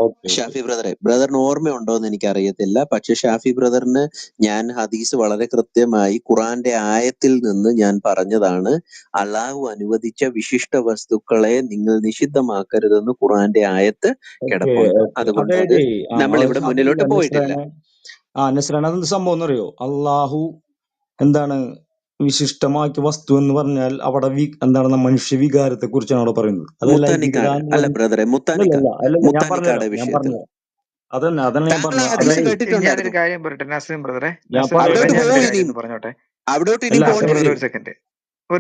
ഓക്കെ ഷാഫി ബ്രദറിന് ഓർമ്മയുണ്ടോ എന്ന് എനിക്ക് അറിയത്തില്ല. പക്ഷെ ഷാഫി ബ്രദറിന് ഞാൻ ഹദീസ് വളരെ കൃത്യമായി ഖുറാന്റെ ആയത്തിൽ നിന്ന് ഞാൻ പറഞ്ഞതാണ്. അള്ളാഹു അനുവദിച്ച വിശിഷ്ട വസ്തുക്കളെ നിങ്ങൾ നിഷിദ്ധമാക്കരുതെന്ന് ഖുറാന്റെ ആയത്ത് ഓക്കെ കിടപ്പുണ്ട്. ഓക്കെ അതുകൊണ്ട് അതായത് നമ്മൾ ഇവിടെ മുന്നിലോട്ട് അതല്ല പോയിട്ടില്ല. നസ്രാന, അതെന്ത് സംഭവം എന്നറിയോ? അള്ളാഹു എന്താണ് വിശിഷ്ടമാക്കിയ വസ്തു എന്ന് പറഞ്ഞാൽ അവിടെ എന്താണ് മനുഷ്യ വികാരത്തെ കുറിച്ചാണ് അവിടെ പറയുന്നത്. അത് ലൈംഗികത മുത്താനിക്കാട് എന്ന് അല്ല പറയുന്നത്. ബ്രദറെ, അല്ലല്ല ഞാൻ മുത്താനിക്കാട് പറഞ്ഞുതരാം വിഷയത്തിൽ അതാണ് ഞാൻ താങ്കൾ ആ പറഞ്ഞത്. ഹദീസ് അതായത് ഞാനൊരു കേട്ടിട്ടുണ്ടായിരുന്നു. കാര്യം പറയട്ടെ നസീം ബ്രദറെ. ഞാൻ നസീം ബ്രദറെ, അവിടോട്ട് പറയട്ടെ. ഞാനൊരു പോവും, കാര്യം ഇനിയും ഒന്ന് പറഞ്ഞോട്ടെ. അവിടോട്ട് ഇനിയും അല്ല നസീം പോകേണ്ടി ബ്രദറെ വരും. ഒരു സെക്കൻഡ്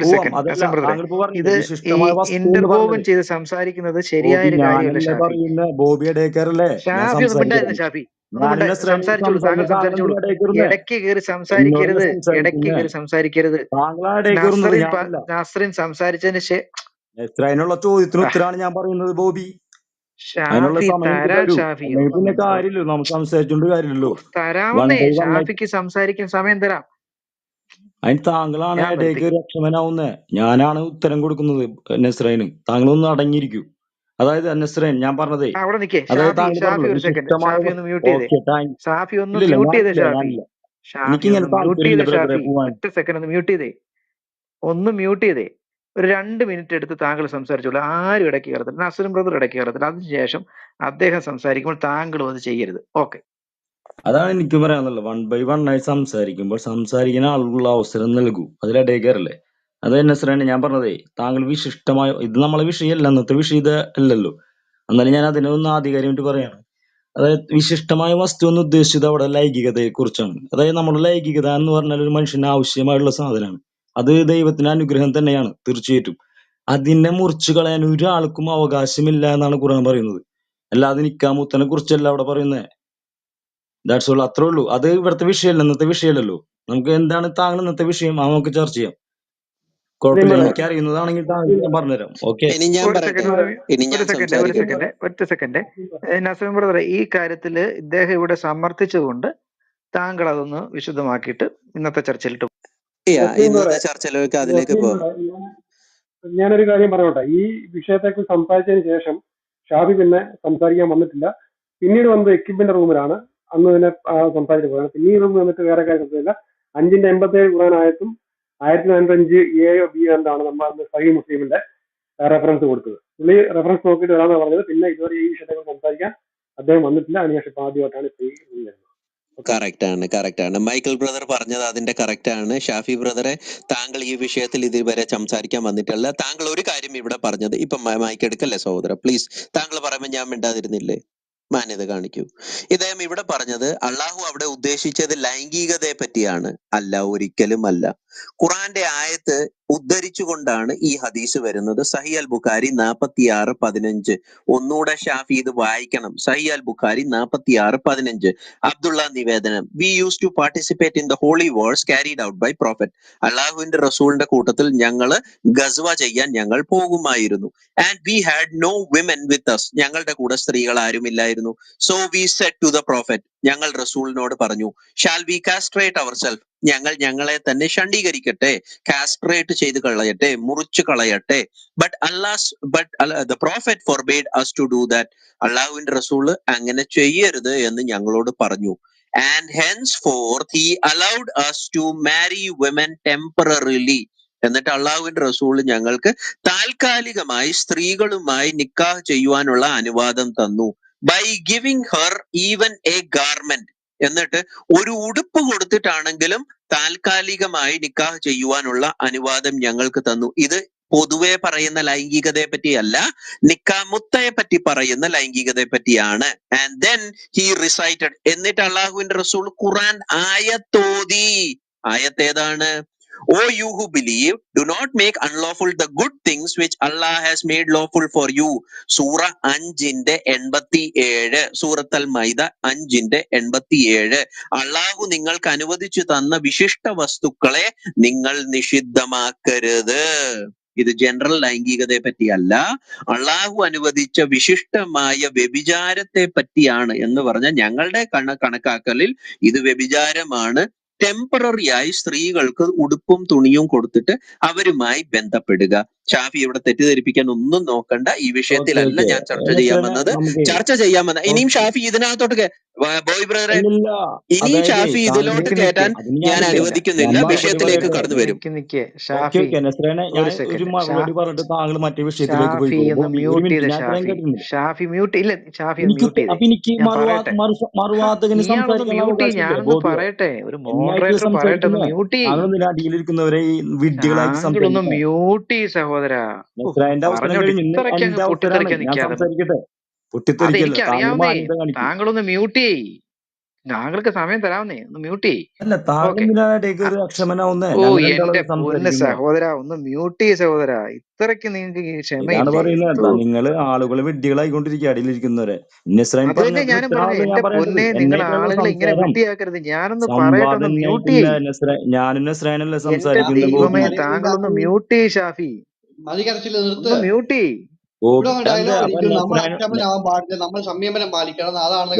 പോവാം. അതല്ല, നസീം ബ്രദറെ, താങ്കൾ ഇപ്പൊ പറഞ്ഞില്ലേ ഇത് ഈ വിശിഷ്ടമായ വസ്തു എന്ന് ഇന്റർവോവൻ പറഞ്ഞത്. ചെയ്ത് സംസാരിക്കുന്നത് ശരിയായ ബോബി ഒരു കാര്യമല്ല ഞാനല്ലേ ഷാഫി. പറയുന്ന, ബോബി ഇടയ്ക്കാരല്ലേ ഞാൻ ഷാഫി ഒന്നും മിണ്ടായിരുന്നു. സംസാരിക്കുന്നത്. ഷാഫി ഒന്നും ഞാനല്ല ശ്രേണി സംസാരിച്ചോളൂ, താങ്കൾ സംസാരിക്കുന്നത്. താങ്കൾ സംസാരിച്ചോളൂ. എന്തിനാ ഇടയ്ക്കറുന്നേ? ഇടയ്ക്ക് കയറി എന്നോടല്ലേ സംസാരിക്കരുത്, ഇടയ്ക്ക് സംസാരിക്കുന്നേ? കയറി സംസാരിക്കരുത്. താങ്കളാ ഇടയ്ക്കറുന്നത്, ഞാനല്ല. നസ്രിൻ സംസാരിച്ചതിന് അതിനുള്ള ചോദ്യത്തിന് ഉത്തരമാണ് ഞാൻ പറയുന്നത് ബോബി. അതിനുള്ള ഷാഫി സമയം എനിക്ക് തരാൻ തരൂ. ഷാഫി. അല്ലെങ്കിൽ പിന്നെ കാര്യമില്ലല്ലോ, നമുക്ക് സംസാരിച്ചോണ്ട് കാര്യമില്ലല്ലോ. വൺ തരാമെന്നേ, ബൈ വൺ ആയിട്ട്. ഷാഫിക്ക് സംസാരിക്കാൻ സമയം തരാം. അതിന് താങ്കളാണ് ഞാൻ നിർത്തി. ഇടയ്ക്ക് രക്ഷമനാവുന്നേ. ഞാനാണ് ഉത്തരം കൊടുക്കുന്നത് നസ്രൈന്. താങ്കളൊന്ന് അടങ്ങിയിരിക്കൂ. അതായത് നസ്രൈൻ, ഞാൻ പറഞ്ഞതേ, അവിടെ നിക്കേ അതായത് ഷാഫി. താങ്കൾ ഷാഫി പറഞ്ഞല്ലോ ഒരു സെക്കൻഡ്. വിശിഷ്ടമായ ഷാഫി ഒന്ന് മ്യൂട്ട് ചെയ്തേ. Okay thank. ഷാഫി ഒന്ന് ഇല്ലില്ല മ്യൂട്ട് ചെയ്തേ. ഷാഫി ഞാനില്ല. ഷാഫി എനിക്കിങ്ങനെ ഒന്ന് മ്യൂട്ട് താല്പര്യമില്ല ചെയ്തേ. ബ്രദറെ ഷാഫി പോവാൻ. ഒറ്റ സെക്കൻഡ് ഒന്ന് മ്യൂട്ട് ചെയ്തേ. ഒന്ന് മ്യൂട്ട് ചെയ്തേ. ഒരു 2 മിനിറ്റ് എടുത്ത് താങ്കൾ സംസാരിച്ചോളൂ. ആരും ഇടയ്ക്ക് കയറത്തില്ല. നസറും ബ്രദർ ഇടയ്ക്ക് കയറത്തില്ല. അതിനുശേഷം അദ്ദേഹം സംസാരിക്കുമ്പോൾ താങ്കളും അത് ചെയ്യരുത്. ഓക്കെ. അതാണ് എനിക്ക് പറയാനുള്ളത്. വൺ ബൈ വൺ ആയി സംസാരിക്കുമ്പോൾ സംസാരിക്കുന്ന ആളുകളുള്ള അവസരം നൽകൂ. അതിലിടയ്ക്കറല്ലേ? അത് നസ്രാണ് ഞാൻ പറഞ്ഞതേ. താങ്കൾ വിശിഷ്ടമായ, ഇത് നമ്മളെ വിഷയമല്ല, അന്നത്തെ വിഷയം ഇത് അല്ലല്ലോ. എന്നാലും ഞാൻ അതിനൊന്ന് ആധികാരികമായിട്ട് പറയാണ്. അതായത് വിശിഷ്ടമായ വസ്തു എന്ന് ഉദ്ദേശിച്ചത് അവിടെ ലൈംഗികതയെ കുറിച്ചാണ്. അതായത് നമ്മുടെ ലൈംഗികത എന്ന് പറഞ്ഞാൽ ഒരു മനുഷ്യന് ആവശ്യമായുള്ള സാധനമാണ്. അത് ദൈവത്തിന്റെ അനുഗ്രഹം തന്നെയാണ് തീർച്ചയായിട്ടും. അതിനെ മുറിച്ചു കളയാൻ ഒരാൾക്കും അവകാശമില്ല എന്നാണ് ഖുർആൻ പറയുന്നത്. അല്ലാതെ നിക്കാമുത്തനെ കുറിച്ചല്ല അവിടെ പറയുന്നത്. ദാറ്റ്സ് ഓൾ, അത്രേ ഉള്ളൂ. അത് ഇവിടുത്തെ വിഷയമല്ല, ഇന്നത്തെ വിഷയമല്ലല്ലോ. നമുക്ക് എന്താണ് താങ്കൾ ഇന്നത്തെ വിഷയം, നമുക്ക് ചർച്ച ചെയ്യാം. കുഴപ്പമില്ല, എനിക്ക് അറിയുന്നതാണെങ്കിൽ താങ്കൾ ഞാൻ പറഞ്ഞുതരാം. ഓക്കെ ഇനി ഞാൻ ഒരു പറയട്ടെ, സെക്കൻഡ് ഇനി ഞാൻ സംസാരിക്കട്ടെ. ഒറ്റ സെക്കൻഡ് നസീം ബ്രദറെ, ഈ കാര്യത്തില് ഇദ്ദേഹം ഇവിടെ സമർത്ഥിച്ചുകൊണ്ട് താങ്കൾ അതൊന്ന് വിശദമാക്കിയിട്ട് ഇന്നത്തെ ചർച്ചയിലിട്ട് ഇന്നത്തെ ചർച്ചയിലേക്ക് അതിലേക്ക് പോകാം. ഞാനൊരു കാര്യം പറഞ്ഞോട്ടെ. ഈ വിഷയത്തെക്കുറിച്ച് സംസാരിച്ചതിന് ശേഷം ഷാഫി പിന്നെ സംസാരിക്കാൻ വന്നിട്ടില്ല. പിന്നീട് വന്നത് എക്യുപ്പിന്റെ റൂമിലാണ്. അന്ന് തന്നെ സംസാരിച്ചു പോയത്. പിന്നീട് റൂമിൽ വന്നിട്ട് വേറെ കാര്യം സംസാരിച്ചില്ല. 5:87 ഖുർആനായത്തും 1045 ബി എന്താണ് നമ്മൾ അന്ന് സഹീഹ് മുസ്ലിമിന്റെ റെഫറൻസ് കൊടുത്തത്. പുള്ളി റെഫറൻസ് നോക്കിയിട്ട് വരാമെന്ന് പറഞ്ഞത്. പിന്നെ ഇതുവരെ ഈ വിഷയത്തെക്കുറിച്ച് സംസാരിക്കാൻ അദ്ദേഹം വന്നിട്ടില്ല. അതിനുശേഷം ഇപ്പൊ ആദ്യമായിട്ടാണ് ഇപ്പൊ ഈ റൂമിൽ വരുന്നത്. കറക്റ്റ് ആണ് മൈക്കിൾ ബ്രദർ പറഞ്ഞത്, അതിന്റെ കറക്റ്റ് ആണ്. ഷാഫി ബ്രദറെ, താങ്കൾ ഈ വിഷയത്തിൽ ഇതുവരെ സംസാരിക്കാൻ വന്നിട്ടില്ല. താങ്കൾ ഒരു കാര്യം ഇവിടെ പറഞ്ഞത്, ഇപ്പൊ മൈക്ക് എടുക്കല്ലേ സഹോദര, പ്ലീസ്. താങ്കൾ പറയുമ്പോൾ ഞാൻ മിണ്ടാതിരുന്നില്ലേ? മാന്യത കാണിക്കൂ. ഇദ്ദേഹം ഇവിടെ പറഞ്ഞത് അള്ളാഹു അവിടെ ഉദ്ദേശിച്ചത് ലൈംഗികതയെ പറ്റിയാണ്. അല്ല, ഒരിക്കലും അല്ല. ഖുറാന്റെ ആയത്ത് ഉദ്ധരിച്ചുകൊണ്ടാണ് ഈ ഹദീസ് വരുന്നത്. സഹി അൽ ബുഖാരി 46:15. ഒന്നുകൂടെ ഷാഫി ഇത് വായിക്കണം. സഹി അൽ ബുഖാരി 46:15. അബ്ദുള്ള നിവേദനം: we use to participate in the holy wars carried out by prophet. അള്ളാഹുവിന്റെ റസൂലിന്റെ കൂട്ടത്തിൽ ഞങ്ങള് ഗസ്വ ചെയ്യാൻ ഞങ്ങൾ പോകുമായിരുന്നു. And we had no women with us. ഞങ്ങളുടെ കൂടെ സ്ത്രീകൾ ആരുമില്ലായിരുന്നു. So we said to the prophet. ഞങ്ങൾ റസൂലിനോട് പറഞ്ഞു, shall we castrate our self. ഞങ്ങൾ ഞങ്ങളെ തന്നെ ഷണ്ഡീകരിക്കട്ടെ, കാസ്ട്രേറ്റ് ചെയ്ത് കളയട്ടെ, മുറിച്ചു കളയട്ടെ. But the prophet forbade us to do that. അള്ളാഹുവിന്റെ റസൂല് അങ്ങനെ ചെയ്യരുത് എന്ന് ഞങ്ങളോട് പറഞ്ഞു. And henceforth he allowed us to marry women temporarily. എന്നിട്ട് അള്ളാഹുവിന്റെ റസൂല് ഞങ്ങൾക്ക് താൽക്കാലികമായി സ്ത്രീകളുമായി നിക്കാഹ് ചെയ്യുവാനുള്ള അനുവാദം തന്നു. By giving her even a garment. എന്നിട്ട് ഒരു ഉടുപ്പ് കൊടുത്തിട്ടാണെങ്കിലും താൽക്കാലികമായി നിക്കാഹ് ചെയ്യുവാനുള്ള അനുവാദം ഞങ്ങൾക്ക് തന്നു. ഇത് പൊതുവെ പറയുന്ന ലൈംഗികതയെ പറ്റിയല്ല, മുത്തയെ പറ്റി പറയുന്ന ലൈംഗികതയെ പറ്റിയാണ്. And then he recited. എന്നിട്ട് അള്ളാഹുവിന്റെ റസൂൽ ഖുറാൻ ആയത്തോതി. ആയത്ത് ഏതാണ്? O you who believe, do not make unlawful the good things which Allah has made lawful for you. സൂറ 5:87. സൂറത്ത് അൽ മൈദ 5:87. അള്ളാഹു നിങ്ങൾക്ക് അനുവദിച്ചു തന്ന വിശിഷ്ട വസ്തുക്കളെ നിങ്ങൾ നിഷിദ്ധമാക്കരുത്. ഇത് ജനറൽ ലൈംഗികതയെ പറ്റിയല്ല, അള്ളാഹു അനുവദിച്ച വിശിഷ്ടമായ വ്യഭിചാരത്തെ പറ്റിയാണ് എന്ന് പറഞ്ഞ ഞങ്ങളുടെ കണക്കാക്കലിൽ ഇത് വ്യഭിചാരമാണ്. ടെമ്പററി ആയി സ്ത്രീകൾക്ക് ഉടുപ്പും തുണിയും കൊടുത്തിട്ട് അവരുമായി ബന്ധപ്പെടുക. ഷാഫി ഇവിടെ തെറ്റിദ്ധരിപ്പിക്കാൻ ഒന്നും നോക്കണ്ട. ഈ വിഷയത്തിലല്ല ഞാൻ ചർച്ച ചെയ്യാൻ വന്നത്. ഇനിയും ഷാഫി ഇതിനകത്തോട്ട് ബോയ് ബ്രദറെ, ഇനിയും ഷാഫി ഇതിലോട്ട് കയറ്റാൻ ഞാൻ അനുവദിക്കുന്നില്ല. വിഷയത്തിലേക്ക് കടന്നു വരും. ഷാഫി ഒരു സെക്കൻഡ്. താങ്കൾ മറ്റേ വിഷയത്തിലേക്ക് ഷാഫി ഒന്ന് മ്യൂട്ട് ചെയ്ത്. ഷാഫി മ്യൂട്ട് ഇല്ല. ഷാഫി ഒന്ന് മ്യൂട്ട് ചെയ്ത്. മറുവാദകന് സംസാരിക്കാൻ ഞാനൊന്ന് പറയട്ടെ. ഒരു മോഡറേറ്റർ പറയട്ടെ. ഒന്ന് മ്യൂട്ട് ചെയ്യ്. അടിയിലിരിക്കുന്നവരെ വിഡ്ഢികളാക്കി താങ്കളൊന്ന് മ്യൂട്ട് ചെയ്യ് സഹോദര. പൊട്ടിത്തെറിക്കാൻ നിൽക്കാതെ. അത് എനിക്കറിയാവുന്നേ. താങ്കളൊന്ന് മ്യൂട്ട് ചെയ്യ്. താങ്കൾക്ക് സമയം തരാവുന്നേ. ഒന്ന് മ്യൂട്ട് ചെയ്യ്. ഓ എന്റെ പൊന്ന് സഹോദര, ഒന്ന് മ്യൂട്ട് ചെയ്യ് സഹോദര. ഇത്രയ്ക്ക് നിങ്ങൾക്ക് ക്ഷമയില്ലേ? നിങ്ങൾ ആളുകളെ വിഡ്ഢികളായിക്കൊണ്ടിരിക്കുക അടിയിലിരിക്കുന്നവരെ. അത് തന്നെ ഞാനും പറഞ്ഞു. എന്റെ പൊന്നെ, നിങ്ങൾ ആളുകളെ ഇങ്ങനെ വിഡ്ഢിയാക്കരുത്. ഞാനൊന്ന് പറയട്ടെ. ഒന്ന് മ്യൂട്ട് ചെയ്യ്. എന്റെ ദൈവമേ, താങ്കളൊന്ന് മ്യൂട്ട് ചെയ്യ് ഷാഫി. ഒന്ന് മ്യൂട്ട് ചെയ്യ്. നമ്മൾ അക്ഷമനാവാൻ പാടില്ല, നമ്മൾ സംയമനം പാലിക്കണം. അതാണ്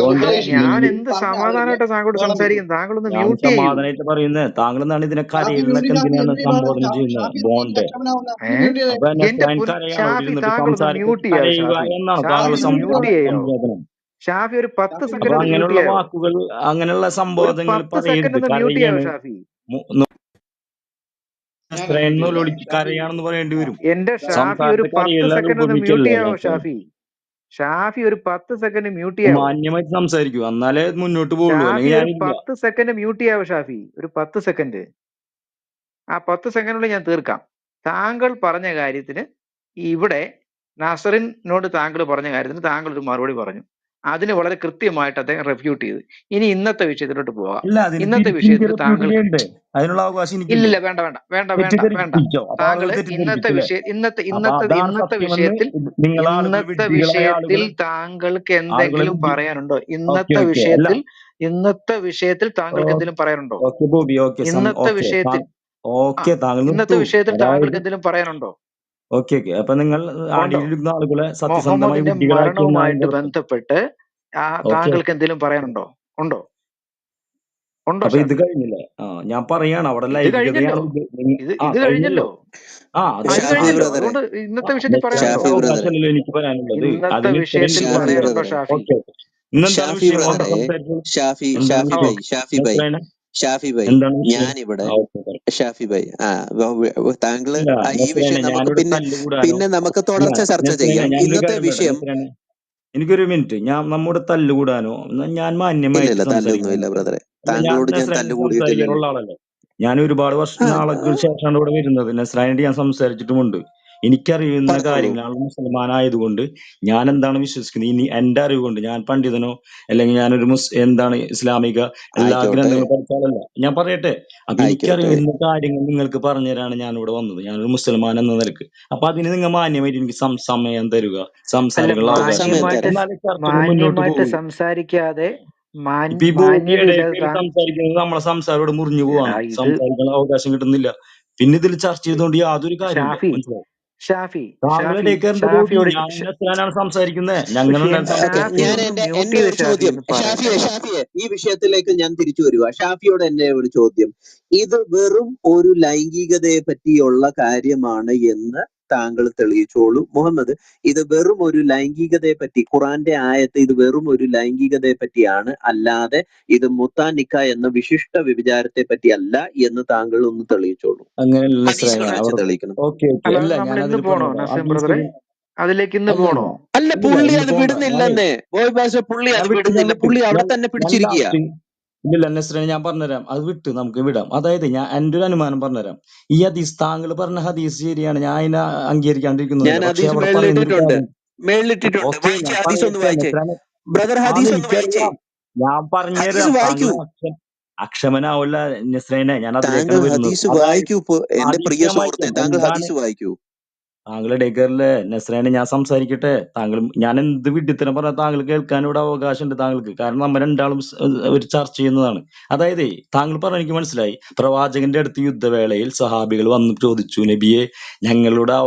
ഞാൻ എന്ത് സമാധാനമായിട്ട് താങ്കളോട് സംസാരിക്കും. താങ്കളൊന്ന് മ്യൂട്ട് സമാധാനമായിട്ട് പറയുന്നത്. താങ്കൾ എന്താണ് ഇതിനെ കരയിലൊക്കെ എന്തിനാണ് സംബോധന ചെയ്യുന്നത്? ബോണ്ടെ ഷാഫി, താങ്കളൊന്ന് മ്യൂട്ട് ചെയ്യാം. ഷാഫി ഒരു 10 സെക്കൻഡ് അങ്ങനെയുള്ള വാക്കുകൾ, അങ്ങനെയുള്ള സംബോധനകൾ പറയുന്നത് ഷാഫി. കരയാണെന്ന് പറയേണ്ടി വരും. എന്റെ ഷാഫി ഒരു 10 സെക്കൻഡ് ഒന്ന് മ്യൂട്ട് ചെയ്യാവോ ഷാഫി? ഷാഫി ഒരു 10 സെക്കൻഡ് മ്യൂട്ട് ചെയ്യാവോ? മാന്യമായിട്ട് സംസാരിക്കൂ, എന്നാലേ മുന്നോട്ട് പോകുള്ളൂ. ഷാഫി ഒരു 10 സെക്കൻഡ് മ്യൂട്ട് ചെയ്യാവോ ഷാഫി? ഒരു 10 സെക്കൻഡ്. ആ 10 സെക്കൻഡിനുള്ളിൽ ഞാൻ തീർക്കാം. താങ്കൾ പറഞ്ഞ കാര്യത്തിന്, ഇവിടെ നസറിനോട് താങ്കൾ പറഞ്ഞ കാര്യത്തിന് താങ്കൾ ഒരു മറുപടി പറഞ്ഞു. അതിന് വളരെ കൃത്യമായിട്ട് അദ്ദേഹം റെഫ്യൂട്ട് ചെയ്തു. ഇനി ഇന്നത്തെ വിഷയത്തിലോട്ട് പോകാം. ഇന്നത്തെ വിഷയത്തിൽ താങ്കൾ അതിനുള്ള അവകാശം ഇല്ലില്ല, വേണ്ട. താങ്കൾ ഇന്നത്തെ വിഷയത്തിൽ താങ്കൾക്ക് എന്തെങ്കിലും പറയാനുണ്ടോ? ഇന്നത്തെ വിഷയത്തിൽ താങ്കൾക്ക് എന്തെങ്കിലും പറയാനുണ്ടോ? ഇന്നത്തെ വിഷയത്തിൽ താങ്കൾക്ക് എന്തെങ്കിലും പറയാനുണ്ടോ? അപ്പൊ നിങ്ങൾ മുഹമ്മദിന്റെ മരണവുമായിട്ട് ബന്ധപ്പെട്ട് താങ്കൾക്ക് എന്തെങ്കിലും പറയാനുണ്ടോ? ഉണ്ടോ? അപ്പൊ ഇത് കഴിഞ്ഞില്ലേ? ഞാൻ പറയാണ്, അവിടെ ഇത് കഴിഞ്ഞല്ലോ. അതുകൊണ്ട് ഇന്നത്തെ വിഷയത്തിൽ പറയാനുണ്ടോ? എനിക്ക് പറയാനുള്ളത് ഇന്നത്തെ വിഷയത്തിൽ പറയാനുണ്ടോ ഷാഫി? ഞാനിവിടെ ഷാഫി ഭായ്, താങ്കള് ഈ വിഷയം നമുക്ക് പിന്നെ നമുക്ക് തുടർച്ച ചർച്ച ചെയ്യാം. ഇന്നത്തെ വിഷയം എനിക്കൊരു മിനിറ്റ്. നമ്മുടെ തല്ലുകൂടാനോ ഞാൻ മാന്യമായിട്ട് തല്ലൊന്നുമില്ല ബ്രദറെ. താങ്കളോട് ഞാൻ തല്ലുകൂടിയിട്ടില്ല. ആളല്ലേ. ഞാൻ ഒരുപാട് നാളുകൾക്ക് ശേഷമാണ് ഇവിടെ വരുന്നത്. നസ്രാനായിട്ട് ഞാൻ സംസാരിച്ചിട്ടുമുണ്ട്. എനിക്കറിയുന്ന പറഞ്ഞോളൂ. കാര്യങ്ങളാണ് മുസൽമാനായതുകൊണ്ട് ഞാൻ എന്താണ് വിശ്വസിക്കുന്നത്, ഇനി എന്റെ അറിവ് കൊണ്ട്, ഞാൻ പണ്ഡിതനോ അല്ലെങ്കിൽ ഞാനൊരു എന്താണ് ഇസ്ലാമിക എല്ലാ ആയിക്കോട്ടെ ഗ്രന്ഥങ്ങളും പഠിച്ചാലല്ല, ഞാൻ പറയട്ടെ. അപ്പൊ ആയിക്കോട്ടെ. എനിക്കറിയുന്ന കാര്യങ്ങൾ നിങ്ങൾക്ക് പറഞ്ഞുതരാണ് ഞാൻ ഇവിടെ വന്നത്, ഞാനൊരു മുസൽമാൻ എന്ന നിലക്ക്. അപ്പൊ അതിന് നിങ്ങൾ മാന്യമായിട്ട് എനിക്ക് സമയം തരുക, അല്ല, സംസാരിക്കാനുള്ള അവകാശം സമയം തരുക. തരാം. എന്നാലേ ചർച്ചകൾ മുന്നോട്ട് മാന്യമായിട്ട് പോകുള്ളൂ. സംസാരിക്കാതെ ഇപ്പൊ ഈ മാന്യത ബോബിയുടെ ഇല്ലാതെ കയറി സംസാരിക്കുന്നത് നമ്മളെ സംസാരം ഇവിടെ മുറിഞ്ഞു പോവാണ്, ഇത് സംസാരിക്കാൻ അവകാശം കിട്ടുന്നില്ല. പിന്നെ ഇതിൽ ചർച്ച ചെയ്തുകൊണ്ട് യാതൊരു കാര്യമില്ല, ഷാഫി മനസ്സിലായി? ഷാഫി താങ്കളുടെ ഷാഫി കയറേണ്ട ബോബി, ഷാഫിയോട് ഞാൻ നസ്രാനാണ് സംസാരിക്കുന്നത്, ഞങ്ങൾ എന്റെ ഓക്കെ, ഷാഫി ഞാൻ ഒന്ന് എന്റെ മ്യൂട്ട് ചെയ്ത് ഒരു ഷാഫി ചോദ്യം, ഒന്ന് പറയട്ടെ. ഷാഫിയെ ഈ വിഷയത്തിലേക്ക് ഞാൻ തിരിച്ചു വരിക. ഷാഫിയോട് എന്റെ ഒരു ചോദ്യം, ഇത് വെറും ഒരു ലൈംഗികതയെ പറ്റിയുള്ള കാര്യമാണ് എന്ന് താങ്കൾ തെളിയിച്ചോളൂ. മുഹമ്മദ്, ഇത് വെറും ഒരു ലൈംഗികതയെ പറ്റി, ഖുറാന്റെ ആയത്ത് ഇത് വെറും ഒരു ലൈംഗികതയെ പറ്റിയാണ്, അല്ലാതെ ഇത് മുത്താനിക്ക എന്ന വിശിഷ്ട വ്യഭിചാരത്തെ പറ്റി അല്ല എന്ന് താങ്കൾ ഒന്ന് തെളിയിച്ചോളൂ. അങ്ങനെയല്ല ഹദീസുകൾ നസ്രാന വെച്ച് അവർ. തെളിയിക്കണം. ഓക്കെ ഓക്കെ, അല്ല, അത് അല്ല നമ്മൾ ഞാൻ ഇന്ന് അതിൽ പോണോ പറഞ്ഞുതരാം. നസീം ബ്രദറെ? അതിലേക്ക് ഇന്ന് പോണോ? അല്ല, ഇല്ല പുള്ളി ഇന്ന് അത് പോണ്ട, ഞാനേ വിടുന്നില്ലെന്നേ. ബോയ് ബാസ, പുള്ളി ഞാൻ അത് വിട്ട് വിടുന്നില്ല. പുള്ളി അവിടെ തന്നെ ഞാൻ പിടിച്ചിരിക്കുക. ലാസ്റ്റ്, ഇല്ല നസ്രാന ഞാൻ പറഞ്ഞുതരാം, അത് വിട്ട് നമുക്ക് വിടാം. അതായത് ഞാൻ എന്റെ ഒരു അനുമാനം പറഞ്ഞുതരാം. ഈ ഹദീസ്, താങ്കൾ പറഞ്ഞ ഹദീസ് ശരിയാണ്, ഞാൻ അതിനെ ഞാൻ അംഗീകരിക്കാണ്ടിരിക്കുന്നില്ല. പക്ഷെ ഹദീസ് അവിടെ പറയുന്ന ഒരു കാര്യം, മേളിലിട്ടിട്ടുണ്ട്. ഓക്കെ വായിച്ചേ, ഞാൻ ഹദീസ് ഒന്ന് പറയട്ടെ വായിച്ചേ നസ്രാന. ബ്രദർ, ഹദീസ് ഒന്ന് വായിച്ചേ. എനിക്കറിയാം, ഞാൻ ഹദീസ് പറഞ്ഞുതരാം. വായിക്കൂ. താങ്കൾ അക്ഷമനാവില്ല നസ്രേനെ, ഞാൻ താങ്കൾ അതിലേക്കാണ് വരുന്നത്. ഹദീസ് അതായത് വായിക്കൂ. എന്റെ പ്രിയ ഞാൻ സുഹൃത്തെ, വായിക്കാം. താങ്കൾ എന്താണ് ഹദീസ് വായിക്കൂ. താങ്കളുടെ ഡേക്കറിലെ നസ്രേനെ, ഞാൻ സംസാരിക്കട്ടെ. ഞാൻ എന്ത് വിഡ്ഢിത്തരം പറഞ്ഞാൽ താങ്കൾ കേൾക്കാൻ ഇവിടെ അവകാശമുണ്ട് താങ്കൾക്ക്, കാരണം നമ്മൾ രണ്ടാളും ഒരു ചർച്ച ചെയ്യുന്നതാണ്. അതായത് താങ്കൾ പറഞ്ഞ എനിക്ക് മനസ്സിലായി, പ്രവാചകന്റെ അടുത്ത് യുദ്ധവേളയിൽ സഹാബികൾ വന്ന് ചോദിച്ചു, നബിയെ ഞങ്ങളുടെ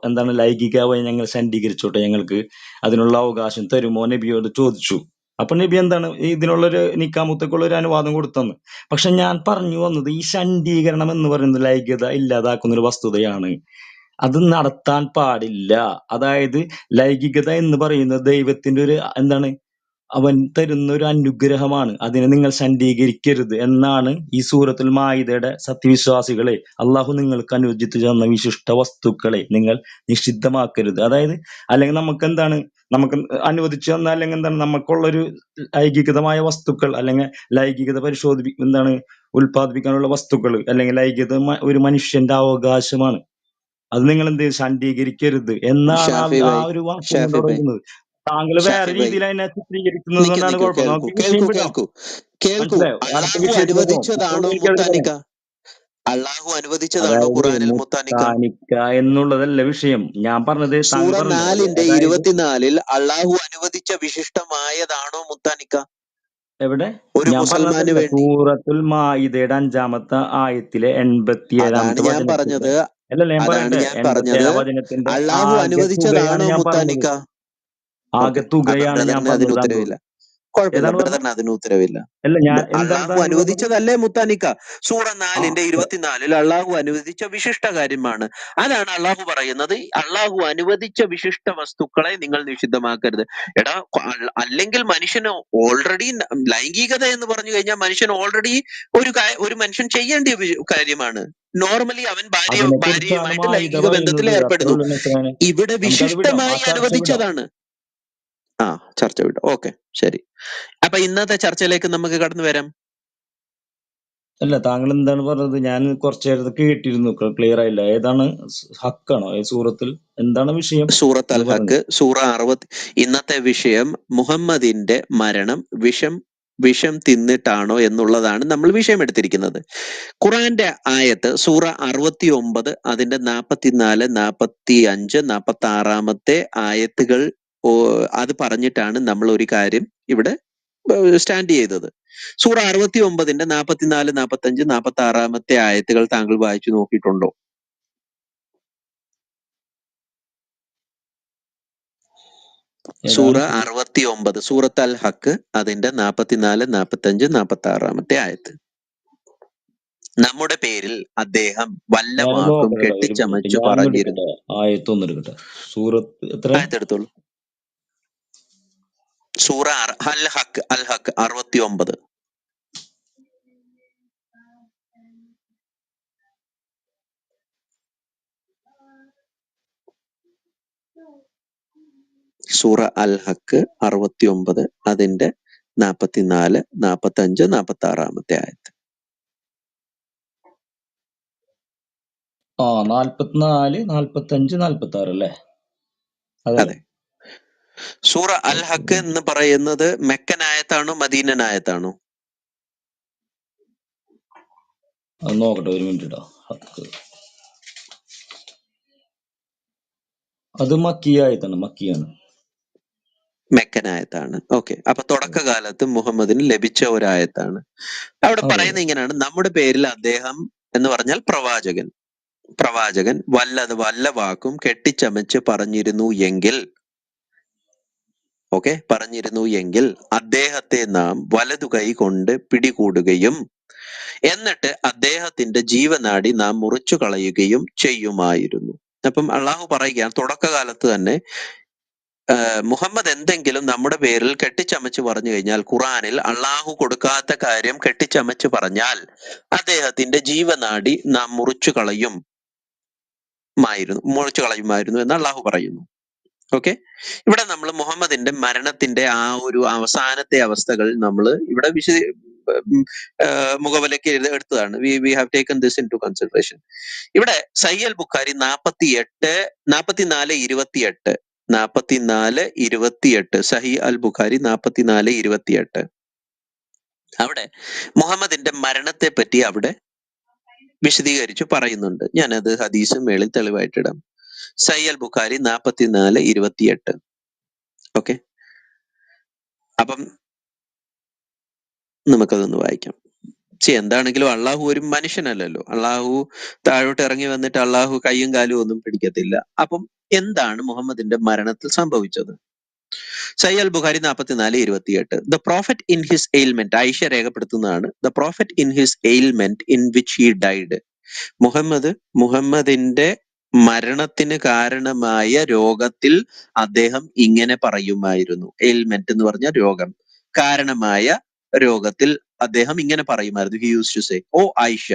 എന്താണ് ലൈംഗികമായി ഞങ്ങൾ ശണ്ഡീകരിച്ചോട്ടെ, ഞങ്ങൾക്ക് അതിനുള്ള അവകാശം തരുമോ നബിയോട് ചോദിച്ചു. അപ്പൊ നബി എന്താണ് ഇതിനുള്ളൊരു നിക്കാമുത്തക്കുള്ള ഒരു അനുവാദം കൊടുത്തെന്ന്. പക്ഷെ ഞാൻ പറഞ്ഞു വന്നത്, ഈ ശണ്ഡീകരണം എന്ന് പറയുന്നത് ലൈംഗികത ഇല്ലാതാക്കുന്ന ഒരു വസ്തുതയാണ്, അത് നടത്താൻ പാടില്ല. അതായത് ലൈംഗികത എന്ന് പറയുന്നത് ദൈവത്തിന്റെ ഒരു എന്താണ്, അവൻ തരുന്ന ഒരു അനുഗ്രഹമാണ്, അതിനെ നിങ്ങൾ ശണ്ഡീകരിക്കരുത് എന്നാണ് ഈ സൂറത്തുൽ മാഇദയുടെ സത്യവിശ്വാസികളെ, അള്ളാഹു നിങ്ങൾക്ക് അനുവദിച്ചു തന്ന വിശിഷ്ട വസ്തുക്കളെ നിങ്ങൾ നിഷിദ്ധമാക്കരുത്. അതായത് അല്ലെങ്കിൽ നമുക്ക് എന്താണ്, നമുക്ക് അനുവദിച്ചു തന്ന അല്ലെങ്കിൽ എന്താണ് നമുക്കുള്ളൊരു ലൈംഗികതമായ വസ്തുക്കൾ, അല്ലെങ്കിൽ ലൈംഗികത എന്താണ് ഉൽപ്പാദിപ്പിക്കാനുള്ള വസ്തുക്കൾ, അല്ലെങ്കിൽ ലൈംഗികത ഒരു മനുഷ്യന്റെ അവകാശമാണ്, അത് നിങ്ങൾ എന്ത് ശണ്ഡീകരിക്കരുത് എന്നാണ് ഷാഫി ആ ഭായ്, ഒരു വാക്യം കൊണ്ട് ഷാഫി അവിടെ ഭായ്, വരുന്നത്. താങ്കൾ വേറെ ഷാഫി ഭായ്, രീതിയിൽ അതിനെ ചിത്രീകരിക്കുന്നത് നിക്കൂ കൊണ്ടാണ് നിക്കൂ, കുഴപ്പം. കേൾക്കൂ നമുക്ക് ഈ വിഷയം കേൾക്കൂ വിടാം, കേൾക്കൂ കേൾക്കൂ. മനസ്സിലായോ? അടുത്ത അള്ളാഹു വിഷയത്തിലേക്ക് പോകും. അനുവദിച്ചതാണോ മറ്റുള്ളവർ കേൾക്കണം. മുത്താനിക്ക? അള്ളാഹു അനുവദിച്ചതാണോ അതായത് ഖുറാനിൽ മുത്താനിക്ക? മുത്താനിക്ക എന്നുള്ളതല്ല വിഷയം, ഞാൻ പറഞ്ഞത് താങ്കൾ സൂറ പറഞ്ഞില്ലേ, 4 അതായത് 24 അള്ളാഹു അനുവദിച്ച വിശിഷ്ടമായതാണോ മുത്താനിക്ക എവിടെ ഒരു ഞാൻ മുസൽമാന് പറഞ്ഞതല്ല, വേണ്ടി? സൂറത്തുൽ മാഇദയുടെ 5-ാമത്തെ ആയത്തിലെ 87-ാമത്തെ അതാണ് ഞാൻ വചനത്തിലെ, പറഞ്ഞത്. അല്ലല്ല ഞാൻ അതാണ് പറയട്ടെ, ഞാൻ 87-ാം പറഞ്ഞത്. വചനത്തിന്റെ അള്ളാഹു ആകെ തുകയാണ് അനുവദിച്ചതാണോ ഞാൻ പറഞ്ഞത്, മുത്താനിക്ക? ആകെ ഓക്കെ, അപ്പൊ തുകയാണ് ഞാൻ ബ്രദറിന് അതിന് പറഞ്ഞത് ഉത്തരവില്ല. താങ്കളോട്. കുഴപ്പമില്ല, ഏതാണ് പറഞ്ഞത്? ബ്രദറിന് അതിന് ഉത്തരവില്ല. അല്ല ഞാൻ എന്താണ് അള്ളാഹു താങ്കൾ പറഞ്ഞത്? അനുവദിച്ചതല്ലേ മുത്താനിക്ക? സൂറ ആ 4 24 അള്ളാഹു അനുവദിച്ച വിശിഷ്ട കാര്യമാണ്. അതാണ് അള്ളാഹു പറയുന്നത്, അള്ളാഹു അനുവദിച്ച വിശിഷ്ട വസ്തുക്കളെ നിങ്ങൾ നിഷിദ്ധമാക്കരുത്. എടാ, അല്ലെങ്കിൽ മനുഷ്യന് ഓൾറെഡി ലൈംഗികത എന്ന് പറഞ്ഞു കഴിഞ്ഞാൽ മനുഷ്യൻ ഓൾറെഡി ഒരു മനുഷ്യൻ ചെയ്യേണ്ട കാര്യമാണ്. നോർമലി അവൻ അതിനെ കുറിച്ചാണ് ഭാര്യയുമായിട്ട് മായിദ ലൈംഗിക ബന്ധത്തിൽ പറയുന്നത്, അത്രേ ഏർപ്പെടുന്നു. ഉള്ളൂ നസ്രാനെ. ഇവിടെ നമുക്കത് വിടാം, ആ വിശിഷ്ടമായി ചർച്ച വിടാം. അനുവദിച്ചതാണ്. ആ, ചർച്ച വിടാം. ഓക്കെ, ശരി. അപ്പൊ ഇന്നത്തെ ചർച്ചയിലേക്ക് നമുക്ക് കടന്നു വരാം. അല്ല താങ്കൾ എന്താണ് പറഞ്ഞത്? ഞാൻ കുറച്ചു നേരത്തെ കേട്ടിരുന്നു, ക്ലിയർ ആയില്ല. ഏതാണ് ഹക്കാണോ ഈ സൂറത്തിൽ? എന്താണ് വിഷയം സൂറത്ത് അൽ എന്ന് പറഞ്ഞു. ഹക്ക് സൂറ 60. ഇന്നത്തെ വിഷയം മുഹമ്മദിന്റെ മരണം വിഷം തിന്നിട്ടാണോ എന്നുള്ളതാണ് നമ്മൾ വിഷയം എടുത്തിരിക്കുന്നത്. ഖുറാന്റെ ആയത്ത് സൂറ 69 അതിന്റെ 44, 45, 46 ആയത്തുകൾ അത് പറഞ്ഞിട്ടാണ് നമ്മൾ ഒരു കാര്യം ഇവിടെ സ്റ്റാൻഡ് ചെയ്തത്. സൂറ 69 44, 45, 46 ആയത്തുകൾ താങ്കൾ വായിച്ചു നോക്കിയിട്ടുണ്ടോ? സൂറ 69 സൂറത്ത് അൽ ഹക്ക് അതിന്റെ 44, 45, 46 ആയത്ത്. നമ്മുടെ പേരിൽ അദ്ദേഹം വല്ല ഞാനൊന്ന് വാക്കും നോക്കട്ടെ, ഒരു മിനിറ്റ് കെട്ടിച്ചമച്ചു ഞാനൊന്ന് പറഞ്ഞിരുന്നു. എടുക്കട്ടെ, ആയത്തൊന്ന് എടുക്കട്ടെ. സൂറത്ത് എത്ര? ആയത്തെടുത്തോളൂ. സൂറ അൽ ഹക്ക് 69. സൂറ അൽ ഹക്ക് 69 അതിന്റെ 44, 45, 46 ആയത്ത്. 44, 45, 46 അല്ലേ? അതല്ലേ? അതെ. സൂറ അൽ ഹക്ക് എന്ന് പറയുന്നത് മെക്കൻ ആയത്താണോ മദീനൻ ആയത്താണോ? അത് നോക്കട്ടെ, ഒരു മിനിറ്റ് ഇടാ. ഹക്ക് അത് മക്കിയായത്താണ്, മക്കിയാണ്. മെക്കൻ ആയത്താണ്. ഓക്കെ. അപ്പൊ തുടക്കകാലത്ത് മുഹമ്മദിന് ലഭിച്ച ഒരായത്താണ്. അവിടെ അതെ പറയുന്നത് ഇങ്ങനെയാണ്: നമ്മുടെ പേരിൽ അദ്ദേഹം എന്ന് പറഞ്ഞാൽ പ്രവാചകൻ വല്ല വാക്കും കെട്ടിച്ചമച്ച് പറഞ്ഞിരുന്നു എങ്കിൽ അദ്ദേഹത്തെ നാം വലതുകൈ കൊണ്ട് പിടികൂടുകയും എന്നിട്ട് അദ്ദേഹത്തിന്റെ ജീവനാഡി നാം മുറിച്ചു കളയുകയും ചെയ്യുമായിരുന്നു. അപ്പം അള്ളാഹു പറയുകയാണ്, തുടക്കകാലത്ത് തന്നെ മുഹമ്മദ് എന്തെങ്കിലും നമ്മുടെ പേരിൽ കെട്ടിച്ചമച്ച് പറഞ്ഞു കഴിഞ്ഞാൽ, ഖുറാനിൽ അള്ളാഹു കൊടുക്കാത്ത കാര്യം കെട്ടിച്ചമച്ച് പറഞ്ഞാൽ അദ്ദേഹത്തിന്റെ ജീവനാഡി നാം മുറിച്ചു കളയുമായിരുന്നു എന്ന് അള്ളാഹു പറയുന്നു. ഓക്കെ. ഇവിടെ നമ്മൾ മുഹമ്മദിന്റെ മരണത്തിന്റെ ആ ഒരു അവസാനത്തെ അവസ്ഥകൾ നമ്മൾ ഇവിടെ മുഖവിലയ്ക്ക് എടുത്തതാണ്. We have taken this into consideration. ഇവിടെ സയ്യൽ ബുഖാരി 44:28 സഹി അൽ ബുഖാരി 44:28 അവിടെ മുഹമ്മദിന്റെ മരണത്തെ പറ്റി അവിടെ വിശദീകരിച്ചു പറയുന്നുണ്ട്. ഞാനത് ഹദീസ് മേളിൽ തെളിവായിട്ടിടാം. സയ്യൽ ബുഖാരി 44:28. ഓക്കെ. അപ്പം നമുക്കതൊന്ന് വായിക്കാം. എന്താണെങ്കിലും അള്ളാഹു ഒരു മനുഷ്യനല്ലല്ലോ. അള്ളാഹു താഴോട്ട് ഇറങ്ങി വന്നിട്ട് അള്ളാഹു കയ്യും കാലും ഒന്നും പിടിക്കത്തില്ല. അപ്പം എന്താണ് മുഹമ്മദിന്റെ മരണത്തിൽ സംഭവിച്ചത്? സയ്യൽ Bukhari 44:28. The prophet in his ailment, Aisha രേഖപ്പെടുത്തുന്നതാണ്. The prophet in his ailment in which he died. മുഹമ്മദിന്റെ മരണത്തിന് കാരണമായ രോഗത്തിൽ അദ്ദേഹം ഇങ്ങനെ പറയുമായിരുന്നു. എയിൽമെന്റ് എന്ന് പറഞ്ഞ രോഗം, കാരണമായ രോഗത്തിൽ അദ്ദേഹം ഇങ്ങനെ പറയുമായിരുന്നു. He use to say, O Aisha,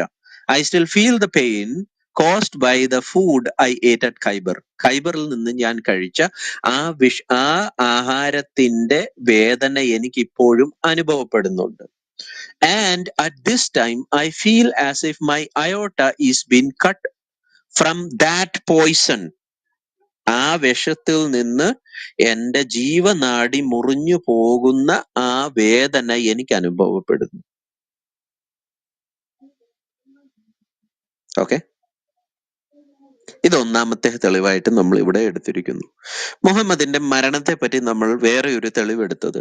I still feel the pain caused by the food I ate at Khyber. ഖൈബറിൽ നിന്ന് ഞാൻ കഴിച്ച ആ ആഹാരത്തിന്റെ വേദന എനിക്ക് ഇപ്പോഴും അനുഭവപ്പെടുന്നുണ്ട്. And at this time I feel as if my aorta is being cut from that poison. ആ വിഷത്തിൽ നിന്ന് എന്റെ ജീവനാഡി മുറിഞ്ഞു പോകുന്ന ആ വേദന എനിക്ക് അനുഭവപ്പെടുന്നു. ഓക്കെ. ഇത് ഒന്നാമത്തെ തെളിവായിട്ട് നമ്മൾ ഇവിടെ എടുത്തിരിക്കുന്നു. മുഹമ്മദിന്റെ മരണത്തെ പറ്റി നമ്മൾ വേറെ ഒരു തെളിവെടുത്തത്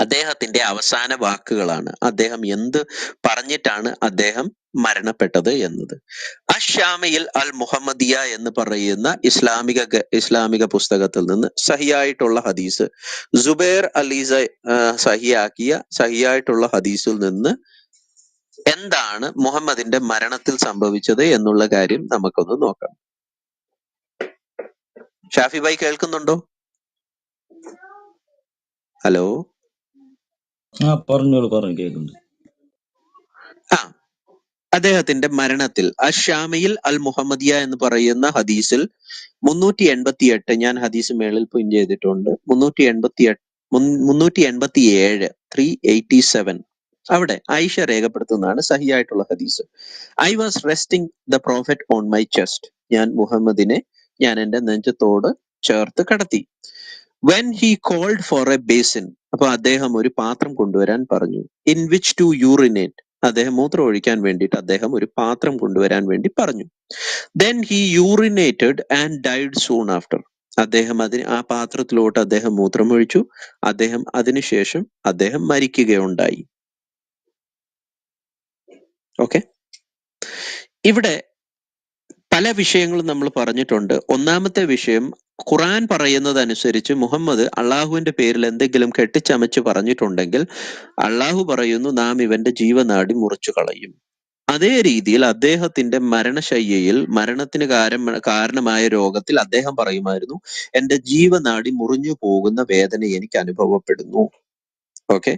അദ്ദേഹത്തിന്റെ അവസാന വാക്കുകളാണ്. അദ്ദേഹം എന്ത് പറഞ്ഞിട്ടാണ് അദ്ദേഹം മരണപ്പെട്ടത് എന്നത്. അഷാമയിൽ അൽ മുഹമ്മദിയ എന്ന് പറയുന്ന ഇസ്ലാമിക പുസ്തകത്തിൽ നിന്ന് സഹിയായിട്ടുള്ള ഹദീസ്, സുബൈർ അലീസ സഹിയായിട്ടുള്ള ഹദീസിൽ നിന്ന് എന്താണ് മുഹമ്മദിന്റെ മരണത്തിൽ സംഭവിച്ചത് എന്നുള്ള കാര്യം നമുക്കൊന്ന് നോക്കാം. ഷാഫി ഭായ് കേൾക്കുന്നുണ്ടോ? ഹലോ. പറഞ്ഞോളൂ, കേൾക്കുന്നുണ്ട്. അദ്ദേഹത്തിന്റെ മരണത്തിൽ അഷാമയിൽ അൽ മുഹമ്മദിയ എന്ന് പറയുന്ന ഹദീസിൽ 388, ഞാൻ ഹദീസ് മേളിൽ പിൻ ചെയ്തിട്ടുണ്ട്, 387 387 അവിടെ ആയിഷ രേഖപ്പെടുത്തുന്നതാണ് സഹിയായിട്ടുള്ള ഹദീസ്. I was resting the prophet on my chest. ഞാൻ മുഹമ്മദിനെ എന്റെ നെഞ്ചത്തോട് ചേർത്ത് കടത്തി. When he called for a basin, അപ്പൊ അദ്ദേഹം ഒരു പാത്രം കൊണ്ടുവരാൻ പറഞ്ഞു. ഇൻ വിച്ച് ടു യൂറിനേറ്റ്, അദ്ദേഹം മൂത്രം ഒഴിക്കാൻ വേണ്ടിയിട്ട് അദ്ദേഹം ഒരു പാത്രം കൊണ്ടുവരാൻ വേണ്ടി പറഞ്ഞു. Then he urinated and died soon after. അദ്ദേഹം ആ പാത്രത്തിലോട്ട് അദ്ദേഹം മൂത്രമൊഴിച്ചു. അതിനുശേഷം അദ്ദേഹം മരിക്കുകയുണ്ടായി. ഓക്കെ. ഇവിടെ പല വിഷയങ്ങളും നമ്മൾ പറഞ്ഞിട്ടുണ്ട്. ഒന്നാമത്തെ വിഷയം, ഖുറാൻ പറയുന്നത് അനുസരിച്ച് മുഹമ്മദ് അള്ളാഹുവിന്റെ പേരിൽ എന്തെങ്കിലും കെട്ടിച്ചമച്ച് പറഞ്ഞിട്ടുണ്ടെങ്കിൽ അള്ളാഹു പറയുന്നു, നാം ഇവന്റെ ജീവനാഡി മുറിച്ചു കളയും. അതേ രീതിയിൽ അദ്ദേഹത്തിന്റെ മരണശയ്യയിൽ മരണത്തിന് കാരണമായ രോഗത്തിൽ അദ്ദേഹം പറയുമായിരുന്നു, എന്റെ ജീവനാഡി മുറിഞ്ഞു പോകുന്ന വേദന എനിക്ക് അനുഭവപ്പെടുന്നു. ഓക്കെ.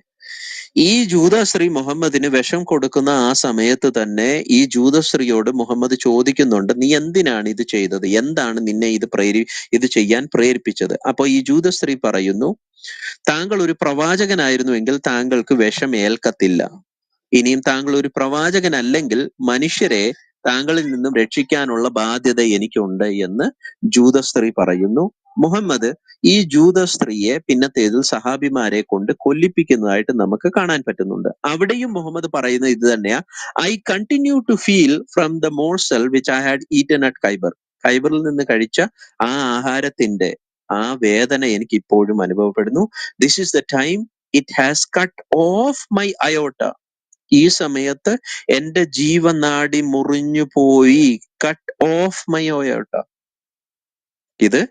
ഈ ജൂതസ്ത്രീ മുഹമ്മദിന് വിഷം കൊടുക്കുന്ന ആ സമയത്ത് തന്നെ ഈ ജൂതസ്ത്രീയോട് മുഹമ്മദ് ചോദിക്കുന്നുണ്ട്, നീ എന്തിനാണ് ഇത് ചെയ്തത്, എന്താണ് നിന്നെ ഇത് ചെയ്യാൻ പ്രേരിപ്പിച്ചത്? അപ്പൊ ഈ ജൂതസ്ത്രീ പറയുന്നു, താങ്കൾ ഒരു പ്രവാചകനായിരുന്നുവെങ്കിൽ താങ്കൾക്ക് വിഷം ഏൽക്കത്തില്ല. ഇനിയും താങ്കൾ ഒരു പ്രവാചകനല്ലെങ്കിൽ മനുഷ്യരെ താങ്കളിൽ നിന്നും രക്ഷിക്കാനുള്ള ബാധ്യത എനിക്കുണ്ട് എന്ന് ജൂത സ്ത്രീ പറയുന്നു. മുഹമ്മദ് ഈ ജൂത സ്ത്രീയെ പിന്നത്തേതിൽ സഹാബിമാരെ കൊണ്ട് കൊല്ലിപ്പിക്കുന്നതായിട്ട് നമുക്ക് കാണാൻ പറ്റുന്നുണ്ട്. അവിടെയും മുഹമ്മദ് പറയുന്നത് ഇത് തന്നെയാ. I continue to feel from the morsel which I had eaten at Khyber. ഖൈബറിൽ നിന്ന് കഴിച്ച ആ ആഹാരത്തിന്റെ ആ വേദന എനിക്ക് ഇപ്പോഴും അനുഭവപ്പെടുന്നു. This is the time it has cut off my aorta. ഈ സമയത്ത് എന്റെ ജീവനാടി മുറിഞ്ഞു പോയി. Cut off my aorta. ഇത്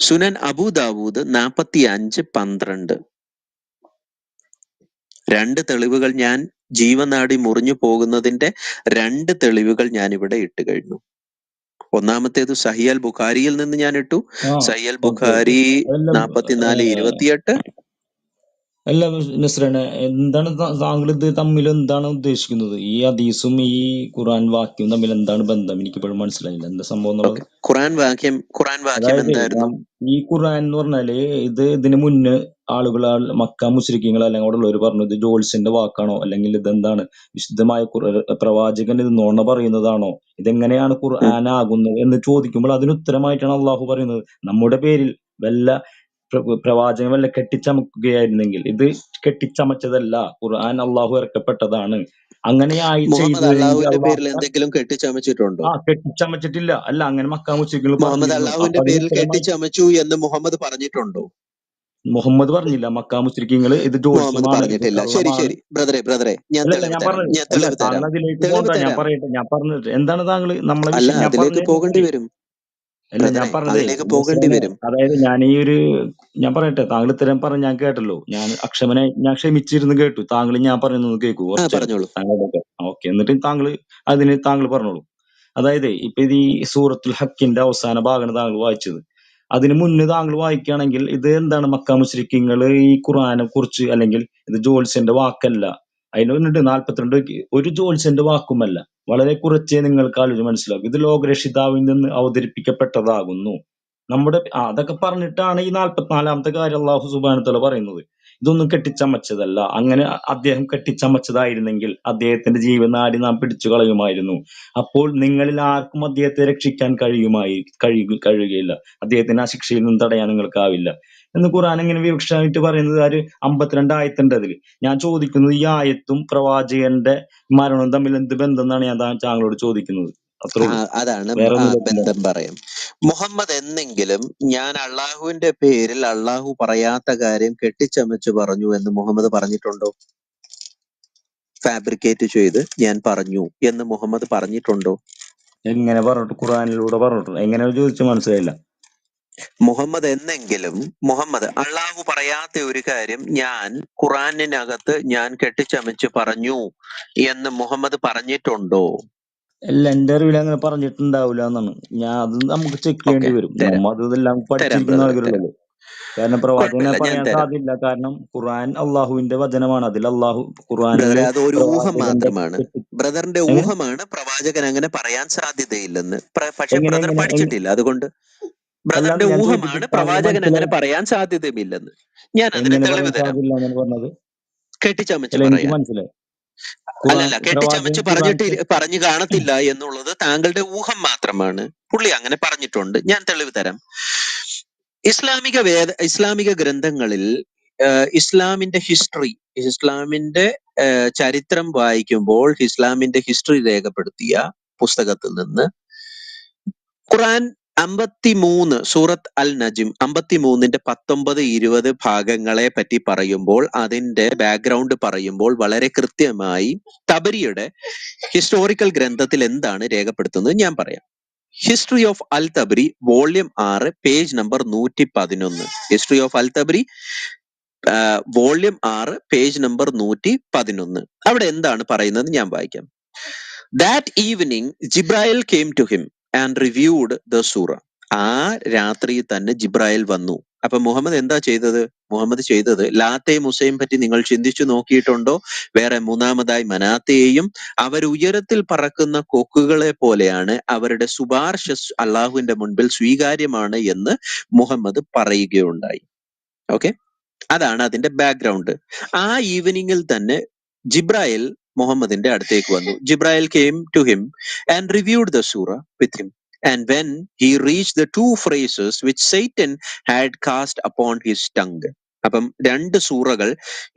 സുനൻ അബൂദാവൂദ് 45:12. രണ്ട് തെളിവുകൾ ഞാൻ ജീവനാടി മുറിഞ്ഞു പോകുന്നതിന്റെ 2 തെളിവുകൾ ഞാൻ ഇവിടെ ഇട്ട് കഴിഞ്ഞു. ഒന്നാമത്തേത് സഹിയൽ ബുഖാരിയിൽ നിന്ന് ഞാൻ ഇട്ടു. ആ സഹിയൽ ഓക്കെ ഓക്കെ ബുഖാരി എല്ലാം 44:28. അല്ല നസ്രനെ, എന്താണ് താങ്കൾ ഇത് തമ്മിൽ എന്താണ് ഉദ്ദേശിക്കുന്നത്? ഈ ഹദീസും ഈ ഖുർആൻ വാക്യവും തമ്മിൽ എന്താണ് ബന്ധം? എനിക്കിപ്പോഴും മനസ്സിലായില്ല എന്താ സംഭവം എന്നുള്ളത്. ഓക്കെ, ഖുറാൻ വാക്യം അതായത് എന്തായിരുന്നു? ഈ ഖുർആൻ എന്ന് പറഞ്ഞാല് ഇതിന് മുന്നേ ആളുകൾ മക്ക മുശ്രിക്കീങ്ങൾ അല്ലെങ്കിൽ അവിടെ ഉള്ളവർ പറഞ്ഞു ഇത് ജോൽസിന്റെ വാക്കാണോ, അല്ലെങ്കിൽ ഇതെന്താണ് വിശുദ്ധമായ പ്രവാചകൻ ഇത് നോണ പറയുന്നതാണോ, ഇതെങ്ങനെയാണ് ഖുർആൻ ആകുന്നത് എന്ന് ചോദിക്കുമ്പോൾ അതിന് ഉത്തരമായിട്ടാണ് അള്ളാഹു പറയുന്നത്, നമ്മുടെ പേരിൽ വല്ല പ്രവാചകൻ വല്ല കെട്ടിച്ചമക്കുകയായിരുന്നെങ്കിൽ ഇത് കെട്ടിച്ചമച്ചതല്ല, ഖുർആൻ അള്ളാഹു ഇറക്കപ്പെട്ടതാണ്. അങ്ങനെയായി മുഹമ്മദ് ചെയ്തു അള്ളാഹുവിന്റെ പേരിൽ എന്തെങ്കിലും കെട്ടിച്ചമച്ചിട്ടുണ്ടോ? കെട്ടിച്ചമച്ചിട്ടില്ല. അല്ല, അങ്ങനെ മക്ക മുശ്രിക്കുകൾ മുഹമ്മദ് പറഞ്ഞിരുന്നു. അപ്പൊ അള്ളാഹുവിന്റെ അതിന് പേരിൽ ഉത്തരമായി കെട്ടിച്ചമച്ചു എന്ന് മുഹമ്മദ് പറഞ്ഞിട്ടുണ്ടോ? മുഹമ്മദ് പറഞ്ഞില്ല. മക്ക മുശ്രിക്കുകൾ ഇത് മുഹമ്മദ് ജോത്സ്യമാണ്, ഇത് പറഞ്ഞിട്ടില്ല. ശരി കള്ളമാണ്. ശരി ബ്രദറെ, ഞാൻ അല്ലല്ല, തെളിവ് ഞാൻ തരാം. പറഞ്ഞത് അല്ല, താങ്കൾ അതിലേക്ക് തെളിവ് പോകണ്ട, ഞാൻ തരാം. പറയട്ടെ, ഞാൻ പറഞ്ഞിട്ട് എന്താണ് താങ്കൾ നമ്മളെ അല്ല, വിഷയം ഞാൻ അതിലേക്ക് പറഞ്ഞു പോകേണ്ടി തരുന്നത്. വരും അല്ല, ഞാൻ ബ്രദറെ, പറഞ്ഞതേ അതിലേക്ക് പോകേണ്ടി നസ്രാനെ, വരും. അതായത് ഞാൻ പറയട്ടെ, താങ്കൾ ഇത്തരം പറഞ്ഞ് ഞാൻ കേട്ടല്ലോ, ഞാൻ ഞാൻ ക്ഷമിച്ചിരുന്ന് കേട്ടു. താങ്കൾ ഞാൻ പറയുന്നത് കേൾക്കൂ ആ, കുറച്ചു നേരം പറഞ്ഞോളൂ. താങ്കളുടെ. ഓക്കെ, എന്നിട്ട് താങ്കൾ പറഞ്ഞോളൂ. അതായത് ഇപ്പൊ ഇത് ഈ സൂറത്തുൽ ഹക്കിന്റെ അവസാന ഭാഗമാണ് താങ്കൾ വായിച്ചത്. അതിന് മുന്നേ താങ്കൾ വായിക്കുകയാണെങ്കിൽ ഇത് എന്താണ്, മക്ക മുശ്രിക്കീങ്ങൾ ഈ ഖുർആനെ കുറിച്ച്, അല്ലെങ്കിൽ ഇത് ജോത്സ്യന്റെ വാക്കല്ല, അതിന് മുന്നിട്ട് 42 ഒരു ജോത്സ്യന്റെ വാക്കുമല്ല, വളരെ കുറച്ചേ നിങ്ങൾക്ക് ആലോചിച്ച് മനസ്സിലാക്കും, ഇത് ലോകരക്ഷിതാവിൽ നിന്ന് അവതരിപ്പിക്കപ്പെട്ടതാകുന്നു. അതൊക്കെ പറഞ്ഞിട്ടാണ് ഈ 44-ാമത്തെ കാര്യം അല്ലാഹു സുബ്ഹാനഹു വതആല പറയുന്നത്. ഇതൊന്നും കെട്ടിച്ചമച്ചതല്ല. അങ്ങനെ അദ്ദേഹം കെട്ടിച്ചമച്ചതായിരുന്നെങ്കിൽ അദ്ദേഹത്തിന്റെ ജീവനാടി നാം പിടിച്ചു കളയുമായിരുന്നു. അപ്പോൾ നിങ്ങളിൽ ആർക്കും അദ്ദേഹത്തെ രക്ഷിക്കാൻ കഴിയുകയില്ല. അദ്ദേഹത്തിന് ആ ശിക്ഷയിൽ നിന്ന് തടയാൻ നിങ്ങൾക്കാവില്ല എന്ന് ഖുർആൻ ഇങ്ങനെ വിവക്ഷമായിട്ട് പറയുന്നത്. 52 ആയത്തുണ്ട് അതിൽ. ഞാൻ ചോദിക്കുന്നത് ഈ ആയത്തും പ്രവാചകന്റെ മരണവും തമ്മിൽ എന്ത് ബന്ധം എന്നാണ് ഞാൻ താങ്കളോട് ചോദിക്കുന്നത്. അത്രേ ഉള്ളൂ, അതാണ് വേറെ ഒന്നും. ബന്ധം പറയാം. മുഹമ്മദ് എന്നെങ്കിലും ഞാൻ അള്ളാഹുവിന്റെ പേരിൽ അള്ളാഹു പറയാത്ത കാര്യം കെട്ടിച്ചമച്ച് പറഞ്ഞു എന്ന് മുഹമ്മദ് പറഞ്ഞിട്ടുണ്ടോ? ഫാബ്രിക്കേറ്റ് ചെയ്ത് ഞാൻ പറഞ്ഞു എന്ന് മുഹമ്മദ് പറഞ്ഞിട്ടുണ്ടോ? എങ്ങനെ പറഞ്ഞിട്ട്? ഖുർആനിലൂടെ പറഞ്ഞിട്ട് എങ്ങനെ ചോദിച്ചു? മനസ്സിലായില്ല. മുഹമ്മദ് അള്ളാഹു പറയാത്ത ഒരു കാര്യം ഞാൻ ഖുറാനിനകത്ത് ഞാൻ കെട്ടിച്ചമച്ച് പറഞ്ഞു എന്ന് മുഹമ്മദ് പറഞ്ഞിട്ടുണ്ടോ? അല്ല, എന്റെ അറിവിൽ അങ്ങനെ പറഞ്ഞിട്ടുണ്ടാവില്ല എന്നാണ്. അത് നമുക്ക് ചെക്ക് ചെയ്യേണ്ടി വരും. നമ്മ അതെല്ലാം പഠിച്ചിരിക്കുന്ന ആളുകളുള്ളൂ. കാരണം പ്രവാചകനെ പറയാൻ സാധ്യല്ല. കാരണം ഖുർആൻ അള്ളാഹുവിന്റെ വചനമാണ്. അതിൽ ഖുർആനില് അത് ഒരു ഊഹം മാത്രമാണ്. ബ്രദറിന്റെ എങ്ങനെ ഊഹമാണ് പ്രവാചകൻ അങ്ങനെ പറയാൻ സാധ്യതയില്ലെന്ന്. പക്ഷെ എങ്ങനെ ബ്രദർ പഠിച്ചിട്ടില്ല, അതുകൊണ്ട് ബ്രദറിന്റെ ഞാൻ ഊഹമാണ് ചോദിച്ചിട്ട് താങ്കൾ പ്രവാചകൻ അങ്ങനെ മനസ്സിലായി പറയാൻ സാധ്യതയുമില്ലെന്ന്. ഞാൻ അതിന് എങ്ങനെ തെളിവ് പറയാൻ തരാം. സാധ്യല്ല എന്നാണ് പറഞ്ഞത്? കെട്ടിച്ചമച്ച് അല്ല, എനിക്ക് പറയാൻ. മനസ്സിലായി. അല്ലല്ല, കെട്ടിച്ചമച്ച് ഖുർആൻ പറഞ്ഞു കാണത്തില്ല എന്നുള്ളത് താങ്കളുടെ ഊഹം മാത്രമാണ്. പുള്ളി അങ്ങനെ പറഞ്ഞിട്ടുണ്ട്. ഞാൻ തെളിവ് തരാം. ഇസ്ലാമിക ഗ്രന്ഥങ്ങളിൽ ഇസ്ലാമിന്റെ ചരിത്രം വായിക്കുമ്പോൾ ഇസ്ലാമിന്റെ ഹിസ്റ്ററി രേഖപ്പെടുത്തിയ പുസ്തകത്തിൽ നിന്ന് ഖുർആൻ 53 സൂറത്ത് അൽ നജ്ം 53-ന്റെ 19-20 ഭാഗങ്ങളെ പറ്റി പറയുമ്പോൾ, അതിന്റെ ബാക്ക്ഗ്രൗണ്ട് പറയുമ്പോൾ വളരെ കൃത്യമായി തബരിയുടെ ഹിസ്റ്റോറിക്കൽ ഗ്രന്ഥത്തിൽ എന്താണ് രേഖപ്പെടുത്തുന്നത് ഞാൻ പറയാം. History of al Tabari volume 6 page number 111. History of al Tabari volume 6 page number 111. അവിടെ എന്താണ് പറയുന്നത് ഞാൻ വായിക്കാം. That evening Jibrail came to him and reviewed the surah. ആ രാത്രി തന്നെ ജിബ്രായിൽ വന്നു. അപ്പൊ മുഹമ്മദ് എന്താ ചെയ്തത്? മുഹമ്മദ് ചെയ്തത് ലാത്തയും മുസയും പറ്റി നിങ്ങൾ ചിന്തിച്ചു നോക്കിയിട്ടുണ്ടോ? വേറെ മൂന്നാമതായി മനാത്തയെയും. അവരുയരത്തിൽ പറക്കുന്ന കൊക്കുകളെ പോലെയാണ്, അവരുടെ ശുപാർശ അള്ളാഹുവിന്റെ മുൻപിൽ സ്വീകാര്യമാണ് എന്ന് മുഹമ്മദ് പറയുകയുണ്ടായി. ഓക്കെ, അതാണ് അതിന്റെ ബാക്ക്ഗ്രൗണ്ട്. ആ ഈവനിങ്ങിൽ തന്നെ ജിബ്രായിൽ മുഹമ്മദിന്റെ അടുത്തേക്ക് വന്നു. ജിബ്രായിൽ came to him and reviewed the surah with him. And when he reached the two phrases which Satan had cast upon his tongue. അപ്പം 2 സൂറകൾ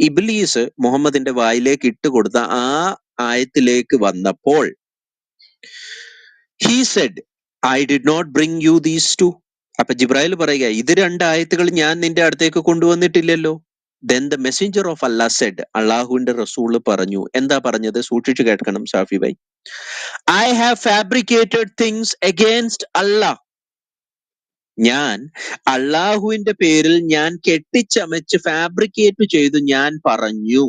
ഇബ്ലീസ് മുഹമ്മദിന്റെ വായിലേക്ക് ഇട്ടുകൊടുത്ത ആ ആയത്തിലേക്ക് വന്നപ്പോൾ he said, I did not bring you these two. അപ്പൊ ജിബ്രായിൽ പറയുക, ഇത് 2 ആയത്തുകൾ ഞാൻ നിന്റെ അടുത്തേക്ക് കൊണ്ടുവന്നിട്ടില്ലല്ലോ. Then the messenger of Allah said, അള്ളാഹുവിന്റെ റസൂല് പറഞ്ഞു. എന്താ പറഞ്ഞത്? സൂക്ഷിച്ചു കേൾക്കണം Shafi bhai. I have fabricated things against Allah. ഞാൻ അള്ളാഹുവിന്റെ പേരിൽ ഞാൻ കെട്ടിച്ചമച്ച് ഫാബ്രിക്കേറ്റ് ചെയ്തു ഞാൻ പറഞ്ഞു.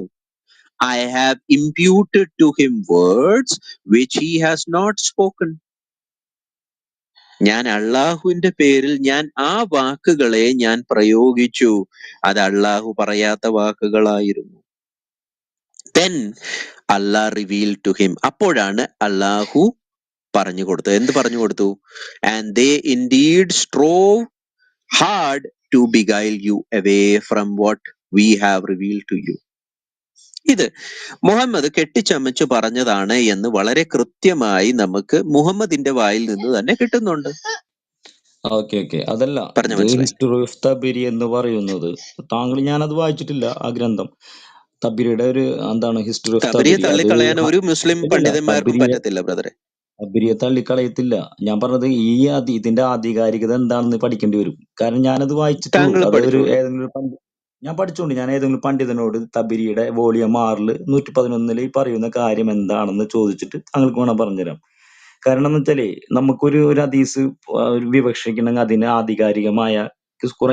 I have imputed to him words which he has not spoken. ഞാൻ അള്ളാഹുവിന്റെ പേരിൽ ഞാൻ ആ വാക്കുകളെ ഞാൻ പ്രയോഗിച്ചു, അത് അള്ളാഹു പറയാത്ത വാക്കുകളായിരുന്നു. Then Allah revealed to him. അപ്പോഴാണ് അള്ളാഹു പറഞ്ഞു കൊടുത്തത്. എന്ത് പറഞ്ഞു കൊടുത്തു? And they indeed strove hard to beguile you away from what we have revealed to you. ഇത് മുഹമ്മദ് കെട്ടിച്ചമച്ച് പറഞ്ഞതാണ് എന്ന് വളരെ കൃത്യമായി നമുക്ക് മുഹമ്മദിന്റെ വായിൽ നിന്ന് തന്നെ കിട്ടുന്നുണ്ട്. ഓക്കെ അതല്ല, പറഞ്ഞ ഇത് മനസ്സിലായി? ഹിസ്റ്ററി ഓഫ് തബരി എന്ന് പറയുന്നത് താങ്കൾ, ഞാനത് വായിച്ചിട്ടില്ല ആ ഗ്രന്ഥം. തബരിയുടെ ഒരു എന്താണ് ഹിസ്റ്ററി ഓഫ് തബരിയെ തബരി, അത് തള്ളിക്കളയാൻ ഒരു മുസ്ലിം ഇല്ലല്ല, പണ്ഡിതന്മാർക്കും പറ്റത്തില്ല ബ്രദറെ. തബരിയെ തള്ളിക്കളയത്തില്ല. ഞാൻ പറഞ്ഞത് ഇതിന്റെ ആധികാരികത എന്താണെന്ന് പഠിക്കേണ്ടി വരും. കാരണം ഞാനത് വായിച്ചിട്ടുള്ളൂ. താങ്കൾ അത് ഒരു പഠിച്ചോളൂ. ഞാൻ പഠിച്ചോണ്ട് ഞാൻ ഏതെങ്കിലും പണ്ഡിതനോട് തബരിയുടെ വോളിയം 6 111 ഈ പറയുന്ന കാര്യം എന്താണെന്ന് ചോദിച്ചിട്ട് താങ്കൾക്ക് വേണം പറഞ്ഞുതരാം. കാരണം എന്ന് വെച്ചാലേ നമുക്കൊരു ഹദീസ് ഒരു വിവക്ഷിക്കണമെങ്കിൽ അതിന് ആധികാരികമായ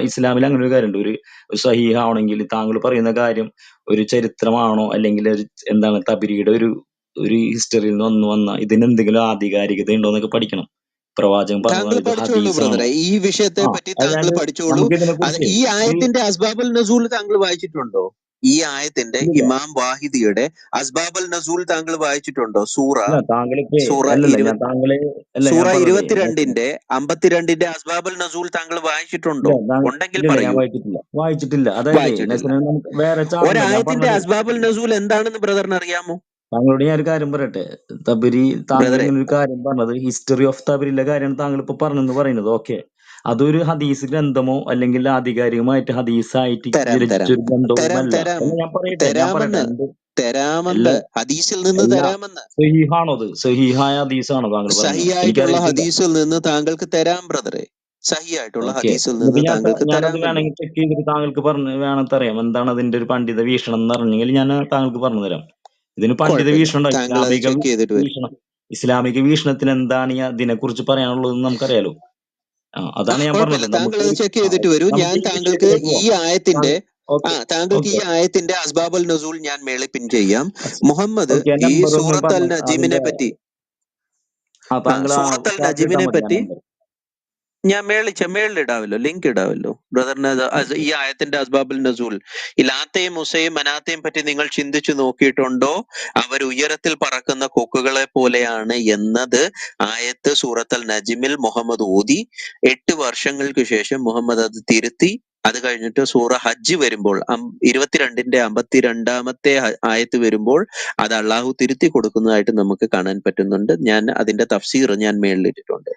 ഇസ്ലാമിൽ അങ്ങനെ ഒരു കാര്യമുണ്ട്. ഒരു സഹീഹ് ആവണമെങ്കിൽ താങ്കൾ പറയുന്ന കാര്യം ഒരു ചരിത്രമാണോ അല്ലെങ്കിൽ ഒരു എന്താണ് തബരിയുടെ ഒരു ഹിസ്റ്ററിയിൽ നിന്ന് വന്ന ഇതിന് എന്തെങ്കിലും ആധികാരികത ഉണ്ടോ എന്നൊക്കെ പഠിക്കണം. പ്രവാചകൻ താങ്കൾ പറഞ്ഞത് ഇത് പഠിച്ചോളൂ ഹദീസാണോ? ബ്രദറെ, ഈ വിഷയത്തെ പറ്റി താങ്കൾ അതായത് പഠിച്ചോളൂ. നമുക്ക് ഇതിനെ അത് കുറിച്ച് ഈ ആയത്തിന്റെ അസ്ബാബുൽ നസൂൽ താങ്കൾ വായിച്ചിട്ടുണ്ടോ? ഈ ആയത്തിന്റെ ഇല്ല ഇമാം വാഹിദിയുടെ അസ്ബാബുൽ നസൂൽ താങ്കൾ വായിച്ചിട്ടുണ്ടോ? സൂറ താങ്കളിപ്പോ സൂറ അല്ലല്ല ഇരുപത് ഞാൻ താങ്കളെ അല്ല സൂറ ഞാൻ പറഞ്ഞതേ 22ന്റെ 52ന്റെ അസ്ബാബുൽ നസൂൽ താങ്കൾ വായിച്ചിട്ടുണ്ടോ? ഉണ്ടെങ്കിൽ ഇല്ല ഞാൻ പറയൂ. വായിച്ചിട്ടില്ല. അതായത് വായിച്ചിട്ടില്ല. നമുക്ക് വേറെ ചാപ്റ്റർ ഉണ്ട്. ഞാൻ ഒരായത്തിന്റെ പറഞ്ഞത് അസ്ബാബുൽ നസൂൽ എന്താണെന്ന് ബ്രദറിന് അറിയാമോ? താങ്കളോട് ഞാൻ ഒരു കാര്യം പറയട്ടെ. താങ്കൾ ബ്രദറെ ഇങ്ങനെ ഒരു കാര്യം പറഞ്ഞത് ഹിസ്റ്ററി ഓഫ് തബരിയിലെ കാര്യമാണ് താങ്കൾ ഇപ്പൊ പറഞ്ഞെന്ന് പറയുന്നത്. ഓക്കെ, അതൊരു ഹദീസ് ഗ്രന്ഥമോ അല്ലെങ്കിൽ ആധികാരികമായിട്ട് ഹദീസായിട്ട് തരാം തരാം രചിച്ചൊരു തരാം ഗ്രന്ഥവുമല്ല തരാം എന്ന് ഞാൻ പറയട്ടെ. തരാമെന്ന് എന്ത് തരാമെന്ന് ഹദീസിൽ നിന്ന് എല്ലാ തരാമെന്ന് സഹീഹാണോ? അത് സഹീഹായ ഹദീസാണോ താങ്കൾ പറഞ്ഞത്? സഹിയായിട്ടുള്ള എനിക്കറിയത്തില്ല. ഹദീസിൽ നിന്ന് താങ്കൾക്ക് തരാം ബ്രദറെ. സഹിയായിട്ടുള്ള ഓക്കെ, ഹദീസിൽ എന്നിട്ട് നിന്ന് താങ്കൾക്ക് ഞാനത് തരാമല്ലോ. വേണമെങ്കിൽ ചെക്ക് ചെയ്തിട്ട് താങ്കൾക്ക് വേണമെങ്കിൽ അറിയാം എന്താണ് അതിന്റെ ഒരു പണ്ഡിത വീക്ഷണം എന്ന് പറഞ്ഞെങ്കിൽ ഞാൻ താങ്കൾക്ക് പറഞ്ഞു തരാം. ഇതിന് പണ്ഡിത കുഴപ്പമില്ല, വീക്ഷണം ഉണ്ടോ? താങ്കൾ അത് ചെക്ക് ചെയ്തിട്ട് വരും. ഇസ്ലാമിക വീക്ഷണത്തിന് എന്താണ് ഇതിനെ കുറിച്ച് പറയാനുള്ളതെന്ന് നമുക്കറിയാലോ. അതാണ് ഞാൻ കുഴപ്പമില്ല, പറഞ്ഞത്. താങ്കൾ അത് ചെക്ക് ചെയ്തിട്ട് വരൂ. ഞാൻ ഈ താങ്കൾക്ക് വിഷയത്തിലേക്ക് ഈ പോവാം. ആയത്തിന്റെ താങ്കൾക്ക് ഈ ഓക്കെ ആയത്തിന്റെ അസ്ബാബുൽ നസൂൽ ഞാൻ മേളിൽ പിൻ ചെയ്യാം. മുഹമ്മദ് ഓക്കെ, ഈ നമ്പർ ഒന്ന് സൂറത്ത് അൽ പറഞ്ഞു നജീമിനെ അതിന്റെ. പറ്റി താങ്കൾ സൂറത്ത് അൽ ചാറ്റ് ഇട്ടാൽ നജീമിനെ മതി ആ പറ്റി നമ്പർ. ഞാൻ മേളിൽ ഇടാവല്ലോ, ലിങ്ക് ഇടാവല്ലോ ബ്രദറിന്. ഈ ആയത്തിന്റെ അസ്ബാബുൽ നസൂൽ ഇലാത്തയും മുസയും മനാത്തയും പറ്റി നിങ്ങൾ ചിന്തിച്ചു നോക്കിയിട്ടുണ്ടോ? അവർ ഉയരത്തിൽ പറക്കുന്ന കൊക്കുകളെ പോലെയാണ് എന്നത് ആയത്ത് സൂറത്തുൽ നജ്മിൽ മുഹമ്മദ് ഓതി. 8 വർഷങ്ങൾക്ക് ശേഷം മുഹമ്മദ് അത് തിരുത്തി. അത് കഴിഞ്ഞിട്ട് സൂറ ഹജ്ജ് വരുമ്പോൾ 22ന്റെ 52ാമത്തെ ആയത്ത് വരുമ്പോൾ അത് അള്ളാഹു തിരുത്തി കൊടുക്കുന്നതായിട്ട് നമുക്ക് കാണാൻ പറ്റുന്നുണ്ട്. ഞാൻ അതിന്റെ തഫ്സീർ ഞാൻ മേളിലിട്ടിട്ടുണ്ട്.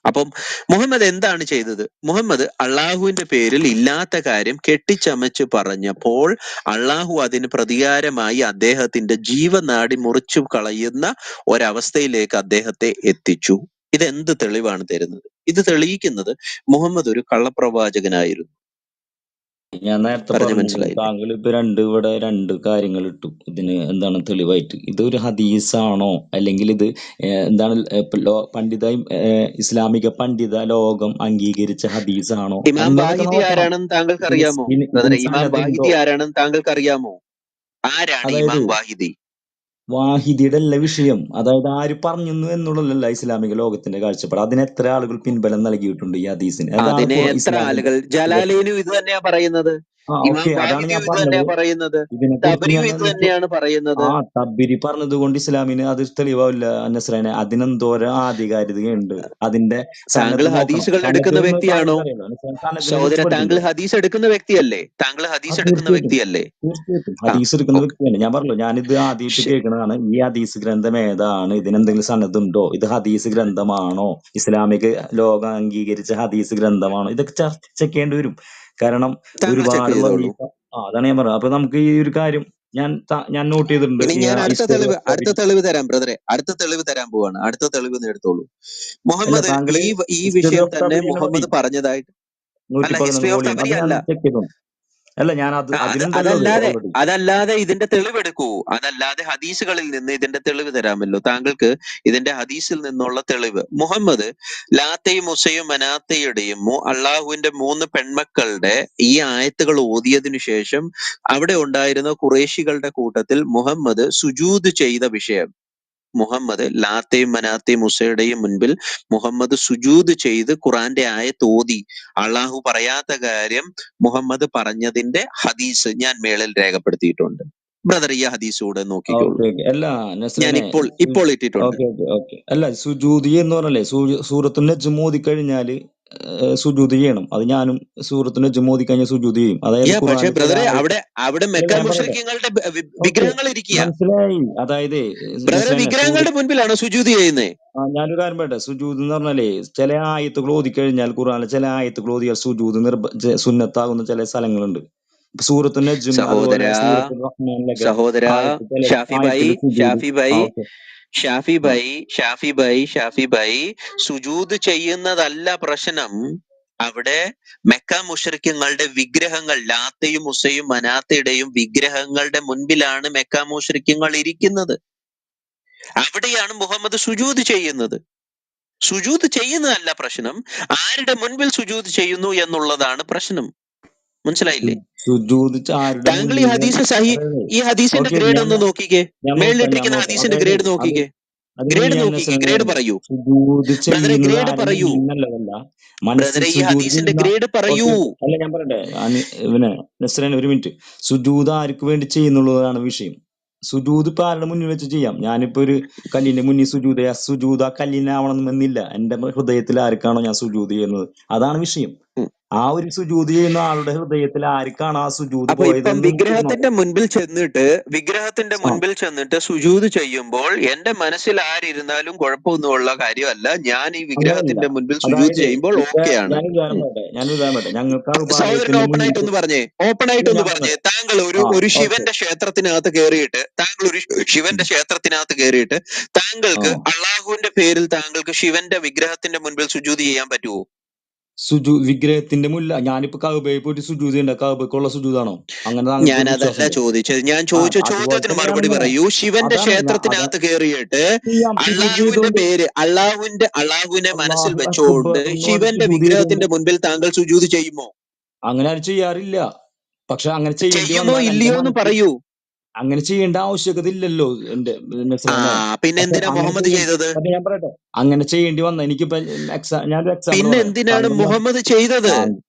അപ്പം മുഹമ്മദ് എന്താണ് ചെയ്തത്? മുഹമ്മദ് അള്ളാഹുവിന്റെ പേരിൽ ഇല്ലാത്ത കാര്യം കെട്ടിച്ചമച്ച് പറഞ്ഞപ്പോൾ അള്ളാഹു അതിന് പ്രതികാരമായി അദ്ദേഹത്തിന്റെ ജീവനാടി മുറിച്ചു കളയുന്ന ഒരവസ്ഥയിലേക്ക് അദ്ദേഹത്തെ എത്തിച്ചു. ഇതെന്ത് തെളിവാണ് തരുന്നത്? ഇത് തെളിയിക്കുന്നത് മുഹമ്മദ് ഒരു കള്ളപ്രവാചകനായിരുന്നു. ഞാൻ നേരത്തെ പറഞ്ഞു പറഞ്ഞു, മനസ്സിലായില്ലേ? താങ്കൾ ഇപ്പൊ ഇവിടെ 2 കാര്യങ്ങൾ ഇട്ടു. ഇതിന് എന്താണ് തെളിവായിട്ട്? ഇതൊരു ഹദീസാണോ അല്ലെങ്കിൽ ഇത് എന്താണ് ഇസ്ലാമിക പണ്ഡിത ലോകം അംഗീകരിച്ച ഹദീസാണോ ഇമാം എന്നതൊക്കെ വാഹിദി നോക്കണം. ആരാണെന്ന് താങ്കൾക്ക് അറിയാമോ ഇതിന് ബ്രദറെ? ഇമാം സംഗതി ഉണ്ടോ? വാഹിദി ആരാണെന്ന് താങ്കൾക്ക് അറിയാമോ? ആരാണ് അതായത് ഇമാം വാഹിദി? വാഹിദിയുടെ അല്ല വിഷയം. അതായത് ആര് പറഞ്ഞു എന്നുള്ളതല്ല ഇസ്ലാമിക ലോകത്തിന്റെ കാഴ്ചപ്പാട്. അതിന് എത്ര ആളുകൾ പിൻബലം നൽകിയിട്ടുണ്ട് ഈ ഹദീസിന്? അതാണ് അതിനെ എത്ര ഇസ്ലാമിന്റെ ആളുകൾ, ജലാലയിലും ഇത് തന്നെയാ പറയുന്നത്. ഇമാം ഓക്കെ, അതാണ് വാഹിദി ഞാൻ ഇത് പറഞ്ഞത്. തന്നെയാ പറയുന്നത്, ഇതിനെക്കുറിച്ച് തബരിയും ഞാൻ ഇത് തന്നെയാണ് പറയുന്നത്. തബ്ബിരി പറഞ്ഞത് കൊണ്ട് ഇസ്ലാമിന് അത് തെളിവാവില്ല നസ്രാനെ. അതിനെന്തോരം ആധികാരികതയുണ്ട്. അതിന്റെ താങ്കൾ സനത് നോക്കണം. ഹദീസുകൾ സനത് എടുക്കുന്ന എന്ന് വ്യക്തിയാണോ? താങ്കൾക്ക് അറിയാലോ നസ്രാൻ, സനദിനെ സഹോദര, കുറിച്ച് താങ്കൾ പഠിച്ചിട്ടുണ്ടോ? ഹദീസ് എടുക്കുന്ന വ്യക്തിയല്ലേ? താങ്കൾ ഹദീസ് എടുക്കുന്ന തീർച്ചയായിട്ടും വ്യക്തിയല്ലേ? തീർച്ചയായിട്ടും ആ, ഹദീസ് എടുക്കുന്ന ഓക്കെ, വ്യക്തിയാണ്. ഞാൻ പറഞ്ഞല്ലോ, ഞാനിത് ആദ്യമായിട്ട് ശരി. കേൾക്കണതാണ്. ഈ ഹദീസ് ഗ്രന്ഥം ഏതാണ്? ഇതിനെന്തെങ്കിലും സനതുണ്ടോ? ഇത് ഹദീസ് ഗ്രന്ഥമാണോ? ഇസ്ലാമിക ലോകം അംഗീകരിച്ച ഹദീസ് ഗ്രന്ഥമാണോ? ഇതൊക്കെ ചർച്ച ചെയ്യേണ്ടി വരും. കാരണം താങ്കൾ ചെക്ക് ഒരുപാട് ചെയ്തോളൂ. അതാണ് ഞാൻ പറഞ്ഞത്. അപ്പൊ നമുക്ക് ഈ ഒരു കാര്യം ഞാൻ നോട്ട് ചെയ്തിട്ടുണ്ട്. ഇനി ഈ ഞാൻ അടുത്ത ഹിസ്റ്ററി ഓഫ് തെളിവ് തരാം ബ്രദറെ. അടുത്ത തെളിവ് തരാൻ പോവാണ്. അടുത്ത തെളിവ് എടുത്തോളൂ. അല്ല, മുഹമ്മദ് താങ്കള് ഈ ഹിസ്റ്ററി വിഷയം ഓഫ് തന്നെ തബരി മതി. മുഹമ്മദ് പറഞ്ഞതായിട്ട് അല്ല, 111 ഹിസ്റ്ററി ഓഫ് വോളിയം അത് തബരി ഞാൻ അല്ല. ചെക്ക് ചെയ്തു. അല്ല, ഞാൻ അതിലുണ്ടല്ലോ അത് ഓൾറെഡി. അതല്ലാതെ ഇതിന്റെ തെളിവെടുക്കൂ. അതല്ലാതെ ഹദീസുകളിൽ നിന്ന് ഇതിന്റെ തെളിവ് തരാമല്ലോ. താങ്കൾക്ക് ഇതിന്റെ ഹദീസിൽ നിന്നുള്ള തെളിവ്. മുഹമ്മദ് ലാത്തയും മുസയും മനാത്തയുടെയും അള്ളാഹുവിന്റെ 3 പെൺമക്കളുടെ ഈ ആയത്തുകൾ ഓതിയതിനു ശേഷം അവിടെ ഉണ്ടായിരുന്ന ഖുറേശികളുടെ കൂട്ടത്തിൽ മുഹമ്മദ് സുജൂദ് ചെയ്ത വിഷയം, മുഹമ്മദ് ലാത്തയും മനാത്തയും മുസയുടെയും മുൻപിൽ മുഹമ്മദ് സുജൂദ് ചെയ്ത് ഖുറാന്റെ ആയത്ത് ഓതി. അള്ളാഹു പറയാത്ത കാര്യം മുഹമ്മദ് പറഞ്ഞതിന്റെ ഹദീസ് ഞാൻ മേളിൽ രേഖപ്പെടുത്തിയിട്ടുണ്ട്. ബ്രദർ ഈ ഹദീസ് കൂടെ നോക്കിക്കോളൂ. ഓക്കെ. അല്ല ഞാൻ നസ്രനെ, ഇപ്പോൾ ഇട്ടിട്ടുണ്ട്. ഓക്കെ. അല്ല, സുജൂദി എന്ന് പറഞ്ഞല്ലേ, സൂറത്തുൽ നജ്മ് ഓതി കഴിഞ്ഞാല് സുജൂദ് ചെയ്യണം. അത് ഞാനും സൂറത്തുൽ നജ്മ് ഓതി കഴിഞ്ഞാൽ സുജൂദ് ചെയ്യും. അതായത് പക്ഷേ ഖുറാനിലെ ചില ബ്രദറെ, ആയത്ത്. അവിടെ അല്ല, മെക്ക ഞാൻ പറയട്ടെ. മുശ്രിക്കീങ്ങളുടെ ഓക്കെ, വിഗ്രഹങ്ങൾ ഇരിക്കുക. മനസ്സിലായി. അതായത് ബ്രദറെ, നസ്രനെ വിഗ്രഹങ്ങളുടെ മുൻപിലാണോ സുജൂദ് ചെയ്യുന്നത്? ഞാനൊരു കാര്യം പറയട്ടെ. സുജൂദ് എന്ന് പറഞ്ഞാലേ ചില ആയത്തുകൾ ഓതി കഴിഞ്ഞാൽ, ഖുറാനിലെ ചില ആയത്തുകൾ ഓതിയാൽ സുജൂദ് സുന്നത്താകുന്ന ചില സ്ഥലങ്ങളുണ്ട്. സൂറത്തുൽ നജ്ം, സഹോദര അതുപോലെ സൂറത്തുൽ റഹ്മാനിലൊക്കെ സഹോദര ആയത്ത് ചില ഷാഫി ആയത്തിൽ സുജൂദ്. ഓക്കെ. ഷാഫി ഭായി സുജൂദ് ചെയ്യുന്നതല്ല പ്രശ്നം. അവിടെ മെക്ക മുശ്രിക്കുകളുടെ വിഗ്രഹങ്ങൾ, ലാത്തയും മുസയും മനാത്തയുടെയും വിഗ്രഹങ്ങളുടെ മുൻപിലാണ് മെക്ക മുശ്രിക്കുകൾ ഇരിക്കുന്നത്. അവിടെയാണ് മുഹമ്മദ് സുജൂദ് ചെയ്യുന്നത്. സുജൂദ് ചെയ്യുന്നതല്ല പ്രശ്നം, ആരുടെ മുൻപിൽ സുജൂദ് ചെയ്യുന്നു എന്നുള്ളതാണ് പ്രശ്നം. മനസ്സിലായില്ലേ? സുജൂദ് ആരുടെ താങ്കൾ മുന്നിൽ? ഈ ഹദീസിന്റെ ഓക്കെ, ഗ്രേഡ് ഒന്ന് നോക്കിക്കേ. ഞാൻ മേളിലിട്ടിരിക്കുന്ന നോക്കാം. ഹദീസിന്റെ അതായത് ഗ്രേഡ് നോക്കിക്കേ. ഗ്രേഡ് നോക്കിക്കേ, ഗ്രേഡ് പറയൂ സുജൂദ് ബ്രദറെ, ചെയ്യുന്നത് ഗ്രേഡ് ആരുടെ പറയൂ മുന്നിലല്ല, മനസ്സിൽ ബ്രദറെ. ഈ സുജൂദ് ഹദീസിന്റെ ചെയ്യുന്ന. ഗ്രേഡ് പറയൂ. ഓക്കെ. അല്ല, ഞാൻ പറയട്ടെ. പിന്നെ നസ്രൻ, ഒരു മിനിറ്റ്. സുജൂദ് ആർക്ക് വേണ്ടി ചെയ്യുന്നുള്ളതാണ് വിഷയം. സുജൂദ് ഇപ്പൊ ആരുടെ മുന്നിൽ വെച്ച് ചെയ്യാം. ഞാനിപ്പോ ഒരു കല്ലിന്റെ മുന്നിൽ സുജൂദ് ആ കല്ലിനാവണമെന്നില്ല. എന്റെ ഹൃദയത്തിൽ ആർക്കാണോ ഞാൻ സുജൂദ് ചെയ്യുന്നത്, അതാണ് വിഷയം. ആ ഒരു സുജൂദ് ചെയ്യുന്ന ആളുടെ ഹൃദയത്തിൽ ആർക്കാണ് ആ സുജൂദ് അപ്പൊ ഇപ്പം പോയതെന്ന് വിഗ്രഹത്തിന്റെ ആ മുൻപിൽ ചെന്നിട്ട് സുജൂദ് ചെയ്യുമ്പോൾ എന്റെ മനസ്സിൽ ആരിരുന്നാലും കുഴപ്പമൊന്നുമുള്ള കാര്യമല്ല. ഞാൻ ഈ അങ്ങനെയല്ല. വിഗ്രഹത്തിന്റെ മുൻപിൽ സുജൂദ് അതായത് ചെയ്യുമ്പോൾ ഇപ്പൊ ഓക്കെയാണ്. ഞാനൊരു ഉദാഹരണം പറയട്ടെ. ഞങ്ങൾക്ക് ആ സഹോദരൻ ഉപാലയത്തിന്റെ ഓപ്പൺ മുന്നിൽ ആയിട്ടൊന്ന് പറഞ്ഞേ ഞാൻ പറഞ്ഞേ. പറഞ്ഞത്. താങ്കൾ ആ ഒരു ഓക്കെ. ശിവന്റെ ക്ഷേത്രത്തിനകത്ത് കയറിയിട്ട് താങ്കൾക്ക് അള്ളാഹുവിന്റെ പേരിൽ താങ്കൾക്ക് ശിവന്റെ വിഗ്രഹത്തിന്റെ മുൻപിൽ സുജൂദ് ചെയ്യാൻ പറ്റുമോ? വിഗ്രഹത്തിന്റെ മുല്ല ഞാനിപ്പോ കഅബയിൽ പോയിട്ട് സുജൂദ് ചെയ്യണ്ട. കഅബക്കുള്ള സുജൂദാണോ? അങ്ങനെ താങ്കൾക്ക് ഞാൻ ഒരു അതല്ല വിശ്വാസമുണ്ടോ? ചോദിച്ചത്. ഞാൻ ആ ചോദിച്ച അതുപോലെ ചോദ്യത്തിന് തന്നെയാണ് മറുപടി ഞാൻ. പറയൂ. ശിവന്റെ അതാണ് ക്ഷേത്രത്തിനകത്ത് കയറിയിട്ട് സുജൂദ് അള്ളാഹുവിന്റെ ചെയ്തോണ്ട് പേര്, അള്ളാഹുവിനെ മനസ്സിൽ അല്ലാഹു വെച്ചുകൊണ്ട് അക്ബർ എന്ന് പറഞ്ഞ് ശിവന്റെ സുജൂദ് ചെയ്തോണ്ട് വിഗ്രഹത്തിന്റെ മുൻപിൽ താങ്കൾ സുജൂദ് ചെയ്യുമോ? അങ്ങനെ ആരും ചെയ്യാറില്ല. പക്ഷെ അങ്ങനെ ചെയ്യേണ്ടി ചെയ്യുമോ വന്നാൽ എന്റെ ഇല്ലയോ എന്ന് മനസ്സിൽ പറയൂ. അങ്ങനെ ചെയ്യേണ്ട ആവശ്യകത ഇല്ലല്ലോ എന്റെ നസ്രാനെ. പിന്നെ പക്ഷെ എന്തിനാ അങ്ങനെ മുഹമ്മദ് ചെയ്തത്? പക്ഷെ ഞാൻ പറയട്ടെ, അങ്ങനെ ചെയ്യേണ്ടി വന്ന എനിക്കിപ്പോ ഞാനൊരു എക്സാമ്പിൾ പിന്നെ പറയാം. എന്തിനാണ് മുഹമ്മദ് ചെയ്തത്?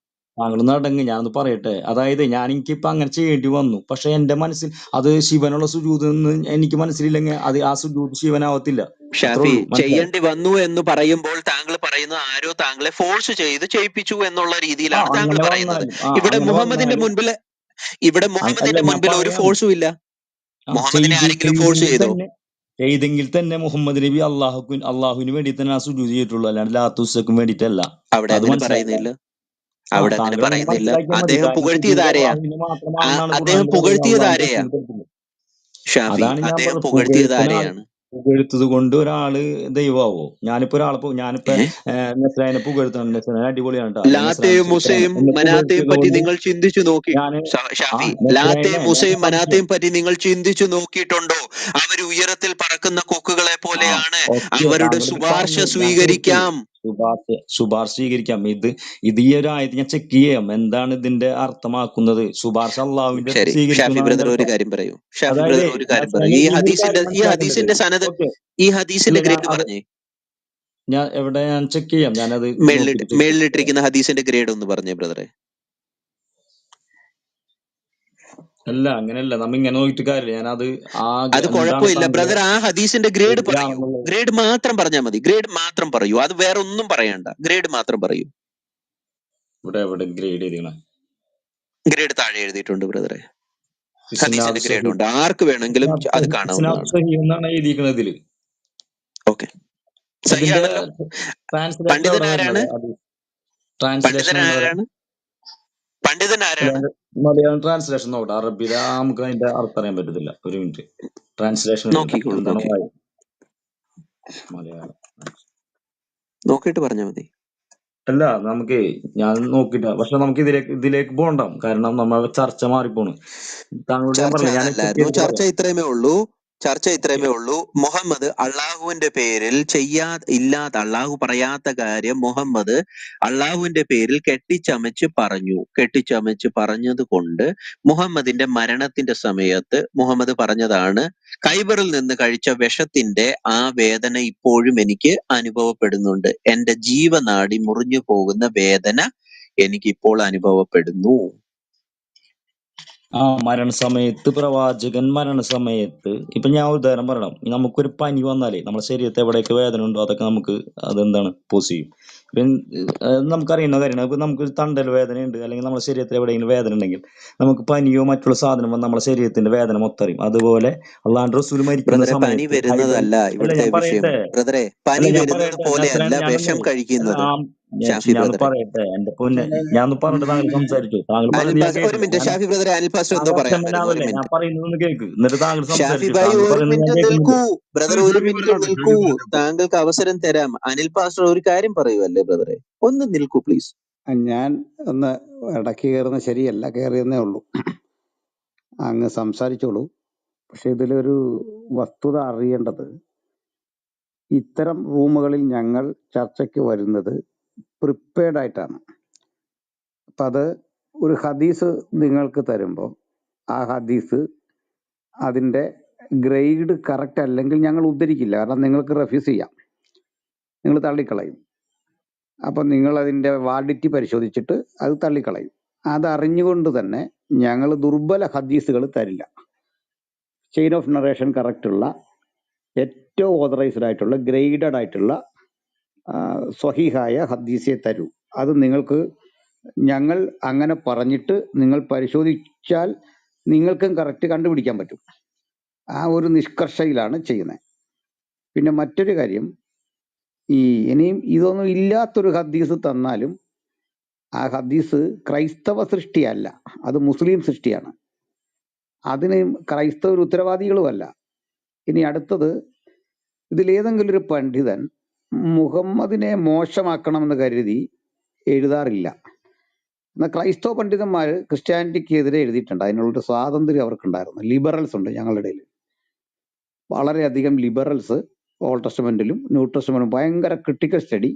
താങ്കൾ നടങ്ങ്, ഞാനൊന്ന് പറയട്ടെ. അതായത് എനിക്കിപ്പോ അങ്ങനെ ചെയ്യേണ്ടി വന്നു. പക്ഷെ എന്റെ മനസ്സിൽ അത് ശിവനുള്ള സുജൂദ് എന്ന് എനിക്ക് മനസ്സിലില്ലെങ്കിൽ അത് ആ സുജൂദ് ശിവനാവത്തില്ല. അത്രേ ഷാഫി, ഉള്ളൂ. മനസ്സിലായി? ചെയ്യേണ്ടി വന്നു എന്ന് പറയുമ്പോൾ താങ്കൾ പറയുന്നത് ആരോ താങ്കളെ ഫോഴ്സ് ചെയ്ത് ചെയ്യിപ്പിച്ചു എന്നുള്ള രീതിയിലാണ് താങ്കൾ അങ്ങനെ പറയുന്നത്. വന്നാലും ഇവിടെ അങ്ങനെ മുഹമ്മദിന്റെ വന്നാലും മുൻപിൽ അല്ല, ഞാൻ ഒരു പറയാണ്. ഫോഴ്സും ഇല്ല. മുഹമ്മദിനെ ആരെങ്കിലും ഫോഴ്സ് ചെയ്തോ? ചെയ്തെങ്കിൽ തന്നെ മുഹമ്മദ് നബി അള്ളാഹുവിന് വേണ്ടി തന്നെ ആ സുജൂദ് ചെയ്തിട്ടുള്ളൂ, അല്ലാണ്ട് ലാത്തുസക്കും വേണ്ടിയിട്ടല്ല. അവിടെ അത് അങ്ങനെ മനസ്സിലാക്കാം. പറയുന്നില്ല. അവിടെ അങ്ങനെ താങ്കൾ അങ്ങനെ പറയുന്നില്ല. മനസ്സിലാക്കിയാൽ മതി. അദ്ദേഹം കാരണം പുകഴ്ത്തിയത് സുജൂദ് ആരെയാ? അള്ളാഹുവിന് മാത്രമാണെന്നാണ് അദ്ദേഹം ഖുർആനിൽ പറയുന്നത്. പുകഴ്ത്തിയത് അള്ളാഹുവിന്റെ ആരെയാ? റസൂൽ പഠിപ്പിക്കുന്നത്. ഷാഫി, അതാണ് ഞാൻ അദ്ദേഹം പറഞ്ഞത്. പുകഴ്ത്തിയത് ആരെയാണ്? പുകഴ്ത്തത് കൊണ്ട് ഒരാള് ദൈവമാവോ? ഞാനിപ്പോ നസ്രായനെ പുകഴ്ത്തണം. നസ്രായൻ അടിപൊളിയാണ് കേട്ടോ. അല്ലെ നസ്രാൻ ലാത്തയും മുസയും എന്നെ മനാത്തയും പുകഴ്ത്തിയത് പറ്റി കൊണ്ട് നിങ്ങൾ ചിന്തിച്ചു നോക്കി ഞാന് ഷാഫി, നസ്രായനെ ലാത്തയും ഞാൻ മുസയും സംശയം. മനാത്തയും പറ്റി നിങ്ങൾ ചിന്തിച്ചു നോക്കിയിട്ടുണ്ടോ? അവർ ഉയരത്തിൽ പറക്കുന്ന കൊക്കുകളെ പോലെയാണ്. ഓക്കെ, അവരുടെ താങ്കൾ ശുപാർശ പറഞ്ഞു, ഞാൻ കേട്ടു. സ്വീകരിക്കാം. ശുപാർശ സ്വീകരിക്കാം. ഇത് ഈ ഒരു ആയത്ത് ഞാൻ ചെക്ക് ചെയ്യാം. എന്താണ് ഇതിന്റെ അർത്ഥമാക്കുന്നത്? ശുപാർശ അള്ളാഹുവിന്റെ അടുത്ത് ശരി, സ്വീകരിക്കും ഷാഫി എന്നാണ് ബ്രദർ അതിന്റെ ഒരു അർത്ഥം. കാര്യം പറയൂ. അതായത് ഈ ഇനിയൊരു കാര്യം മനസ്സിലാക്കേണ്ടത്. ഹദീസിന്റെ സനത്, ഈ ഇല്ല, ഹദീസിന്റെ ഗ്രേഡ് പറഞ്ഞേ. ഞാൻ ചെക്ക് ചെയ്യാം. ഞാനത് നോക്കിയിട്ട് ചെക്ക് ചെയ്യാം. മേളിലിട്ടിരിക്കുന്ന ഹദീസിന്റെ ഗ്രേഡ് ഒന്ന് പറഞ്ഞേ ബ്രദറെ. അല്ല അങ്ങനെയല്ല, നമ്മ ഇങ്ങനെ നോക്കിയിട്ട് കാര്യമില്ല. ഞാനത് അത് എന്താണ് കുഴപ്പമില്ല താങ്കൾ ബ്രദർ. ആ ഹദീസിന്റെ ഗ്രേഡ് പറയൂ. ശരിയാണെന്നുള്ളത്. ഗ്രേഡ് മാത്രം പറഞ്ഞാൽ മതി. ഗ്രേഡ് മാത്രം പറയൂ. അത് വേറെ ഒന്നും പറയണ്ട. ഗ്രേഡ് മാത്രം പറയൂ. ഇവിടെ ഗ്രേഡ് ചെയ്തിരിക്കണം. ഗ്രേഡ് താഴെ എഴുതിയിട്ടുണ്ട് ബ്രദറെ. ഇസ്നാദ് ഹദീസിന്റെ ഗ്രേഡ് സഹി ഉണ്ട്. ആർക്ക് വേണമെങ്കിലും അത് ഇസ്നാദ് കാണാവുന്നതാണ്. സഹി എന്നാണ് എഴുതിയിരിക്കുന്നത് ഇതില്. ഓക്കെ, ഇതിന്റെ സഹിയാണല്ലോ. ട്രാൻസ്ലേഷൻ എവിടെ പണ്ഡിതനാരാണ്? വരുന്നത്? അത് ട്രാൻസ്ലേഷൻ എവിടെ വരാം? പണ്ഡിതനാരാണ്? പണ്ഡിതനാരാണ്? മലയാളം ട്രാൻസ്ലേഷൻ നോക്കട്ടെ. അറബിയില നമുക്ക് അതിന്റെ അർത്ഥം അറിയാൻ പറ്റത്തില്ല. ഒരു മിനിറ്റ്, ട്രാൻസ്ലേഷൻ എടുക്കട്ടെ. നോക്കിക്കോളൂ, എന്താണ് നോക്കിക്കോളൂ, മലയാളം? നോക്കിയിട്ട് പറഞ്ഞാൽ മതി. അല്ല, നമുക്ക് ഞാൻ നോക്കില്ല. പക്ഷെ നമുക്ക് ഇതിലേക്ക് പോകണ്ട. കാരണം നമ്മൾ ചർച്ച മാറിപ്പോണ്. താങ്കളോട് ഞാൻ ചർച്ച പറഞ്ഞില്ല, ഞാൻ ചെക്ക് അതല്ലായിരുന്നു. ചെയ്തിട്ട് ചർച്ച പറയാം. ഇത്രയുമേ ഉള്ളൂ. മുഹമ്മദ് അള്ളാഹുവിന്റെ പേരിൽ അള്ളാഹു പറയാത്ത കാര്യം മുഹമ്മദ് അള്ളാഹുവിന്റെ പേരിൽ കെട്ടിച്ചമച്ച് പറഞ്ഞത് കൊണ്ട് മുഹമ്മദിന്റെ മരണത്തിന്റെ സമയത്ത് മുഹമ്മദ് പറഞ്ഞതാണ്, ഖൈബറിൽ നിന്ന് കഴിച്ച വിഷത്തിന്റെ ആ വേദന ഇപ്പോഴും എനിക്ക് അനുഭവപ്പെടുന്നുണ്ട്. എന്റെ ജീവനാഡി മുറിഞ്ഞു പോകുന്ന വേദന എനിക്കിപ്പോൾ അനുഭവപ്പെടുന്നു. മരണസമയത്ത് പ്രവാചകൻ മരണസമയത്ത് ഇപ്പൊ ഞാൻ ഉദാഹരണം പറയണം. നമുക്കൊരു പനി വന്നാലേ നമ്മുടെ ശരീരത്തെ എവിടെയൊക്കെ വേദന ഉണ്ടോ അതൊക്കെ നമുക്ക് അതെന്താണ് പോസ് ചെയ്യും. ഇപ്പം നമുക്കറിയുന്ന കാര്യമാണ്. ഇപ്പൊ നമുക്കൊരു തണ്ടൽ വേദനയുണ്ട്, അല്ലെങ്കിൽ നമ്മുടെ ശരീരത്തിൽ എവിടെയെങ്കിലും വേദന ഉണ്ടെങ്കിൽ നമുക്ക് പനിയോ മറ്റുള്ള സാധനം വന്ന് നമ്മുടെ ശരീരത്തിന്റെ വേദന മൊത്തം അറിയും. അതുപോലെ അള്ളാഹുവിന്റെ റസൂൽ മരിക്കുന്ന ബ്രദറെ, പനി സമയത്ത് വരുന്നതല്ല അല്ല ഇവിടുത്തെ ഞാൻ വിഷയം. പറയട്ടെ. ബ്രദറെ, അല്ല പനി ഞാൻ വരുന്നത് പറയട്ടെ. പോലെയല്ല ഞാനൊന്ന് വിഷം കഴിക്കുന്നത്. ഷാഫി ഞാനൊന്ന് ബ്രദറെ, പറയട്ടെ. എന്റെ പൊന്നെ, ഞാനൊന്ന് പറഞ്ഞിട്ട് താങ്കൾ സംസാരിച്ചു. താങ്കൾ അനിൽ പറഞ്ഞത് ഞാൻ പാസ്റ്റർ ഒരു കേട്ടില്ല. മിനിറ്റ്. ഷാഫി ബ്രദറെ, അനിൽ പാസ്റ്റർ എന്തോ താങ്കൾ പറയാൻ വരുന്നു. ഒരു അക്ഷമനാവല്ലേ? ഞാൻ മിനിറ്റ്. പറയുന്നതൊന്ന് കേൾക്ക്, എന്നിട്ട് താങ്കൾ ഷാഫി സംസാരിച്ചു. ഭായി താങ്കൾ ഒരു പറയുന്നത് ഞാൻ മിനിറ്റ് കേൾക്കുന്നില്ല. നിൽക്കൂ. ബ്രദർ ഒരു ഷാഫി മിനിറ്റ് പറഞ്ഞോട്ടെ, ഷാഫി നിൽക്കൂ. പറഞ്ഞോട്ടെ. താങ്കൾക്ക് അവസരം തരാം. അനിൽ പാസ്റ്റർ ഒരു കാര്യം പറയുമല്ലേ ബ്രദറെ? ഒന്ന് നിൽക്കൂ പ്ലീസ്. ഞാൻ ഒന്ന് ഇടയ്ക്ക് കയറുന്ന ശരിയല്ല, കയറിയെന്നേ ഉള്ളൂ. അങ്ങ് സംസാരിച്ചോളൂ. പക്ഷെ ഇതിലൊരു വസ്തുത അറിയേണ്ടത്, ഇത്തരം റൂമുകളിൽ ഞങ്ങൾ ചർച്ചയ്ക്ക് വരുന്നത് പ്രിപ്പയർഡ് ആയിട്ടാണ്. അപ്പം അത് ഒരു ഹദീസ് നിങ്ങൾക്ക് തരുമ്പോൾ ആ ഹദീസ് അതിൻ്റെ ഗ്രേഡ് കറക്റ്റ് അല്ലെങ്കിൽ ഞങ്ങൾ ഉദ്ധരിക്കില്ല. കാരണം നിങ്ങൾക്ക് റെഫ്യൂസ് ചെയ്യാം, നിങ്ങൾ തള്ളിക്കളയും. അപ്പം നിങ്ങൾ അതിൻ്റെ വാലിഡിറ്റി പരിശോധിച്ചിട്ട് അത് തള്ളിക്കളയും. അതറിഞ്ഞുകൊണ്ട് തന്നെ ഞങ്ങൾ ദുർബല ഹദീസുകൾ തരില്ല. ചെയിൻ ഓഫ് നറേഷൻ കറക്റ്റുള്ള ഏറ്റവും ഓതറൈസ്ഡ് ആയിട്ടുള്ള ഗ്രേഡഡ് ആയിട്ടുള്ള സ്വഹീഹായ ഹദീസെ തരൂ. അത് നിങ്ങൾക്ക് ഞങ്ങൾ അങ്ങനെ പറഞ്ഞിട്ട് നിങ്ങൾ പരിശോധിച്ചാൽ നിങ്ങൾക്കും കറക്റ്റ് കണ്ടുപിടിക്കാൻ പറ്റും. ആ ഒരു നിഷ്കർഷയിലാണ് ചെയ്യുന്നത്. പിന്നെ മറ്റൊരു കാര്യം, ഇനിയും ഇതൊന്നും ഇല്ലാത്തൊരു ഹദീസ് തന്നാലും ആ ഹദീസ് ക്രൈസ്തവ സൃഷ്ടിയല്ല, അത് മുസ്ലിം സൃഷ്ടിയാണ്. അതിന് ക്രൈസ്തവർ ഉത്തരവാദികളുമല്ല. ഇനി അടുത്തത്, ഇതിലേതെങ്കിലും ഒരു പണ്ഡിതൻ മുഹമ്മദിനെ മോശമാക്കണമെന്ന് കരുതി എഴുതാറില്ല. എന്നാൽ ക്രൈസ്തവ പണ്ഡിതന്മാർ ക്രിസ്ത്യാനിറ്റിക്കെതിരെ എഴുതിയിട്ടുണ്ട്. അതിനുള്ളൊരു സ്വാതന്ത്ര്യം അവർക്കുണ്ടായിരുന്നു. ലിബറൽസ് ഉണ്ട് ഞങ്ങളുടെ ഇടയിൽ, വളരെയധികം ലിബറൽസ്. ഓൾഡ് ടെസ്റ്റമെന്റിലും ന്യൂ ടെസ്റ്റമെന്റിലും ഭയങ്കര ക്രിട്ടിക്കൽ സ്റ്റഡി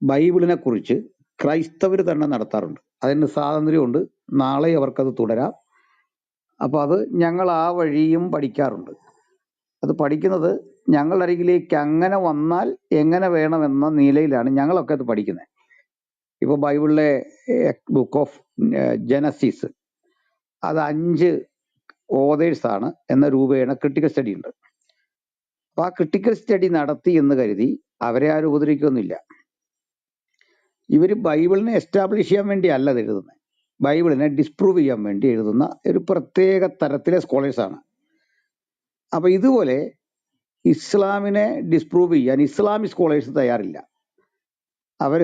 ബൈബിളിനെ കുറിച്ച് ക്രൈസ്തവർ തന്നെ നടത്താറുണ്ട്. അതിന് സ്വാതന്ത്ര്യമുണ്ട്. നാളെ അവർക്കത് തുടരാം. അപ്പോൾ അത് ഞങ്ങൾ ആ വഴിയും പഠിക്കാറുണ്ട്. അത് പഠിക്കുന്നത് ഞങ്ങളുടെ അരികിലേക്ക് അങ്ങനെ വന്നാൽ എങ്ങനെ വേണമെന്ന നിലയിലാണ് ഞങ്ങളൊക്കെ അത് പഠിക്കുന്നത്. ഇപ്പോൾ ബൈബിളിലെ ബുക്ക് ഓഫ് ജനസിസ് അത് 5 ഓതേഴ്സാണ് എന്ന രൂപേണ ക്രിട്ടിക്കൽ സ്റ്റഡി ഉണ്ട്. അപ്പോൾ ആ ക്രിട്ടിക്കൽ സ്റ്റഡി നടത്തി എന്ന് കരുതി അവരെ ആരും ഉപദ്രവിക്കൊന്നുമില്ല. ഇവർ ബൈബിളിനെ എസ്റ്റാബ്ലിഷ് ചെയ്യാൻ വേണ്ടി അല്ല അത് എഴുതുന്നത്, ബൈബിളിനെ ഡിസ്പ്രൂവ് ചെയ്യാൻ വേണ്ടി എഴുതുന്ന ഒരു പ്രത്യേക തരത്തിലെ സ്കോളേഴ്സാണ്. അപ്പോൾ ഇതുപോലെ ഇസ്ലാമിനെ ഡിസ്പ്രൂവ് ചെയ്യാൻ ഇസ്ലാമിക് സ്കോളേഴ്സ് തയ്യാറില്ല. അവർ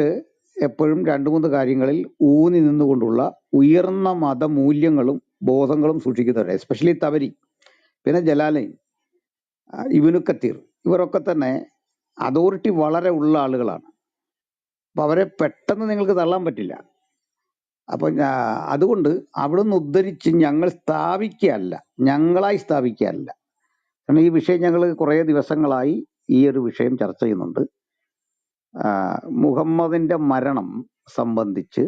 എപ്പോഴും 2-3 കാര്യങ്ങളിൽ ഊന്നി നിന്നുകൊണ്ടുള്ള ഉയർന്ന മതമൂല്യങ്ങളും ബോധങ്ങളും സൂക്ഷിക്കുന്നവർ, എസ്പെഷ്യലി തബരി, പിന്നെ ജലാലൈൻ, ഇബ്നു കത്തീർ, ഇവരൊക്കെ തന്നെ അതോറിറ്റി വളരെ ഉള്ള ആളുകളാണ്. അപ്പം അവരെ പെട്ടെന്ന് നിങ്ങൾക്ക് തള്ളാൻ പറ്റില്ല. അപ്പം അതുകൊണ്ട് അവിടുന്ന് ഉദ്ധരിച്ച് ഞങ്ങൾ സ്ഥാപിക്കുകയല്ല, ഞങ്ങളായി സ്ഥാപിക്കുകയല്ല. കാരണം ഈ വിഷയം ഞങ്ങൾ കുറേ ദിവസങ്ങളായി ഈ ഒരു വിഷയം ചർച്ച ചെയ്യുന്നുണ്ട്. മുഹമ്മദിന്റെ മരണം സംബന്ധിച്ച്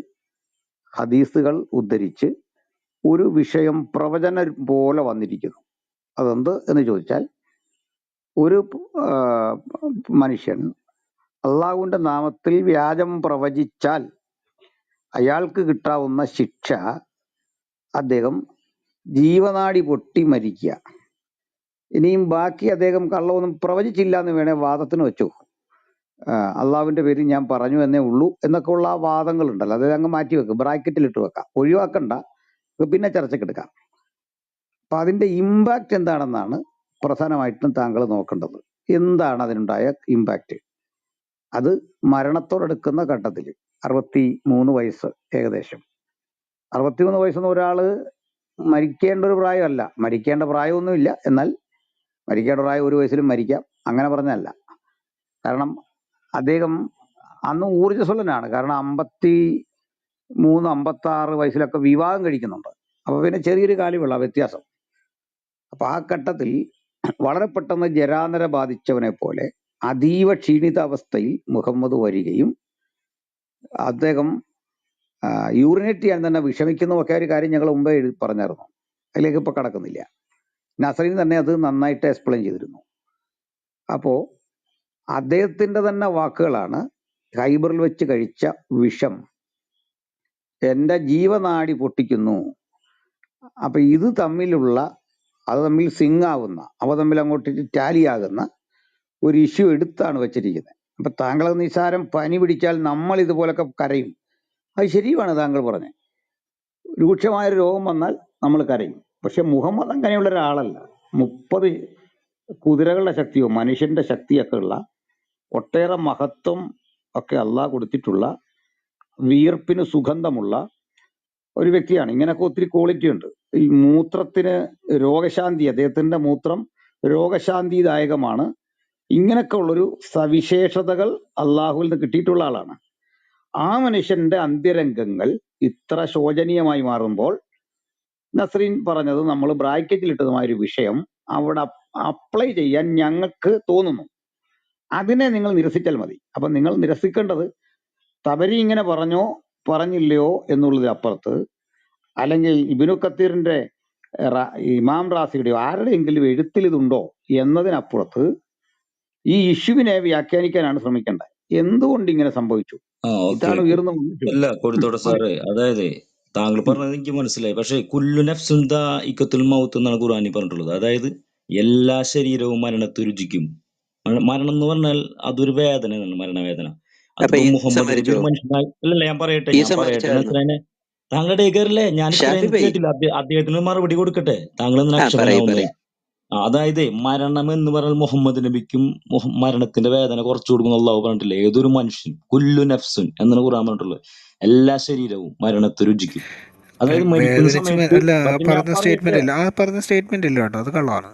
ഹദീസുകൾ ഉദ്ധരിച്ച് ഒരു വിഷയം പ്രവചനം പോലെ വന്നിരിക്കുന്നു. അതെന്ത് എന്ന് ചോദിച്ചാൽ, ഒരു മനുഷ്യൻ അള്ളാഹുവിന്റെ നാമത്തിൽ വ്യാജം പ്രവചിച്ചാൽ അയാൾക്ക് കിട്ടാവുന്ന ശിക്ഷ അദ്ദേഹം ജീവനാടി പൊട്ടി മരിക്കുക. ഇനിയും ബാക്കി അദ്ദേഹം കള്ളമൊന്നും പ്രവചിച്ചില്ല എന്ന് വേണേ വാദത്തിന് വെച്ചു. അള്ളാഹുവിന്റെ പേരിൽ ഞാൻ പറഞ്ഞു എന്നേ ഉള്ളൂ എന്നൊക്കെ ഉള്ള ആ വാദങ്ങളുണ്ടല്ലോ, അത് അങ്ങ് മാറ്റി വെക്കും, ബ്രാക്കറ്റിൽ ഇട്ട് വെക്കാം, ഒഴിവാക്കണ്ട, ഇത് പിന്നെ ചർച്ചക്കെടുക്കാം. അപ്പൊ അതിന്റെ ഇമ്പാക്റ്റ് എന്താണെന്നാണ് പ്രധാനമായിട്ടും താങ്കൾ നോക്കേണ്ടത്. എന്താണ് അതിനുണ്ടായ ഇമ്പാക്റ്റ്? അത് മരണത്തോടടുക്കുന്ന ഘട്ടത്തിൽ 63 വയസ്സ് ഏകദേശം. 63 വയസ്സെന്ന് ഒരാള് മരിക്കേണ്ട ഒരു പ്രായമല്ല, മരിക്കേണ്ട പ്രായമൊന്നുമില്ല, എന്നാൽ മരിക്കേണ്ട പ്രായം ഒരു വയസ്സിലും മരിക്കാം, അങ്ങനെ പറഞ്ഞല്ല. കാരണം അദ്ദേഹം അന്ന് ഊർജ്ജസ്വലനാണ്. കാരണം 53, 56 വയസ്സിലൊക്കെ വിവാഹം കഴിക്കുന്നുണ്ട്. അപ്പൊ പിന്നെ ചെറിയൊരു കാലമുള്ള വ്യത്യാസം. അപ്പൊ ആ ഘട്ടത്തിൽ വളരെ പെട്ടെന്ന് ജരാനര ബാധിച്ചവനെ പോലെ അതീവ ക്ഷീണിതാവസ്ഥയിൽ മുഹമ്മദ് വരികയും അദ്ദേഹം യൂറിനേറ്റ് ചെയ്യാൻ തന്നെ വിഷമിക്കുന്നതൊക്കെ ഒരു കാര്യം ഞങ്ങൾ മുമ്പേ പറഞ്ഞായിരുന്നു, അതിലേക്ക് ഇപ്പൊ കടക്കുന്നില്ല. നസറീൻ തന്നെ അത് നന്നായിട്ട് എക്സ്പ്ലെയിൻ ചെയ്തിരുന്നു. അപ്പോ അദ്ദേഹത്തിന്റെ തന്നെ വാക്കുകളാണ്, ഖൈബറിൽ വെച്ച് കഴിച്ച വിഷം എന്റെ ജീവനാടി പൊട്ടിക്കുന്നു. അപ്പൊ ഇത് തമ്മിലുള്ള, അത് തമ്മിൽ സിങ് ആവുന്ന, അവ തമ്മിൽ അങ്ങോട്ട് ടാലിയാകുന്ന ഒരു ഇഷ്യൂ എടുത്താണ് വെച്ചിരിക്കുന്നത്. അപ്പൊ താങ്കൾ നിസ്സാരം പനി പിടിച്ചാൽ നമ്മൾ ഇതുപോലൊക്കെ കരയും, അത് ശരിയുമാണ് താങ്കൾ പറഞ്ഞത്. രൂക്ഷമായൊരു രോഗം വന്നാൽ നമ്മൾ കരയും. പക്ഷെ മുഹമ്മദ് അങ്ങനെയുള്ള ഒരാളല്ല. 30 കുതിരകളുടെ ശക്തിയോ മനുഷ്യന്റെ ശക്തിയൊക്കെ ഉള്ള, ഒട്ടേറെ മഹത്വം ഒക്കെ അള്ളാഹ് കൊടുത്തിട്ടുള്ള, വിയർപ്പിന് സുഗന്ധമുള്ള ഒരു വ്യക്തിയാണ്. ഇങ്ങനെയൊക്കെ ഒത്തിരി ക്വാളിറ്റി ഉണ്ട്. ഈ മൂത്രത്തിന് രോഗശാന്തി, അദ്ദേഹത്തിന്റെ മൂത്രം രോഗശാന്തിദായകമാണ്. ഇങ്ങനെയൊക്കെ ഉള്ളൊരു സവിശേഷതകൾ അള്ളാഹുവിൽ നിന്ന് കിട്ടിയിട്ടുള്ള ആളാണ്. ആ മനുഷ്യന്റെ അന്ത്യരംഗങ്ങൾ ഇത്ര ശോചനീയമായി മാറുമ്പോൾ നസ്രീൻ പറഞ്ഞത്, നമ്മൾ ബ്രാക്കറ്റിൽ ഇട്ടതുമായ ഒരു വിഷയം അവിടെ അപ്ലൈ ചെയ്യാൻ ഞങ്ങൾക്ക് തോന്നുന്നു, അതിനെ നിങ്ങൾ നിരസിച്ചാൽ മതി. അപ്പൊ നിങ്ങൾ നിരസിക്കേണ്ടത് തബരി ഇങ്ങനെ പറഞ്ഞോ പറഞ്ഞില്ലയോ എന്നുള്ളതിനപ്പുറത്ത്, അല്ലെങ്കിൽ ഇബ്നു കത്തീറിന്റെ ഇമാം റാസിയുടെയോ ആരുടെയെങ്കിലും എഴുത്തിൽ ഇതുണ്ടോ എന്നതിനപ്പുറത്ത് ഈ ഇഷ്യൂവിനെ വ്യാഖ്യാനിക്കാനാണ് ശ്രമിക്കേണ്ടത്. എന്തുകൊണ്ട് ഇങ്ങനെ സംഭവിച്ചു, ഓക്കെ ഇതാണ് ഓക്കെ. ഉയർന്നു അല്ല കൊടുത്തോട്ടെ മതി. സാറേ, അതായത് താങ്കൾ പറഞ്ഞത് എനിക്ക് മനസ്സിലായി. പക്ഷെ കുല്ലു നഫ്സുൻ ദാഇഖത്തുൽ മൗത്ത് എന്നാണ് ഖുർആനിൽ പറഞ്ഞിട്ടുള്ളത്. അതായത് എല്ലാ ശരീരവും മരണത്തെ രുചിക്കും. മരണം എന്ന് പറഞ്ഞാൽ അതൊരു വേദനയാണ്, മരണവേദന. അപ്പൊ അതിപ്പോ ഈസ മുഹമ്മദ് നബി മരിച്ചോ? ഒരു മനുഷ്യനായി, അല്ലല്ല ഞാൻ പറയട്ടെ ഈസ മരിച്ചായിരുന്നു? നസ്രാനെ, താങ്കളുടെ കയറില്ലേ, ഞാൻ ഷാഫി ഇത്രയും ബൈ, കേട്ടില്ല. അദ്ദേഹത്തിന് മറുപടി കൊടുക്കട്ടെ, താങ്കൾ എന്തിനാ പറയ് അക്ഷമനാവുന്നത്? പറയ്. അതായത് മരണം എന്ന് പറഞ്ഞാൽ മുഹമ്മദ് നബിക്കും മരണത്തിന്റെ വേദന കുറച്ചു കൊടുക്കുന്ന അള്ളാഹു പറഞ്ഞിട്ടില്ല. ഏതൊരു മനുഷ്യൻ കുല്ലു നഫ്സുൻ എന്നാണ് ഖുർആൻ പറഞ്ഞിട്ടുള്ളത്. എല്ലാ ശരീരവും മരണത്തെ രുചിക്കും. അതായത് മരിക്കുന്ന സമയത്ത്, അല്ല ആ പക്ഷെ ഞാൻ പറഞ്ഞ സ്റ്റേറ്റ്മെന്റ് പറയട്ടെ, ഇല്ല, ആ പറഞ്ഞ സ്റ്റേറ്റ്മെന്റ് ഇല്ല കേട്ടോ, അത് കള്ളമാണ്.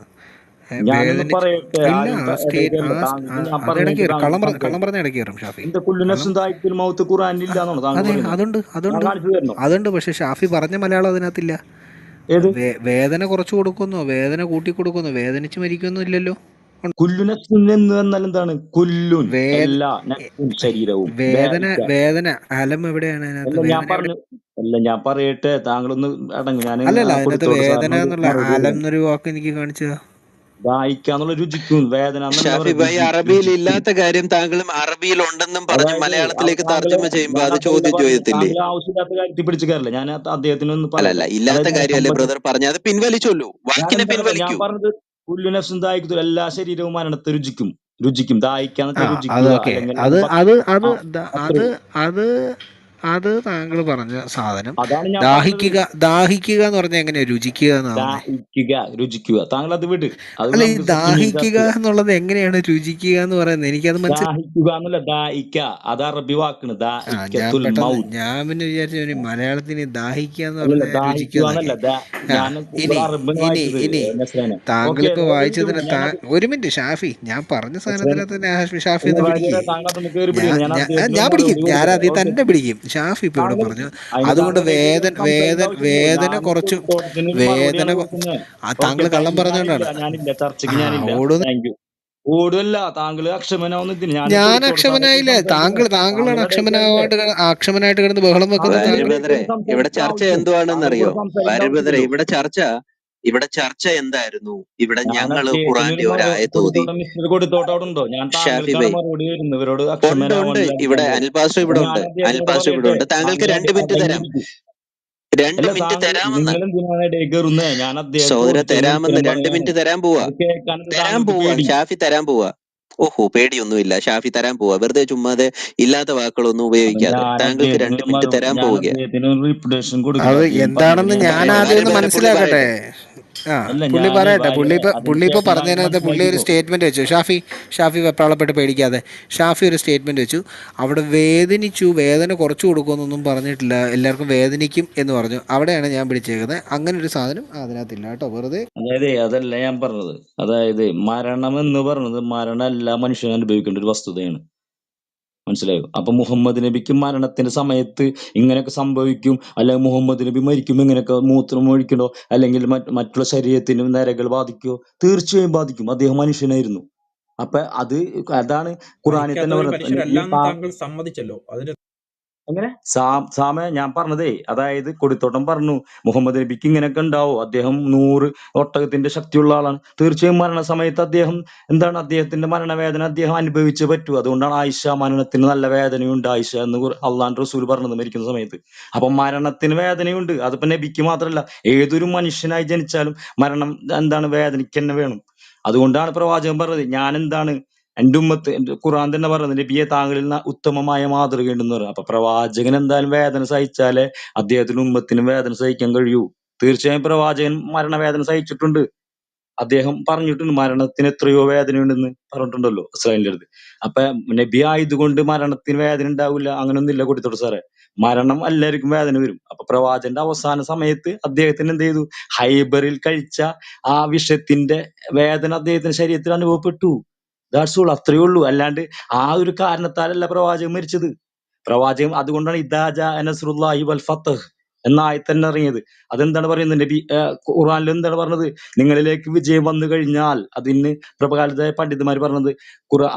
ഞാനൊന്ന് പറയട്ടെ, ഇല്ല, ആരും ആ ഇടയ്ക്കല്ല. താങ്കൾക്ക് ഞാൻ അത് ഇടയ്ക്ക് പറഞ്ഞിട്ട് കയറും, താങ്കൾ കള്ളം സംസാരിക്കും. പറഞ്ഞ ഇടയ്ക്ക് കയറും ഷാഫി. എന്റെ കുല്ലു നഫ്സുൻ ദാഇഖത്തുൽ മൗത്ത് ഖുർആനിൽ ഇല്ല എന്നാണോ താങ്കൾ അതെ, പറയുന്നത്? അതുണ്ട് ഞാൻ അതുണ്ട് കാണിച്ചു തരണോ? അതുണ്ട്. പക്ഷെ ഷാഫി പറഞ്ഞ മലയാളം അതിനകത്തില്ല. ഏത് വേദന കുറച്ചു കൊടുക്കുന്നോ, വേദന കൂട്ടി കൊടുക്കുന്നോ, വേദനിച്ച് മരിക്കുന്നോ ഇല്ലല്ലോ. കുല്ലു നഫ്സുൻ എന്ന് പറഞ്ഞാൽ എന്താണ്? കുല്ലുൻ, എല്ലാ നഫ്സുൻ ശരീരവും, വേദന ദാഇഖ. വേദന അലം എവിടെയാണ് അതിനകത്ത്? അല്ല ഞാൻ വേദന പറഞ്ഞു, അല്ല ഞാൻ പറയട്ടെ, താങ്കളൊന്ന് അടങ്ങ്. ഞാൻ അല്ലല്ല, അതിനകത്ത് കൊടുത്തോട്ടെ വേദന സാറിന് എന്നുള്ള മറുപടി അലം കൊടുക്കണം. എന്നൊരു വാക്ക് എനിക്ക് കാണിച്ചതാ. ദാഹിക്കാന്നുള്ള രുചിക്കും, വേദന എന്നല്ല ഷാഫി പറയാം, ബൈ, അറബിയിൽ രുചിക്കും. ഇല്ലാത്ത കാര്യം താങ്കളും അറബിയിൽ ഉണ്ടെന്നും പറഞ്ഞ് അതായത് മലയാളത്തിലേക്ക് താങ്കള്, തർജ്ജമ ചെയ്യുമ്പോ ഞാൻ അത് അതല്ല ചോദ്യം പറഞ്ഞു, ചെയ്യത്തില്ലേ? താങ്കൾ ആവശ്യമില്ലാത്ത കാര്യത്തിൽ പിടിച്ചു കയറില്ല. ഞാൻ അദ്ദേഹത്തിന് ഒന്ന് അല്ലല്ല, പറയട്ടെ. ഇല്ലാത്ത അതായത് കാര്യമല്ലേ മുഹമ്മദ്, ബ്രദർ പറഞ്ഞ, അത് പിൻവലിച്ചോളൂ, ഞാൻ വാക്കിനെ എന്താണല്ലോ ഞാൻ പിൻവലിക്കൂ. പറഞ്ഞത്, കുല്ലു നഫ്സുൻ ദാഇഖത്തുൽ, എല്ലാ ശരീരവും മരണത്തെ രുചിക്കും. രുചിക്കും, ദാഹിക്കാന്ന് വെച്ചാൽ രുചിക്കുക, അതൊക്കെ അല്ലെങ്കിൽ അത് അതിന് അത് അത് അത്രേ. അത് അത് താങ്കൾ പറഞ്ഞ സാധനം അതാണ് ഞാൻ പറഞ്ഞത്. ദാഹിക്കുക എന്ന് പറഞ്ഞാൽ എങ്ങനെയാ രുചിക്കുക എന്നാവുന്നേ? ദാഹിക്കുക, രുചിക്കുക. താങ്കൾ അത് വിട്, അത് അല്ല, ഈ നമുക്ക് പിന്നീട് ചർച്ച ദാഹിക്കുക ചെയ്യാം. എന്നുള്ളത് എങ്ങനെയാണ് രുചിക്കുക എന്ന് പറയുന്നത്? എനിക്കത് മനസ്സിലായി. ദാഹിക്കുക എന്നല്ല, ദാഹിക്ക, അത് അറബി വാക്കാണ്. ദാഹിക്കത്തുൽ മൗത്ത്. ഞാൻ പിന്നെ വിചാരിച്ചു ഒരു മലയാളത്തിന് ദാഹിക്കുക എന്ന് അല്ലല്ല, പറഞ്ഞാൽ ദാഹിക്കുക രുചിക്കുക. എന്നല്ല. ഞാൻ ഇവിടെ അറബിന് വായിച്ചത് നസ്രാനെ. ഓക്കെ, താങ്കളിപ്പോ വായിച്ചതിന് ഞാൻ ഒരു മിനിറ്റ് ഷാഫി, ഞാൻ പറഞ്ഞ നസ്രാനെ, സാധനത്തിനകത്ത് ഷാഫി ഒന്ന് പിടിക്കും. താങ്കൾ അതൊന്ന് കയറി പിടിക്കണം. ഞാൻ അദ്ദേഹത്തിന് ഞാൻ മറുപടി പിടിക്കും, ഞാൻ കൊടുക്കട്ടെ. അതിൽ ഓക്കെ, തന്നെ പിടിക്കും. ഷാഫി ഇപ്പൊ ഇവിടെ താങ്കൾ പറഞ്ഞു അതിന് അതുകൊണ്ട് താങ്കളുടെ സംസാരിക്കേണ്ട ആവശ്യമില്ല. വേദന ഞാൻ കുറച്ചു കൊടുത്തോട്ടത്തിന് ഒരു വേദന മറുപടിയാണ് കൊടുക്കുന്നത്. താങ്കൾ ഓക്കെ, കള്ളം താങ്ക് യു. പറഞ്ഞുകൊണ്ടാണ്. ഞാനില്ല ചർച്ചയ്ക്ക്, ഞാനില്ല. ഓടുന്ന താങ്ക് യു. ഓടുമല്ല, താങ്കൾ അക്ഷമനാവുന്ന ഇതിന് ഞാൻ ഞാൻ കൊടുത്തോട്ടെ സാറിന് അക്ഷമനായില്ലേ? സംസാരിക്കുന്നത്. താങ്കളാണ് താങ്കളുടെ ഇടയിൽ അക്ഷമനായിട്ട് കിടന്ന് ബഹളം വെക്കുന്നത്. താങ്കൾ താങ്കൾ വാര്യബ്രദറെ, ഇവിടെ സംസാരിക്കുന്ന ചർച്ച ആവശ്യം, എന്തുവാണെന്നറിയോ? താങ്കൾക്ക് സംസാരിക്കേണ്ട വാര്യബ്രദറെ, ആവശ്യമില്ലല്ലോ. ഇവിടെ ചർച്ച എന്തായിരുന്നു? ഇവിടെ ഞാൻ ഞങ്ങള് അദ്ദേഹത്തിന് ഒരു ഖുറാന്റെ ഒരു ആയത്ത് ഓതി. കൊടുത്തോട്ടെ, മിസ്റ്റർ കൊടുത്തോട്ടെ അവിടെ ഉണ്ടോ? ഞാൻ ഷാഫി താങ്കൾക്കാണ് ബൈ, മറുപടി വരുന്നത്. ഇവരോട് ഉണ്ട് അക്ഷമനാവാനുള്ള ഇവിടെ താങ്കൾ. അനിൽ പാസ്റ്റർ അപ്പൊ ഇവിടെ ഞാൻ ഉണ്ട്, അനിൽ അദ്ദേഹത്തിനോട് പാസ്റ്റർ ഇവിടെ പറയട്ടെ, ഉണ്ട്. താങ്കൾക്ക് താങ്കൾ 2 മിനിറ്റ് തരാം. അടങ്ങിയിരിക്കും. 2 അല്ല മിനിറ്റ് താങ്കൾ തരാമെന്ന്. നിങ്ങൾ എന്തിനാണ് ഇടയിൽ കയറുന്നത്? ഞാൻ അദ്ദേഹം സഹോദര ചോദിച്ചതിന് തരാമെന്ന്, ഉത്തരം 2 പറയാണ്. മിനിറ്റ് തരാൻ പോവാ, അത് കേൾക്കാനത് തരാൻ താങ്കൾക്ക് പോവാ. പേടി. ഷാഫി തരാൻ പോവാ. ഓഹോ, പേടിയൊന്നുമില്ല. ഷാഫി തരാൻ പോവാ. വെറുതെ ചുമ്മാതെ ഇല്ലാത്ത വാക്കുകളൊന്നും അപ്പൊ ഉപയോഗിക്കാതെ. ഞാൻ താങ്കൾക്ക് 2 മിനിറ്റ് തരാൻ ഞാൻ പോവുകയാ. അദ്ദേഹത്തിന് ഒരു റിപ്യൂട്ടേഷൻ കൊടുക്കണം. അത് അദ്ദേഹം എന്താണെന്ന് പറഞ്ഞത് ഞാൻ ഞാൻ പറയട്ടെ, ആദ്യം കാര്യം ഒന്ന് പറയട്ടെ, പുള്ളി മനസ്സിലാക്കട്ടെ. പറയട്ടെ. ആ അല്ല പുള്ളി ഞാനേ പറയട്ടെ. പുള്ളി അതിന് ഇപ്പോൾ ശേഷം താങ്കൾ പറഞ്ഞതിനകത്ത് പുള്ളി ഒരു മനസ്സിലാക്കിക്കോ. സ്റ്റേറ്റ്മെന്റ് വെച്ചു. ഷാഫി വെപ്രാളപ്പെട്ട് പേടിക്കാതെ. ഷാഫി ഒരു സ്റ്റേറ്റ്മെന്റ് വെച്ചു. അവിടെ വേദന കുറച്ച് കൊടുക്കുമെന്നൊന്നും പറഞ്ഞിട്ടില്ല, എല്ലാവർക്കും വേദനിക്കും എന്ന് പറഞ്ഞു. അവിടെയാണ് ഞാൻ പിടിച്ചേക്കുന്നത്. അങ്ങനെ ഒരു സാധനം അതിനകത്തില്ല കേട്ടോ, വെറുതെ. അതായത് അതല്ല ഞാൻ പറഞ്ഞത്. അതായത് മരണം എന്ന് പറയുന്നത് മരണം എല്ലാ മനുഷ്യനും അനുഭവിക്കേണ്ട ഒരു വസ്തുതയാണ്. മനസ്സിലായോ? അപ്പൊ മുഹമ്മദ് നബിക്ക് മരണത്തിന്റെ സമയത്ത് ഇങ്ങനെയൊക്കെ സംഭവിക്കും, അല്ലെങ്കിൽ മുഹമ്മദ് നബി മരിക്കുമ്പോൾ ഇങ്ങനെയൊക്കെ മൂത്രം ഒഴിക്കണോ, അല്ലെങ്കിൽ മറ്റുള്ള ശരീരത്തിന് നരകൾ ബാധിക്കോ? തീർച്ചയായും ബാധിക്കും. അദ്ദേഹം മനുഷ്യനായിരുന്നു. അപ്പൊ അതാണ് ഖുറാനിൽ തന്നെ മരിക്കാത്തവർ പറഞ്ഞത്. മനുഷ്യരല്ലാന്ന് താങ്കൾ സമ്മതിച്ചല്ലോ. അതിന് എങ്ങനെ സാമ ഞാൻ പറഞ്ഞതേ, അതായത് കൊടിത്തോട്ടം പറഞ്ഞു മുഹമ്മദ് നബിക്ക് ഇങ്ങനെയൊക്കെ ഉണ്ടാവും, അദ്ദേഹം 100 ഒട്ടകത്തിന്റെ ശക്തിയുള്ള ആളാണ്. തീർച്ചയായും മരണസമയത്ത് എന്താണ് അദ്ദേഹത്തിന്റെ മരണവേദന അദ്ദേഹം അനുഭവിച്ചേ പറ്റൂ. അതുകൊണ്ടാണ് ആയിഷ മരണത്തിന് നല്ല വേദനയുണ്ട് ആയിഷ എന്ന് അള്ളാഹുവിന്റെ റസൂൽ പറഞ്ഞത് മരിക്കുന്ന സമയത്ത്. അപ്പൊ മരണത്തിന് വേദനയുണ്ട്. അതിപ്പോ നബിക്ക് മാത്രമല്ല, ഏതൊരു മനുഷ്യനായി ജനിച്ചാലും മരണം വേദനിക്ക് തന്നെ വേണം. അതുകൊണ്ടാണ് പ്രവാചകൻ പറഞ്ഞത്, ഞാൻ എന്റെ ഉമ്മത്ത്, ഖുർആൻ തന്നെ പറഞ്ഞത്, നബിയെ താങ്കളിൽ ഉത്തമമായ മാതൃകയുണ്ടെന്ന് പറഞ്ഞു. അപ്പൊ പ്രവാചകൻ എന്തായാലും വേദന സഹിച്ചാലേ അദ്ദേഹത്തിന് ഉമ്മത്തിന് വേദന സഹിക്കാൻ കഴിയൂ. തീർച്ചയായും പ്രവാചകൻ മരണവേദന സഹിച്ചിട്ടുണ്ട്. അദ്ദേഹം പറഞ്ഞിട്ടുണ്ട് മരണത്തിന് എത്രയോ വേദനയുണ്ടെന്ന് പറഞ്ഞിട്ടുണ്ടല്ലോ ഇസ്രായേലിന്റെ അടുത്ത്. അപ്പൊ നബി ആയതുകൊണ്ട് മരണത്തിന് വേദന ഉണ്ടാവില്ല അങ്ങനൊന്നുമില്ല കൊടുത്തോട്ട് സാറേ. മരണം എല്ലാവർക്കും വേദന വരും. അപ്പൊ പ്രവാചകന്റെ അവസാന സമയത്ത് അദ്ദേഹത്തിന് എന്ത് ചെയ്തു? ഹൈബറിൽ കഴിച്ച ആ വിഷത്തിന്റെ വേദന അദ്ദേഹത്തിന്റെ ശരീരത്തിൽ അനുഭവപ്പെട്ടു. ദാറ്റ്സ് ഓൾ, അത്രയേ ഉള്ളൂ. അല്ലാണ്ട് ആ ഒരു കാരണത്താലല്ല പ്രവാചകൻ മരിച്ചത്. പ്രവാചകൻ അതുകൊണ്ടാണ് ഇദാ ജാ നസ്റുല്ലാഹി വൽ ഫത്ഹ് എന്ന ആയത്ത് തന്നെ ഇറങ്ങിയത്. അതെന്താണ് പറയുന്നത്? നബി ഖുർആനിൽ എന്താണ് പറഞ്ഞത്? നിങ്ങളിലേക്ക് വിജയം വന്നു കഴിഞ്ഞാൽ, അതിന് പ്രകാലത്തെ പണ്ഡിതന്മാർ പറഞ്ഞത്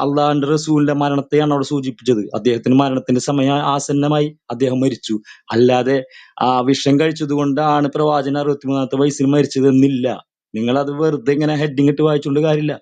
അള്ളാഹുവിന്റെ റസൂലിന്റെ മരണത്തെയാണ് അവിടെ സൂചിപ്പിച്ചത്. അദ്ദേഹത്തിന് മരണത്തിന്റെ സമയം ആസന്നമായി, അദ്ദേഹം മരിച്ചു. അല്ലാതെ ആ വിഷം കഴിച്ചത് കൊണ്ടാണ് പ്രവാചകൻ 63-ാമത്തെ വയസ്സിൽ മരിച്ചത് എന്നില്ല. നിങ്ങളത് വെറുതെ ഇങ്ങനെ ഹെഡിങ് ഇട്ട് വായിച്ചുകൊണ്ട് കാര്യമില്ല.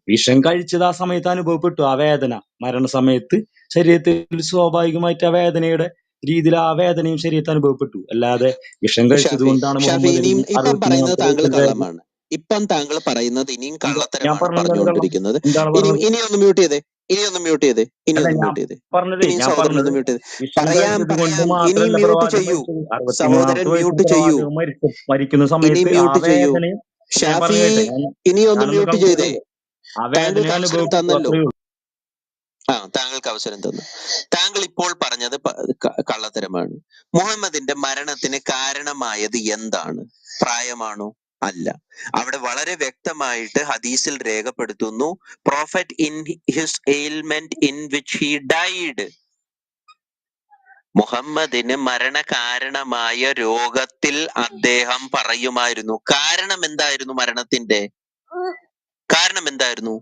വിഷം കഴിച്ചത് ആ സമയത്ത് അനുഭവപ്പെട്ടു. ആ വേദന മരണസമയത്ത് ശരീരത്തിൽ സ്വാഭാവികമായിട്ട് ആ വേദനയുടെ രീതിയിൽ ആ വേദനയും ശരീരത്തിൽ അനുഭവപ്പെട്ടു. അല്ലാതെ വിഷം കഴിച്ചത് ഷാഫി കൊണ്ടാണ് ഷാഫി മുഹമ്മദ് ഇനിയും നബി ഇപ്പം പറയുന്നത് 63-ാമത്തെ താങ്കൾ വയസ്സിൽ കള്ളമാണ്. ഇപ്പം താങ്കൾ പറയുന്നത് ഇനിയും ഞാൻ കള്ളത്തരമാണ് പറഞ്ഞത് എന്താണ് കള്ളം? പറഞ്ഞുകൊണ്ടിരിക്കുന്നത്. എന്താണ് ഇനി പറഞ്ഞത്? ഇനി ഒന്ന് മ്യൂട്ട് ചെയ്തേ, ഇനി അല്ല ഒന്ന് ഞാൻ മ്യൂട്ട് ചെയ്തേ, പറഞ്ഞതേ, ഇനിയും ഞാൻ സഹോദരൻ പറഞ്ഞത് ഒന്ന് മ്യൂട്ട് ചെയ്തേ. വിഷം കഴിച്ചത് കൊണ്ട് ഇനിയും മാത്രമല്ല മ്യൂട്ട് പ്രവാചകൻ ചെയ്യൂ. മരിച്ചത്. സഹോദരൻ 63-ാമത്തെ വയസ്സിൽ മ്യൂട്ട് ചെയ്യൂ. പ്രവാചകൻ മരിക്കുന്ന ഇനി സമയത്ത് ആ മ്യൂട്ട് ചെയ്യൂ. വേദനയും ഞാൻ ഷാഫി പറഞ്ഞു കേട്ടെ, ഇനി ഒന്ന് ഞാനൊന്ന് മ്യൂട്ട് കൺക്ലൂഡ് ചെയ്തേ. ചെയ്യട്ടെ. ആ താങ്കൾക്ക് വേദന അവസരം അനുഭവപ്പെട്ടു, തന്നല്ലോ. അത്രയേ ഉള്ളൂ. താങ്കൾക്ക് അവസരം തന്നു. താങ്കൾ ഇപ്പോൾ പറഞ്ഞത് കള്ളത്തരമാണ്. മുഹമ്മദിന്റെ മരണത്തിന് കാരണമായത് എന്താണ്? പ്രായമാണോ? അല്ല. അവിടെ വളരെ വ്യക്തമായിട്ട് ഹദീസിൽ രേഖപ്പെടുത്തുന്നു, prophet in his ailment in which he died. മുഹമ്മദിന് മരണകാരണമായ രോഗത്തിൽ അദ്ദേഹം പറയുമായിരുന്നു. കാരണം എന്തായിരുന്നു മരണത്തിന്റെ? കാരണം എന്തായിരുന്നു?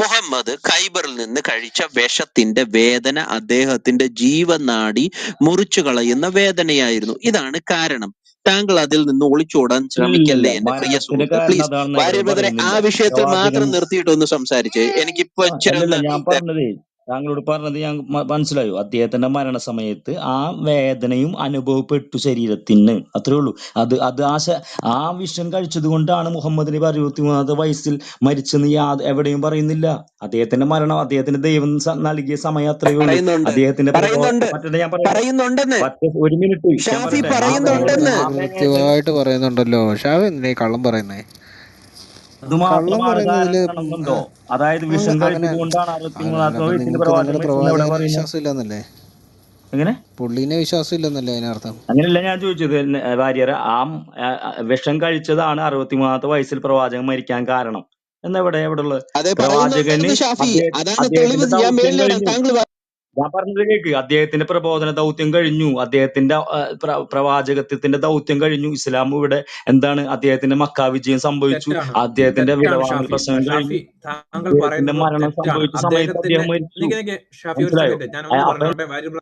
മുഹമ്മദ് ഖൈബറിൽ നിന്ന് കഴിച്ച വിഷത്തിന്റെ വേദന അദ്ദേഹത്തിന്റെ ജീവനാഡി മുറിച്ചു കളയുന്ന വേദനയായിരുന്നു. ഇതാണ് കാരണം. താങ്കൾ അതിൽ നിന്ന് ഒളിച്ചോടാൻ ശ്രമിക്കല്ലേ ഇല്ലില്ല, എന്റെ പ്രിയ മരണത്തിന് സുഹൃത്ത്. കാരണം പ്ലീസ് അതാണെന്ന് വാര്യർ എവിടെയും ബ്രദറെ, ആ പറയുന്നില്ല. വിഷയത്തിൽ പ്രവാചകൻ മാത്രം നിർത്തിയിട്ടൊന്ന് സംസാരിച്ച് എനിക്കിപ്പോ ഇച്ചിരി അല്ലല്ല, ഒന്ന് ഞാൻ പറഞ്ഞതേ, താങ്കളോട് പറഞ്ഞത് ഞാൻ മനസ്സിലായോ? അദ്ദേഹത്തിന്റെ മരണസമയത്ത് ആ വേദനയും അനുഭവപ്പെട്ടു ശരീരത്തിന്, അത്രേ ഉള്ളൂ. ആ വിഷം കഴിച്ചത് കൊണ്ടാണ് മുഹമ്മദ് നബി 63-ാമത്തെ വയസ്സിൽ മരിച്ചെന്ന് എവിടെയും പറയുന്നില്ല. അദ്ദേഹത്തിന്റെ മരണം അദ്ദേഹത്തിന്റെ ദൈവം നൽകിയ സമയം അത്രയേ ഉള്ളൂ. അദ്ദേഹത്തിന്റെ മറ്റേ ഞാൻ പറയട്ടെ, പറയുന്നുണ്ടെന്ന് ഒരു മിനിറ്റ് ഞാൻ ഷാഫി പറയട്ടെ. പറയുന്നുണ്ടെന്ന്. ആ വേദന കൃത്യമായിട്ട് പറയുന്നുണ്ടല്ലോ. ഷാഫി എന്തിനാ ഈ കള്ളം പറയുന്നേ? അത് കള്ളം മാത്രമാണ് പറയുന്നതില് കാരണമെന്നുണ്ടോ? അതായത് വിഷം അങ്ങനെ കഴിച്ചത് കൊണ്ടാണ് അല്ല 63-ാമത്തെ അപ്പൊ വയസ്സിൽ നിങ്ങൾക്ക് പ്രവാചകൻ നിങ്ങളുടെ മരിച്ചെന്ന് എവിടെ പ്രവാചകനെ പറയുന്നത്? വിശ്വാസം ഇല്ലെന്നല്ലേ? എങ്ങനെ? പുള്ളീനെ വിശ്വാസം ഇല്ലെന്നല്ലേ അതിനർത്ഥം? അങ്ങനെയല്ല ഞാൻ ചോദിച്ചത് വാര്യർ. വിഷം കഴിച്ചതാണ് 63-ാമത്തെ വയസ്സിൽ പ്രവാചകൻ മരിക്കാൻ കാരണം എന്നെവിടെ ഉള്ളത്? അതെ, പ്രവാചകന് പറയുന്നുണ്ടായിരുന്നു ഷാഫി. അതാണ് തെളിവ്. അദ്ദേഹത്തിന്റെ ഞാൻ ദൗത്യം മേളിലിടാം, കഴിഞ്ഞു. താങ്കൾ ഞാൻ പറഞ്ഞത് കേക്ക്. അദ്ദേഹത്തിന്റെ പ്രബോധന ദൗത്യം കഴിഞ്ഞു. അദ്ദേഹത്തിന്റെ പ്രവാചകത്വത്തിന്റെ ദൗത്യം കഴിഞ്ഞു. ഇസ്ലാം ഇവിടെ അദ്ദേഹത്തിന്റെ മക്ക വിജയം സംഭവിച്ചു. തെറ്റാണ്, അദ്ദേഹത്തിന്റെ തെറ്റാണ് വിടവാങ്ങൽ ഷാഫി. പ്രസംഗം കഴിഞ്ഞു. ഷാഫി താങ്കൾ അദ്ദേഹത്തിന്റെ പറയുന്നത് മരണം തെറ്റാണ്. സംഭവിച്ച സമയത്ത് അദ്ദേഹത്തിന്റെ അദ്ദേഹം മരിച്ചു. ഷാഫി ഒരു മനസ്സിലായോ? സെക്കൻഡ്, ഞാൻ ഒന്ന് അപ്പൊ പറഞ്ഞോട്ടെ. വാര്യർ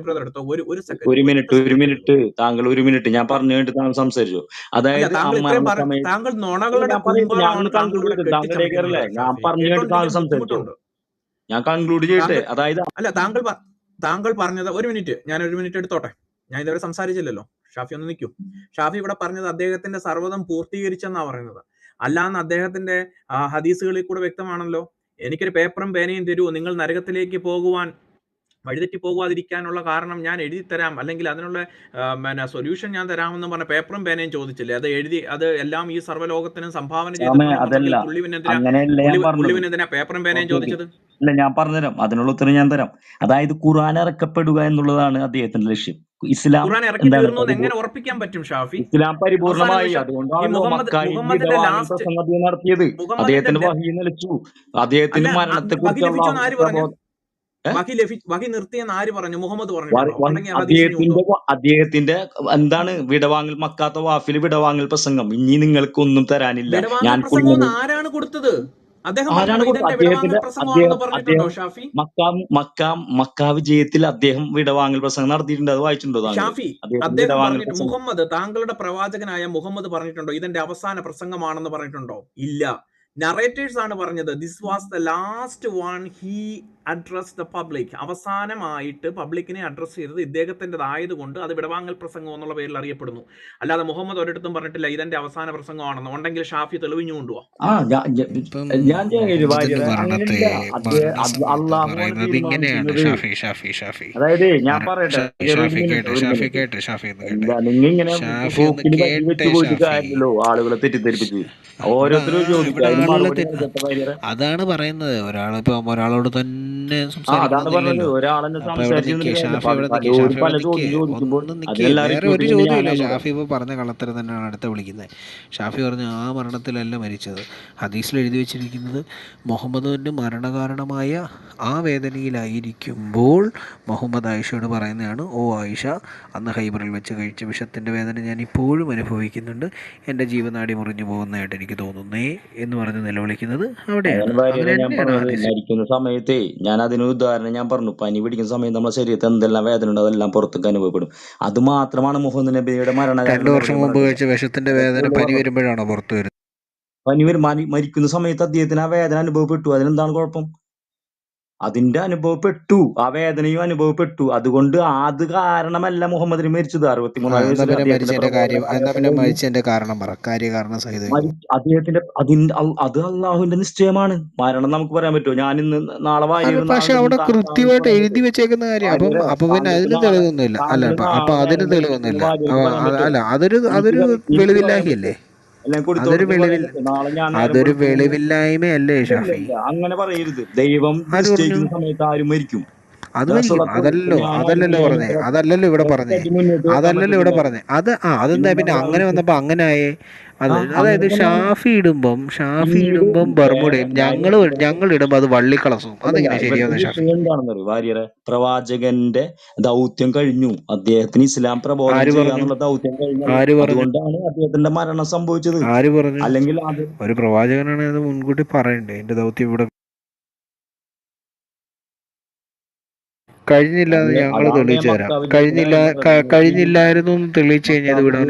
ബ്രദർ എടുത്തോ, ഒരു സെക്കൻഡ്, ഒരു ഒറ്റ മിനിറ്റ് സെക്കൻഡ്. താങ്കൾ ഒരു മിനിറ്റ് ഞാൻ പറഞ്ഞു കഴിഞ്ഞിട്ട് താങ്കൾ സംസാരിച്ചു. അല്ല, അതായത് ആ താങ്കൾ ഇത്രയും മരണസമയത്ത് താങ്കൾ നുണകളുടെ ഞാൻ പറയട്ടെ, കൂമ്പാരമാണ് ഞാനൊന്ന് താങ്കൾ കൺക്ലൂഡ് ഇവിടെ ചെയ്തു. താങ്കളുടെ കെട്ടിച്ചമയ്ക്കുന്നത് കയറല്ലേ? ഞാൻ ഷാഫി. പറഞ്ഞു കഴിഞ്ഞിട്ട് താങ്കൾ കേട്ടോണ്ടിരിക്കാൻ സംസാരിച്ചോ. ബുദ്ധിമുട്ടുണ്ട്. ഞാൻ കൺക്ലൂഡ് ചെയ്യട്ടെ. താങ്കൾ അല്ല താങ്കൾ പറഞ്ഞത് ഒരു മിനിറ്റ്, ഞാൻ ഒരു മിനിറ്റ് എടുത്തോട്ടെ. ഞാൻ ഇതുവരെ സംസാരിച്ചില്ലല്ലോ. ഷാഫി ഒന്ന് നിൽക്കൂ. ഷാഫി ഇവിടെ പറഞ്ഞത് അദ്ദേഹത്തിന്റെ സർവ്വതം പൂർത്തീകരിച്ചെന്നാ പറയുന്നത്. അല്ലാന്ന് അദ്ദേഹത്തിന്റെ ഹദീസുകളിൽ കൂടെ വ്യക്തമാണല്ലോ. എനിക്കൊരു പേപ്പറും പേനയും തരൂ, നിങ്ങൾ നരകത്തിലേക്ക് പോകുവാൻ വഴിതെറ്റി പോകാതിരിക്കാനുള്ള കാരണം ഞാൻ എഴുതി തരാം, അല്ലെങ്കിൽ അതിനുള്ള സൊല്യൂഷൻ ഞാൻ തരാമെന്ന് പറഞ്ഞ പേപ്പറും പേനയും ചോദിച്ചില്ലേ? അത് എഴുതി, അത് എല്ലാം ഈ സർവ്വലോകത്തിനും സംഭാവന ചെയ്തിട്ടുണ്ടെങ്കിൽ പുള്ളി പിന്നെന്തിനാ പേപ്പറും പേനയും ചോദിച്ചത്? അല്ല, ഞാൻ പറഞ്ഞുതരാം, അതിനുള്ള ഉത്തരം ഞാൻ തരാം. അതായത് ഖുർആൻ ഇറക്കപ്പെടുക എന്നുള്ളതാണ് അദ്ദേഹത്തിന്റെ ലക്ഷ്യം. ഇസ്ലാം ഖുർആൻ ഇറക്കി തീർന്നു എങ്ങനെ ഉറപ്പിക്കാൻ പറ്റും ഷാഫി? ഇസ്ലാം പരിപൂർണമായി, അതുകൊണ്ടാണല്ലോ നടത്തിയത്. അദ്ദേഹത്തിന്റെ വഹി നിലച്ചു, അദ്ദേഹത്തിന് മരണത്തെ കുറിച്ചുള്ള വഹി നിർത്തിയെന്ന് ആര് പറഞ്ഞു? മുഹമ്മദ് അദ്ദേഹത്തിന്റെ എന്താണ് വിടവാങ്ങൽ, മക്കാത്ത വാഫിൽ വിടവാങ്ങൽ പ്രസംഗം. ഇനി നിങ്ങൾക്ക് ഒന്നും തരാനില്ല, ഞാൻ ആരാണ് കൊടുത്തത്? മക്ക വിജയത്തിൽ അദ്ദേഹം വിടവാങ്ങൽ പ്രസംഗം നടത്തിയിട്ടുണ്ട്. അത് വായിച്ചിട്ടുണ്ടോ ഷാഫി? അദ്ദേഹം പറഞ്ഞിട്ട് മുഹമ്മദ്, താങ്കളുടെ പ്രവാചകനായ മുഹമ്മദ് പറഞ്ഞിട്ടുണ്ടോ ഇതിന്റെ അവസാന പ്രസംഗമാണെന്ന് പറഞ്ഞിട്ടുണ്ടോ? ഇല്ല. നറേറ്റേഴ്സ് ആണ് പറഞ്ഞത്. This was the last one he address the public. അവസാനമായിട്ട് പബ്ലിക്കിനെ അഡ്രസ് ചെയ്തത് ഇദ്ദേഹത്തിൻ്റെതായത് കൊണ്ട് അത് വിടവാങ്ങൽ പ്രസംഗം എന്നുള്ള പേരിൽ അറിയപ്പെടുന്നു. അല്ലാതെ മുഹമ്മദ് ഒരിടത്തും പറഞ്ഞിട്ടില്ല ഇതെന്റെ അവസാന പ്രസംഗമാണെന്ന്. ഉണ്ടെങ്കിൽ ഷാഫി തെളിവിഞ്ഞു കൊണ്ടുപോവാ. അതായത് ഞാൻ പറയട്ടെ, ആളുകളെ തെറ്റിദ്ധരിപ്പിച്ചു ഓരോരുത്തരും അതാണ് പറയുന്നത്. ഒരാളോട് തന്നെ വേറെ ഒരു ചോദ്യമില്ല. ഷാഫി ഇപ്പൊ പറഞ്ഞ കള്ളത്തരം തന്നെയാണ് അടുത്ത വിളിക്കുന്നത്. ഷാഫി പറഞ്ഞു ആ മരണത്തിലല്ല മരിച്ചത്. ഹദീസിൽ എഴുതി വെച്ചിരിക്കുന്നത് മുഹമ്മദിന്റെ മരണകാരണമായ ആ വേദനയിലായിരിക്കുമ്പോൾ മുഹമ്മദ് ആയിഷയോട് പറയുന്നതാണ്, ഓ ആയിഷ, അന്ന് ഹൈബറിൽ വെച്ച് കഴിച്ച വിഷത്തിന്റെ വേദന ഞാൻ ഇപ്പോഴും അനുഭവിക്കുന്നുണ്ട്, എന്റെ ജീവനാടി മുറിഞ്ഞു പോകുന്നതായിട്ട് എനിക്ക് തോന്നുന്നേ എന്ന് പറഞ്ഞ് നിലവിളിക്കുന്നത് അവിടെയാണ്. മരിക്കുന്ന സമയത്തെ ഞാൻ അതിന് ഉദാഹരണം ഞാൻ പറഞ്ഞു. പനി പിടിക്കുന്ന സമയത്ത് നമ്മുടെ ശരീരത്തിൽ എന്തെല്ലാം വേദന ഉണ്ട് അതെല്ലാം പുറത്തേക്ക് അനുഭവപ്പെടും. അത് മാത്രമാണ് മുഹമ്മദ് നബിയുടെ മരണം. 2 വർഷം മുമ്പ് കഴിച്ച വിഷത്തിന്റെ വേദന പനി വരുമ്പോഴാണോ പുറത്തു വരുന്നത്? മരിക്കുന്ന സമയത്ത് അദ്ദേഹത്തിന് ആ വേദന അനുഭവപ്പെട്ടു. അതിനെന്താണ് കുഴപ്പം? അതിന്റെ അനുഭവപ്പെട്ടു, ആ വേദനയും അനുഭവപ്പെട്ടു. അതുകൊണ്ട് അത് കാരണമല്ല മുഹമ്മദിന് മരിച്ചത്. 63 അദ്ദേഹത്തിന്റെ അത് അള്ളാഹുവിന്റെ നിശ്ചയമാണ്. മരണം നമുക്ക് പറയാൻ പറ്റുമോ? ഞാൻ ഇന്ന് നാളെ പക്ഷെ അവിടെ കൃത്യമായിട്ട് എഴുതി വെച്ചേക്കുന്ന കാര്യം. അപ്പൊ പിന്നെ അതിന് തെളിവൊന്നുമില്ല. അല്ല, അപ്പൊ അതിന് തെളിവൊന്നുമില്ല. അല്ല, അതൊരു വെളിവില്ലാഹിയല്ലേ? അതൊരു വെളിവില്ലായ്മയല്ലേ ഷാഫി? അങ്ങനെ പറയരുത്. ദൈവം നിശ്ചയിക്കുന്ന സമയത്ത് ആരും മരിക്കും. അത് മരിക്കും. അതല്ലല്ലോ ഇവിടെ പറഞ്ഞേ. അതെന്താ പിന്നെ അങ്ങനെ വന്നപ്പോ അങ്ങനെ ആയേ? അതായത് ഷാഫി ഇടുമ്പം ബർമുടയും ഞങ്ങൾ ഇടുമ്പോ അത് വള്ളിക്കളസും. അതെങ്ങനെ ശരിയാവുന്ന ഷാഫി? വാര്യരെ, പ്രവാചകന്റെ ദൗത്യം കഴിഞ്ഞു. അദ്ദേഹത്തിന് ഇസ്ലാം പ്രബോധനം ചെയ്യാനുള്ള ദൗത്യം കഴിഞ്ഞു. അതുകൊണ്ടാണ് അദ്ദേഹത്തിന്റെ മരണം സംഭവിച്ചത്. ആര് പറഞ്ഞു? അല്ലെങ്കിൽ ഒരു പ്രവാചകനാണ് അത് മുൻകൂട്ടി പറയണ്ടേ? എന്റെ ദൗത്യം ഇവിടെ കഴിഞ്ഞില്ല എന്ന് ഞങ്ങൾ തെളിയിച്ചു തരാം. കഴിഞ്ഞില്ലായിരുന്നു എന്ന് തെളിയിച്ചു കഴിഞ്ഞാൽ ഇത് വിടാൻ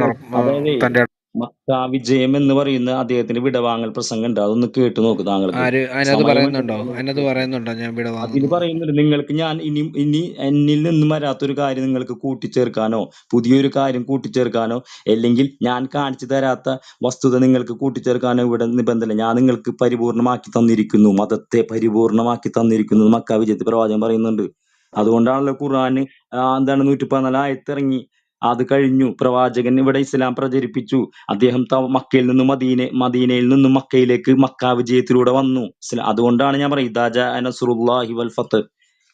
തന്റെ മക്ക വിജയം എന്ന് പറയുന്ന അദ്ദേഹത്തിന്റെ വിടവാങ്ങൽ പ്രസംഗം ഉണ്ട്. അതൊന്ന് കേട്ടു നോക്ക് താങ്കൾക്ക്. അതിനകത്ത് പറയുന്നുണ്ടോ? ഞാൻ അതിന് പറയുന്നുണ്ട്, നിങ്ങൾക്ക് ഞാൻ ഇനി എന്നിൽ നിന്നും വരാത്തൊരു കാര്യം നിങ്ങൾക്ക് കൂട്ടിച്ചേർക്കാനോ പുതിയൊരു കാര്യം കൂട്ടിച്ചേർക്കാനോ അല്ലെങ്കിൽ ഞാൻ കാണിച്ചു തരാത്ത വസ്തുത നിങ്ങൾക്ക് കൂട്ടിച്ചേർക്കാനോ ഇവിടെ നിബന്ധന. ഞാൻ നിങ്ങൾക്ക് പരിപൂർണമാക്കി തന്നിരിക്കുന്നു, മതത്തെ പരിപൂർണമാക്കി തന്നിരിക്കുന്നു മക്ക വിജയത്തിൽ പ്രവാചകൻ പറയുന്നുണ്ട്. അതുകൊണ്ടാണല്ലോ ഖുർആന് 114 ആയത്തിറങ്ങി. അത് കഴിഞ്ഞു. പ്രവാചകൻ ഇവിടെ ഇസ്ലാം പ്രചരിപ്പിച്ചു. അദ്ദേഹം മക്കയിൽ നിന്നും മദീനയിൽ നിന്നും മക്കയിലേക്ക് മക്ക വിജയത്തിലൂടെ വന്നു. അതുകൊണ്ടാണ് ഞാൻ പറയുന്നത് ഇദാ ജാഅ നസ്റുല്ലാഹി വൽ ഫത്ത്.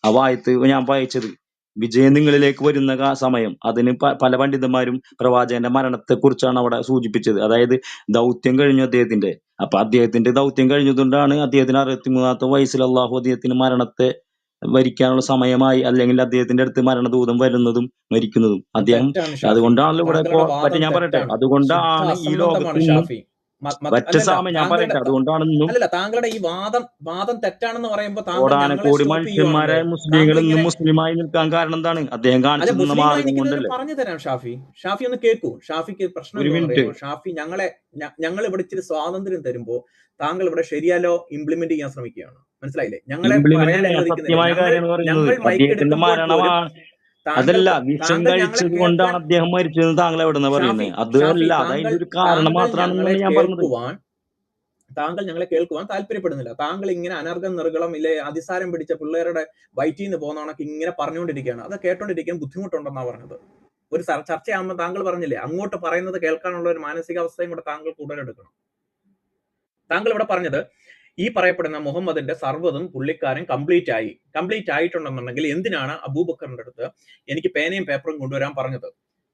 ആ ആയത്ത് ഞാൻ വായിച്ചത്. വിജയം നിങ്ങളിലേക്ക് വരുന്ന സമയം. അതിന് പല പണ്ഡിതന്മാരും പ്രവാചകന്റെ മരണത്തെ കുറിച്ചാണ് അവിടെ സൂചിപ്പിച്ചത്. അതായത് ദൗത്യം കഴിഞ്ഞു അദ്ദേഹത്തിന്റെ. അപ്പൊ അദ്ദേഹത്തിന്റെ ദൗത്യം കഴിഞ്ഞതുകൊണ്ടാണ് അദ്ദേഹത്തിന് 63-ാമത്തെ വയസ്സിൽ അള്ളാഹു അദ്ദേഹത്തിന് മരണത്തെ വരിക്കാനുള്ള സമയമായി, അല്ലെങ്കിൽ അദ്ദേഹത്തിന്റെ അടുത്ത് മരണദൂതം വരുന്നതും മരിക്കുന്നതും അദ്ദേഹം. അതുകൊണ്ടാണല്ലോ ഇവിടെ ഞാൻ പറയട്ടെ, അതുകൊണ്ടാണ് ഈ ലോകത്ത് ഞാൻ പറയട്ടെ, അതുകൊണ്ടാണ് താങ്കളുടെ ഈ വാദം തെറ്റാണെന്ന് പറയുമ്പോൾ കോടാനക്കോടി മനുഷ്യന്മാരായ മുസ്ലിങ്ങൾ ഇന്നും മുസ്ലിമായി നിൽക്കാൻ കാരണം എന്താണ്? അദ്ദേഹം കാണിച്ചു മാർഗം കൊണ്ടല്ലേ? പറഞ്ഞു തരാം ഷാഫി ഒന്ന് കേൾക്കൂ. ഷാഫിക്ക് പ്രശ്നം ഷാഫി, ഞങ്ങൾ ഇവിടെ ഇച്ചിരി സ്വാതന്ത്ര്യം തരുമ്പോ താങ്കൾ ഇവിടെ ശരിയാലോ ഇംപ്ലിമെന്റ് ചെയ്യാൻ ശ്രമിക്കുകയാണ്. മനസ്സിലായില്ലേ? ഞങ്ങളെ അതല്ല, താങ്കൾക്ക് വിഷം താങ്കൾ ഞങ്ങളെ കഴിച്ചത് കേൾക്കാൻ കൊണ്ടാണ് അദ്ദേഹം മരിച്ചതെന്ന് താങ്കൾ എവിടെന്നാ ഷാഫി പറയുന്നത്? ഷാഫി അതല്ല, അത് താങ്കൾ അതിന്റെ ഒരു കാരണം താങ്കൾ ഞങ്ങളെ മാത്രമാണെന്നാണ് ഞാൻ പറഞ്ഞത്. ഞങ്ങളെ കേൾക്കുവാൻ താല്പര്യപ്പെടുന്നില്ല. താങ്കൾ ഇങ്ങനെ അനർഘം നിർഗളം ഇല്ലേ അതിസാരം പിടിച്ച പിള്ളേരുടെ വയറ്റിൽ നിന്ന് പോകുന്ന കണക്ക് ഇങ്ങനെ പറഞ്ഞുകൊണ്ടിരിക്കുകയാണ്. അത് കേട്ടോണ്ടിരിക്കാൻ ബുദ്ധിമുട്ടുണ്ടെന്നാ പറഞ്ഞത്. ഒരു ചർച്ചയാകുമ്പോൾ താങ്കൾ പറഞ്ഞില്ലേ, അങ്ങോട്ട് പറയുന്നത് കേൾക്കാനുള്ള ഒരു മാനസികാവസ്ഥയും കൂടെ താങ്കൾ ഉടലെടുക്കണം. താങ്കൾ ഇവിടെ പറഞ്ഞത് ഈ പറയപ്പെടുന്ന മുഹമ്മദിന്റെ സർവ്വതും പുള്ളിക്കാരൻ കംപ്ലീറ്റ് ആയിട്ടുണ്ടെന്നുണ്ടെങ്കിൽ എന്തിനാണ് അബൂബക്കറിന്റെ അടുത്ത് എനിക്ക് പേനയും പേപ്പറും കൊണ്ടുവരാൻ പറഞ്ഞത്?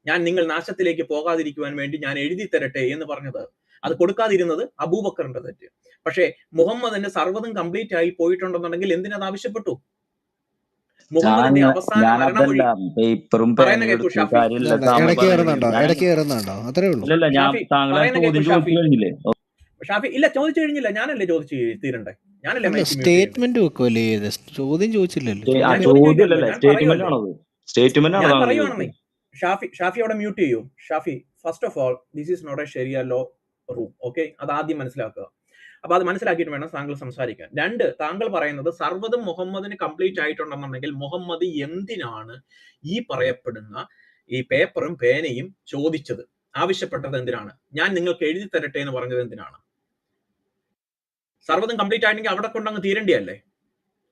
ഞാൻ നിങ്ങൾ നാശത്തിലേക്ക് പോകാതിരിക്കുവാൻ വേണ്ടി ഞാൻ എഴുതി തരട്ടെ എന്ന് പറഞ്ഞത്. അത് കൊടുക്കാതിരുന്നത് അബൂബക്കറിന്റെ തെറ്റ്. പക്ഷേ മുഹമ്മദിന്റെ സർവ്വതും കംപ്ലീറ്റ് ആയി പോയിട്ടുണ്ടെന്നുണ്ടെങ്കിൽ എന്തിനത് ആവശ്യപ്പെട്ടു? മുഹമ്മദിന്റെ അവസാന മരണമൊഴി പേപ്പറും പറയുന്ന പേനയും കേൾക്കൂ എടുത്ത് ഷാഫി. കാര്യമില്ല സാമ ഇടയ്ക്ക് പറയുന്നത്. കയറുന്നുണ്ടോ അത്രേ ഉള്ളൂ. ഇല്ലല്ല, ഞാൻ ഷാഫി താങ്കളെ പറയുന്ന ചോദ്യം കേൾക്കൂ ചോദിച്ചു ഷാഫി. കഴിഞ്ഞില്ലേ? ഷാഫി ഇല്ല, ചോദിച്ചു കഴിഞ്ഞില്ല. ഞാനല്ലേ ചോദിച്ചു തീരണ്ടേ? ഞാനല്ലേ അല്ല, മൈക്ക് മ്യൂട്ട് ചെയ്യണ്ടേ? സ്റ്റേറ്റ്മെന്റ് വെക്കുമല്ലേ ചെയ്തത്? ചോദ്യം ചോദിച്ചില്ലല്ലോ. ഞാൻ ചോദ്യം ചോദ്യമല്ലല്ലേ, ഞാൻ സ്റ്റേറ്റ്മെന്റ് പറയുമല്ലേ, ആണത്. സ്റ്റേറ്റ്മെന്റ് ആണ് ഞാൻ താങ്കൾ പറയുവാണെന്നേ. ചോദിച്ചത്. ഷാഫി അവിടെ മ്യൂട്ട് ചെയ്യൂ. Shafi, first of all this is not a ശരിയ ലോ റൂം. ഓക്കെ, അത് ആദ്യം മനസ്സിലാക്കുക. അപ്പൊ അത് മനസ്സിലാക്കിയിട്ട് വേണം താങ്കൾ സംസാരിക്കാൻ. രണ്ട്, താങ്കൾ പറയുന്നത് സർവ്വതും മുഹമ്മദിന് കംപ്ലീറ്റ് ആയിട്ടുണ്ടെന്നുണ്ടെങ്കിൽ മുഹമ്മദ് എന്തിനാണ് ഈ പറയപ്പെടുന്ന ഈ പേപ്പറും പേനയും ചോദിച്ചത്, ആവശ്യപ്പെട്ടത് എന്തിനാണ്? ഞാൻ നിങ്ങൾക്ക് എഴുതി തരട്ടെ എന്ന് പറഞ്ഞത് എന്തിനാണ്? സർവ്വതും കംപ്ലീറ്റ് ആയിട്ടുണ്ടെങ്കിൽ അവിടെ കൊണ്ടങ്ങ് തീരേണ്ടിയല്ലേ?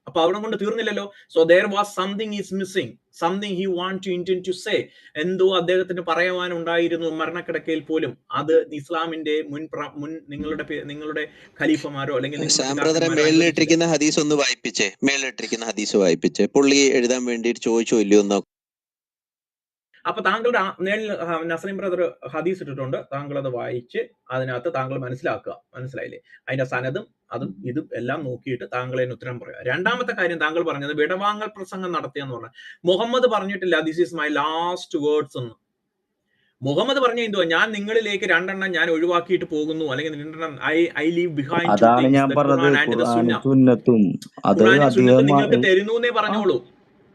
അപ്പൊ അവിടെ കൊണ്ട് തീർന്നില്ലല്ലോ. So there was something is missing, something he want to intent to say. എന്തോ അദ്ദേഹത്തിന് പറയുവാനുണ്ടായിരുന്നു മരണക്കിടക്കയിൽ പോലും. അത് ഇസ്ലാമിന്റെ മുൻ നിങ്ങളുടെ ഖലീഫമാരോ അല്ലെങ്കിൽ നിങ്ങളുടെ ശ്യാം ബ്രദറെ പിതാക്കന്മാരോ അനുവദിച്ചില്ല. മേളിലിട്ടിരിക്കുന്ന ഹദീസ് ഒന്ന് വായിപ്പിച്ചേ. മേളിലിട്ടിരിക്കുന്ന ഹദീസ് വായിപ്പിച്ചേ. പുള്ളി എഴുതാൻ വേണ്ടിയിട്ട് ചോദിച്ചോ ഇല്ലയോ എന്നോ. അപ്പൊ താങ്കളുടെ നേരിൽ നസീം ബ്രദർ ഹദീസ് ഇട്ടിട്ടുണ്ട്. താങ്കൾ അത് വായിച്ച് അതിനകത്ത് താങ്കൾ മനസ്സിലാക്കുക. മനസ്സിലായില്ലേ? അതിന്റെ സനതും അതും ഇതും എല്ലാം നോക്കിയിട്ട് താങ്കളെ ഉത്തരം പറയുക. രണ്ടാമത്തെ കാര്യം താങ്കൾ പറഞ്ഞത് വിടവാങ്ങൽ പ്രസംഗം നടത്തിയെന്ന് പറഞ്ഞാൽ മുഹമ്മദ് പറഞ്ഞിട്ടില്ല this is my last words എന്ന്. മുഹമ്മദ് പറഞ്ഞ എന്തുവാ? ഞാൻ നിങ്ങളിലേക്ക് രണ്ടെണ്ണം ഞാൻ ഒഴിവാക്കിയിട്ട് പോകുന്നു, അല്ലെങ്കിൽ രണ്ടെണ്ണം ഐ ലീവ് ബിഹൈൻഡ് ടു അതാണ് തിങ്സ്, ഞാൻ ദ പറഞ്ഞത്. ഖുർആൻ ആൻഡ് ദ ഖുർആനും സുന്ന. സുന്നത്തും അത് ഖുർആനും സുന്നത്തും അദ്ദേഹം നിങ്ങൾക്ക് തരുന്നു എന്നേ പറഞ്ഞോളൂ.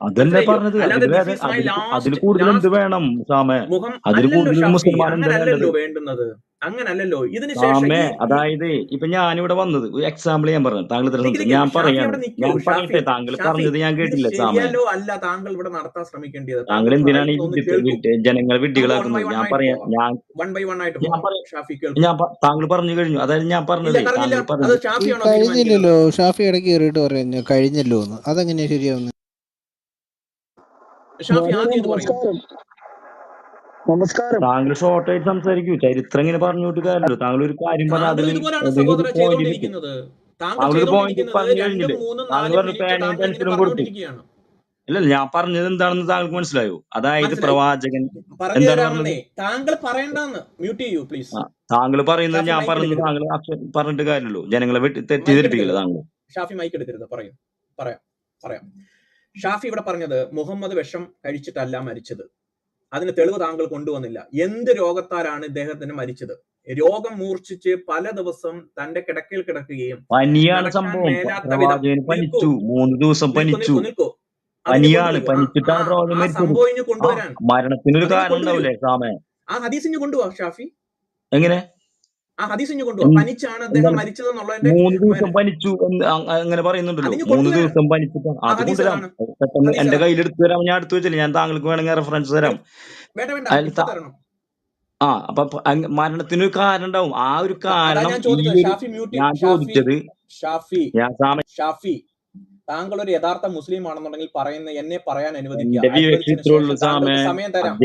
അതല്ലേ മനസ്സിലായില്ലോ? പറഞ്ഞത്. അല്ലാതെ ദിസ് ഈസ് മൈ അതിൽ കൂടുതൽ എന്ത് ലാസ്റ്റ് വേണം സാമേ? മുഖം അതിൽ അല്ലല്ലോ കൂടുതൽ ഷാഫി, മുസൽമാൻ എന്താ വേണ്ടത് അങ്ങനല്ലല്ലോ വേണ്ടുന്നത്, അങ്ങനല്ലല്ലോ. ഇതിന് ശേഷം സാമേ? അതായത് ഇപ്പൊ ഞാനിവിടെ വന്നത് ഒരു എക്സാമ്പിൾ ഞാൻ പറഞ്ഞു. താങ്കൾ ഇത്ര സംസാരിച്ചു, ഞാൻ ഷാഫി പറയാണ്, അവിടെ നിൽക്കൂ. ഞാൻ ഷാഫി പറയട്ടെ. താങ്കൾ പറഞ്ഞത് ഞാൻ ഇത് കേട്ടില്ല സാമേ. ശരിയല്ലോ അല്ല താങ്കൾ ഇവിടെ നടത്താൻ ശ്രമിക്കേണ്ടത്. താങ്കൾ താങ്കൾ എന്തിനാണ് ഈ പറയുന്നൊന്ന് കേൾക്കൂ. ജനങ്ങളെ നമുക്ക് വൺ ബൈ വിഡ്ഢികളാക്കുന്നത്? വൺ ഞാൻ ആയിട്ട് പറയാ പോകാം. ഞാൻ വൺ ബൈ വൺ ആയിട്ട് ഞാൻ പോകാം. പറയാം ഷാഫി കേൾക്കൂ. താങ്കൾ പറഞ്ഞു കഴിഞ്ഞു. അതായത് ഞാൻ ഇല്ല, പറഞ്ഞതേ, പറഞ്ഞില്ല. താങ്കൾ അത് പറഞ്ഞത് ഷാഫിയാണോ തീരുമാനിക്കുന്നത്? കഴിഞ്ഞില്ലല്ലോ. ഷാഫി ഇടയ്ക്ക് കയറിയിട്ട് പറഞ്ഞു കഴിഞ്ഞല്ലോ എന്ന്. അതെങ്ങനെയാ ശരിയാവുന്നത്? ഷാഫി ആദ്യം ഇത് പറയൂ. നമസ്കാരം. താങ്കൾ ഷോർട്ടായിട്ട് സംസാരിക്കൂ. ചരിത്രം ഇങ്ങനെ പറഞ്ഞോട്ട് കാര്യമല്ലോ. താങ്കൾ ഒരു കാര്യം പറഞ്ഞാൽ താങ്കൾ അതിൽ ഇതുപോലാണ് ഒരു സഹോദര പോയിന്റ് നിൽക്കും. ചെയ്തുകൊണ്ടിരിക്കുന്നത്. താങ്കൾ താങ്കൾ ഒരു പോയിന്റ് ചെയ്തുകൊണ്ടിരിക്കുന്നത് പറഞ്ഞു 2, കഴിഞ്ഞില്ലേ? 3, താങ്കൾ 4 പറഞ്ഞു മിനിറ്റ് പേനയും താങ്കൾ ഇങ്ങനെ പെൻസിലും കൊടുത്തു. പറഞ്ഞുകൊണ്ടിരിക്കുകയാണ്. ഇല്ലല്ല, ഞാൻ പറഞ്ഞത് എന്താണെന്ന് താങ്കൾക്ക് മനസ്സിലായോ? അതായത് മനസ്സിലായി. പ്രവാചകൻ പറഞ്ഞു എന്താണ് തരാമെന്നേ. പറഞ്ഞത്? താങ്കൾ പറയണ്ടെന്ന് മ്യൂട്ട് ചെയ്യൂ പ്ലീസ്. താങ്കൾ പറയുന്നത് ഷാഫി ഞാൻ മൈക്ക് പറയുന്നത് എടുക്കരുത്. താങ്കൾ പറഞ്ഞിട്ട് കാര്യമല്ലോ. ജനങ്ങളെ മൈക്ക് തെറ്റിദ്ധരിപ്പിക്കില്ല എടുക്കരുത്. താങ്കൾ. ഷാഫി മൈക്ക് എടുക്കരുത്. പറയാം. ഷാഫി ഇവിടെ പറഞ്ഞത് മുഹമ്മദ് വിഷം കഴിച്ചിട്ടല്ല മരിച്ചത്. അതിന് തെളിവ് താങ്കൾ കൊണ്ടുവന്നില്ല. എന്ത് രോഗത്താലാണ് ഇദ്ദേഹത്തിന് മരിച്ചത്? രോഗം മൂർച്ഛിച്ച് പല ദിവസം തന്റെ കിടക്കയിൽ കിടക്കുകയും പനിയാണ് നടക്കാൻ സംഭവം. മേലാത്ത വിധം. പ്രവാചകൻ പനിച്ചു, 3 ദിവസം പനിച്ചു. നിൽക്കൂ. അതിന് പനിയാണ്, കൊണ്ടുവരൂ. പനിച്ചിട്ടാണ് പ്രവാചകൻ ആ മരിച്ചത്. സംഭവം ഇനി കൊണ്ടുവരാൻ മരണത്തിനൊരു അതിന് കാരണം കൊണ്ടുവരൂ. ഉണ്ടാവില്ലേ സാമേ? ആ ഹദീസ് ഇനി കൊണ്ടുപോവാ ഷാഫി. എങ്ങനെ? ആ ഹദീസ് ഇനി കൊണ്ടുപോവാ. പനിച്ചാണ് അദ്ദേഹം എന്താണ് മരിച്ചതെന്നുള്ളതിന്റെ 3 ദിവസം പനിച്ചു അങ്ങനെ പറയുന്നുണ്ടല്ലോ. അതിന് 3 കൊണ്ടുവരാൻ. ദിവസം പനിച്ചിട്ട് ആ അത് ഹദീസ് കൊണ്ടുവരാം. ഏതാണ്? പെട്ടെന്ന് ഹദീസ് എന്റെ ഏതാ? കയ്യിൽ എടുത്തു തരാം. ഞാൻ എടുത്തു വെച്ചില്ല. ഞാൻ താങ്കൾക്ക് വേണമെങ്കിൽ റെഫറൻസ് തരാം. വേണ്ട അതിൽ ഇപ്പൊ തരണം. അപ്പൊ മരണത്തിനൊരു കാരണം ഉണ്ടാവും. ആ ഒരു അതാ കാരണം ഞാൻ ഈ ചോദിച്ചത്. ഒരു ഷാഫി മ്യൂട്ട്. ഞാൻ ചോദിച്ചത് ഷാഫി താങ്കൾ ഒരു യഥാർത്ഥ മുസ്ലിം ആണെന്നുണ്ടെങ്കിൽ എന്നെ പറയാൻ അനുവദിക്കുക. എന്റെ വിവക്ഷ അനുവദിച്ചതിന് ഇത്രേ ഉള്ളൂ ശേഷം സാമേ. താങ്കൾക്ക് സമയം തരാം.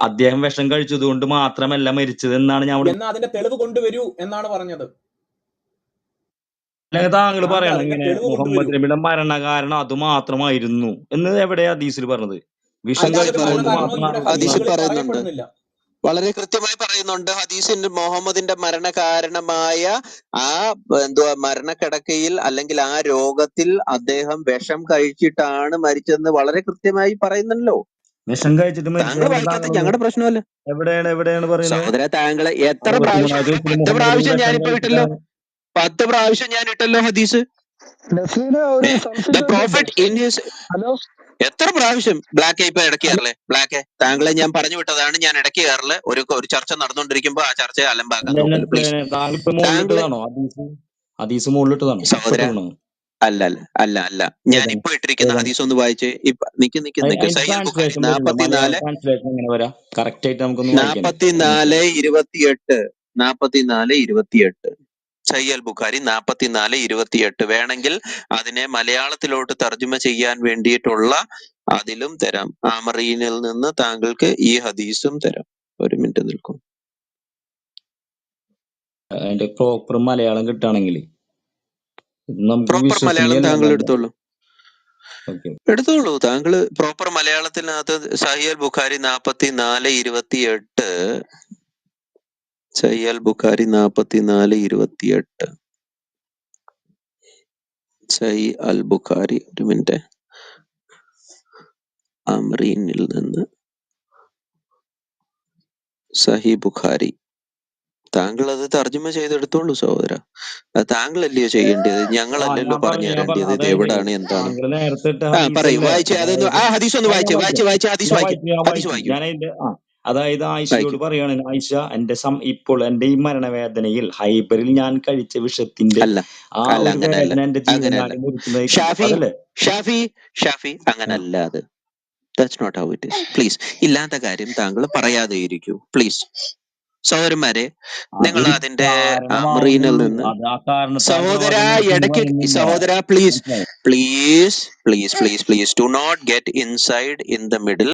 അദ്ദേഹം വിഷം കഴിച്ചത് കൊണ്ട് മാത്രമല്ല മരിച്ചത് എന്നാണ് ഞാൻ എന്നാ അതിന്റെ തെളിവ് കൊണ്ടുവരൂ എന്നാണ് പറഞ്ഞത്. അല്ലെങ്കിൽ താങ്കൾ പറയണം അതിന്റെ ഇങ്ങനെ തെളിവ് മുഹമ്മദ് കൊണ്ടുവരൂ. നബിയുടെ മരണകാരണം അത് മാത്രമായിരുന്നു എന്ന്. എവിടെയാ ഹദീസിൽ പറഞ്ഞത്? വിഷം അല്ലാതെ കഴിച്ചത് കൊണ്ട് മരണകാരണവും ഇവിടെ ഹദീസിൽ ഹദീസുകളിൽ പറയുന്നുണ്ട്, പറയപ്പെടുന്നില്ല. വളരെ കൃത്യമായി പറയുന്നുണ്ട്. ഹദീസിന്റെ മുഹമ്മദിന്റെ മരണകാരണമായ ആ മരണക്കിടക്കയിൽ അല്ലെങ്കിൽ ആ രോഗത്തിൽ അദ്ദേഹം വിഷം കഴിച്ചിട്ടാണ് മരിച്ചതെന്ന് വളരെ കൃത്യമായി പറയുന്നല്ലോ. വിഷം കഴിച്ചിട്ട് താങ്കൾ വായിക്കാത്ത ഞങ്ങളുടെ പ്രശ്നമല്ല. എവിടെയാണ് പറയുന്നത്? സഹോദര, താങ്കളെ എത്ര പ്രാവശ്യം 10 പ്രാവശ്യം ഞാനിപ്പോ ഇട്ടല്ലോ. 10 പ്രാവശ്യം ഞാൻ ഇട്ടല്ലോ ഹദീസ്. പ്രോഫറ്റ് ഇൻ ഹിസ് എത്ര പ്രാവശ്യം ബ്ലാക്ക് ഇപ്പൊ ഇടയ്ക്ക് കയറല്ലേ? ബ്ലാക്ക് താങ്കളെ ഞാൻ പറഞ്ഞു വിട്ടതാണ്. ഞാൻ ഇടയ്ക്ക് കയറല്. ഒരു ചർച്ച നടന്നുകൊണ്ടിരിക്കുമ്പോ ആ ചർച്ചയെ അലമ്പാക്കാൻ നോക്കല് പ്ലീസ്. ഹദീസ് മുകളിലിട്ടതാണോ? സഹോദര, അല്ല അല്ല അല്ല അല്ല ഞാൻ ഏതാണ് ഇപ്പൊ ഇട്ടിരിക്കുന്ന ഏതാണ് ഹദീസ് ഒന്ന് വായിച്ച് നിക്ക് അതിന്റെ സഹീൽ ബുഖാരി ട്രാൻസ്ലേഷൻ വരില്ല. മലയാളം 44 ട്രാൻസ്ലേഷൻ എങ്ങനെ വരാ? കറക്റ്റ് ആയിട്ട് നമുക്കൊന്ന് വായിക്കാൻ പറ്റും. 44:28 സഹീൽ ബുഖാരി 44:28 വേണമെങ്കിൽ അതിനെ മലയാളത്തിലോട്ട് തർജ്ജമ ചെയ്യാൻ വേണ്ടിയിട്ടുള്ള അതിലും തരാം. ആമറീനിൽ നിന്ന് താങ്കൾക്ക് ഈ ഹദീസും തരാം. ഒരു മിനിറ്റ് നിൽക്കും. അതിന്റെ പ്രോപ്പർ മലയാളം കിട്ടുകയാണെങ്കിൽ നമുക്ക് പ്രോപ്പർ മലയാളം വിശ്വസനീയമല്ല. താങ്കൾ എടുത്തോളൂ. ഓക്കെ. എടുത്തോളൂ താങ്കൾ. പ്രോപ്പർ മലയാളത്തിനകത്ത് സഹീൽ ബുഖാരി 44:28 സഹീൽ ബുഖാരി 44:28 സഹീ അൽ ബുഖാരി. ഒരു മിനിറ്റ്. അമ്രീനിൽ നിന്ന് സഹി ബുഖാരി. താങ്കൾ അത് തർജ്ജമ ചെയ്തെടുത്തോളൂ സഹോദര. അത് താങ്കളല്ലയോ ചെയ്യേണ്ടത്, ഞങ്ങളല്ലല്ലോ ഞാൻ പറഞ്ഞു തരേണ്ടത് ഇത് അതായത് എവിടാണ് എന്താണ്. താങ്കൾ നേരത്തെ ഇട്ട പറയൂ, ഹദീസല്ലേ? വായിച്ചേ. അതൊന്ന് അതായത് ആ ഹദീസ് ഒന്ന് ഞാൻ വായിച്ചേ. ഹദീസ് വായിക്കൂ. ഹദീസ് വായിക്കൂ. ഞാൻ അതിന്റെ അതായത് ആയിഷയോട് വായിക്കൂ. പറയാണ്, ആയിഷ ഇപ്പോൾ എന്റെ ഈ മരണവേദനയിൽ ഹൈബറിൽ ഞാൻ കഴിച്ച വിഷത്തിന്റെ അല്ല ആ അല്ല ഒരു അങ്ങനെയല്ല വേദന എന്റെ അങ്ങനെയല്ല ജീവനാടി മുറിക്കുന്നതായി കണ്ടു. ഷാഫി അതല്ലേ? ഷാഫി ഷാഫി അങ്ങനല്ല അത്. That's not how it is. Please, ഇല്ലാത്ത കാര്യം താങ്കൾ പറയാതെ ഇരിക്കൂ പ്ലീസ്. സഹോദരന്മാരെ, നിങ്ങൾ അതൊരു അതിന്റെ മറീനിൽ കാരണമാവുന്നുള്ളൂ. നിന്ന് അത് ആ കാരണത്താൽ സഹോദര പ്രവാചകൻ ഇടയ്ക്ക് വരുന്നില്ല. സഹോദര പ്ലീസ് മനസ്സിലായോ? Please please please please do not get inside in the middle.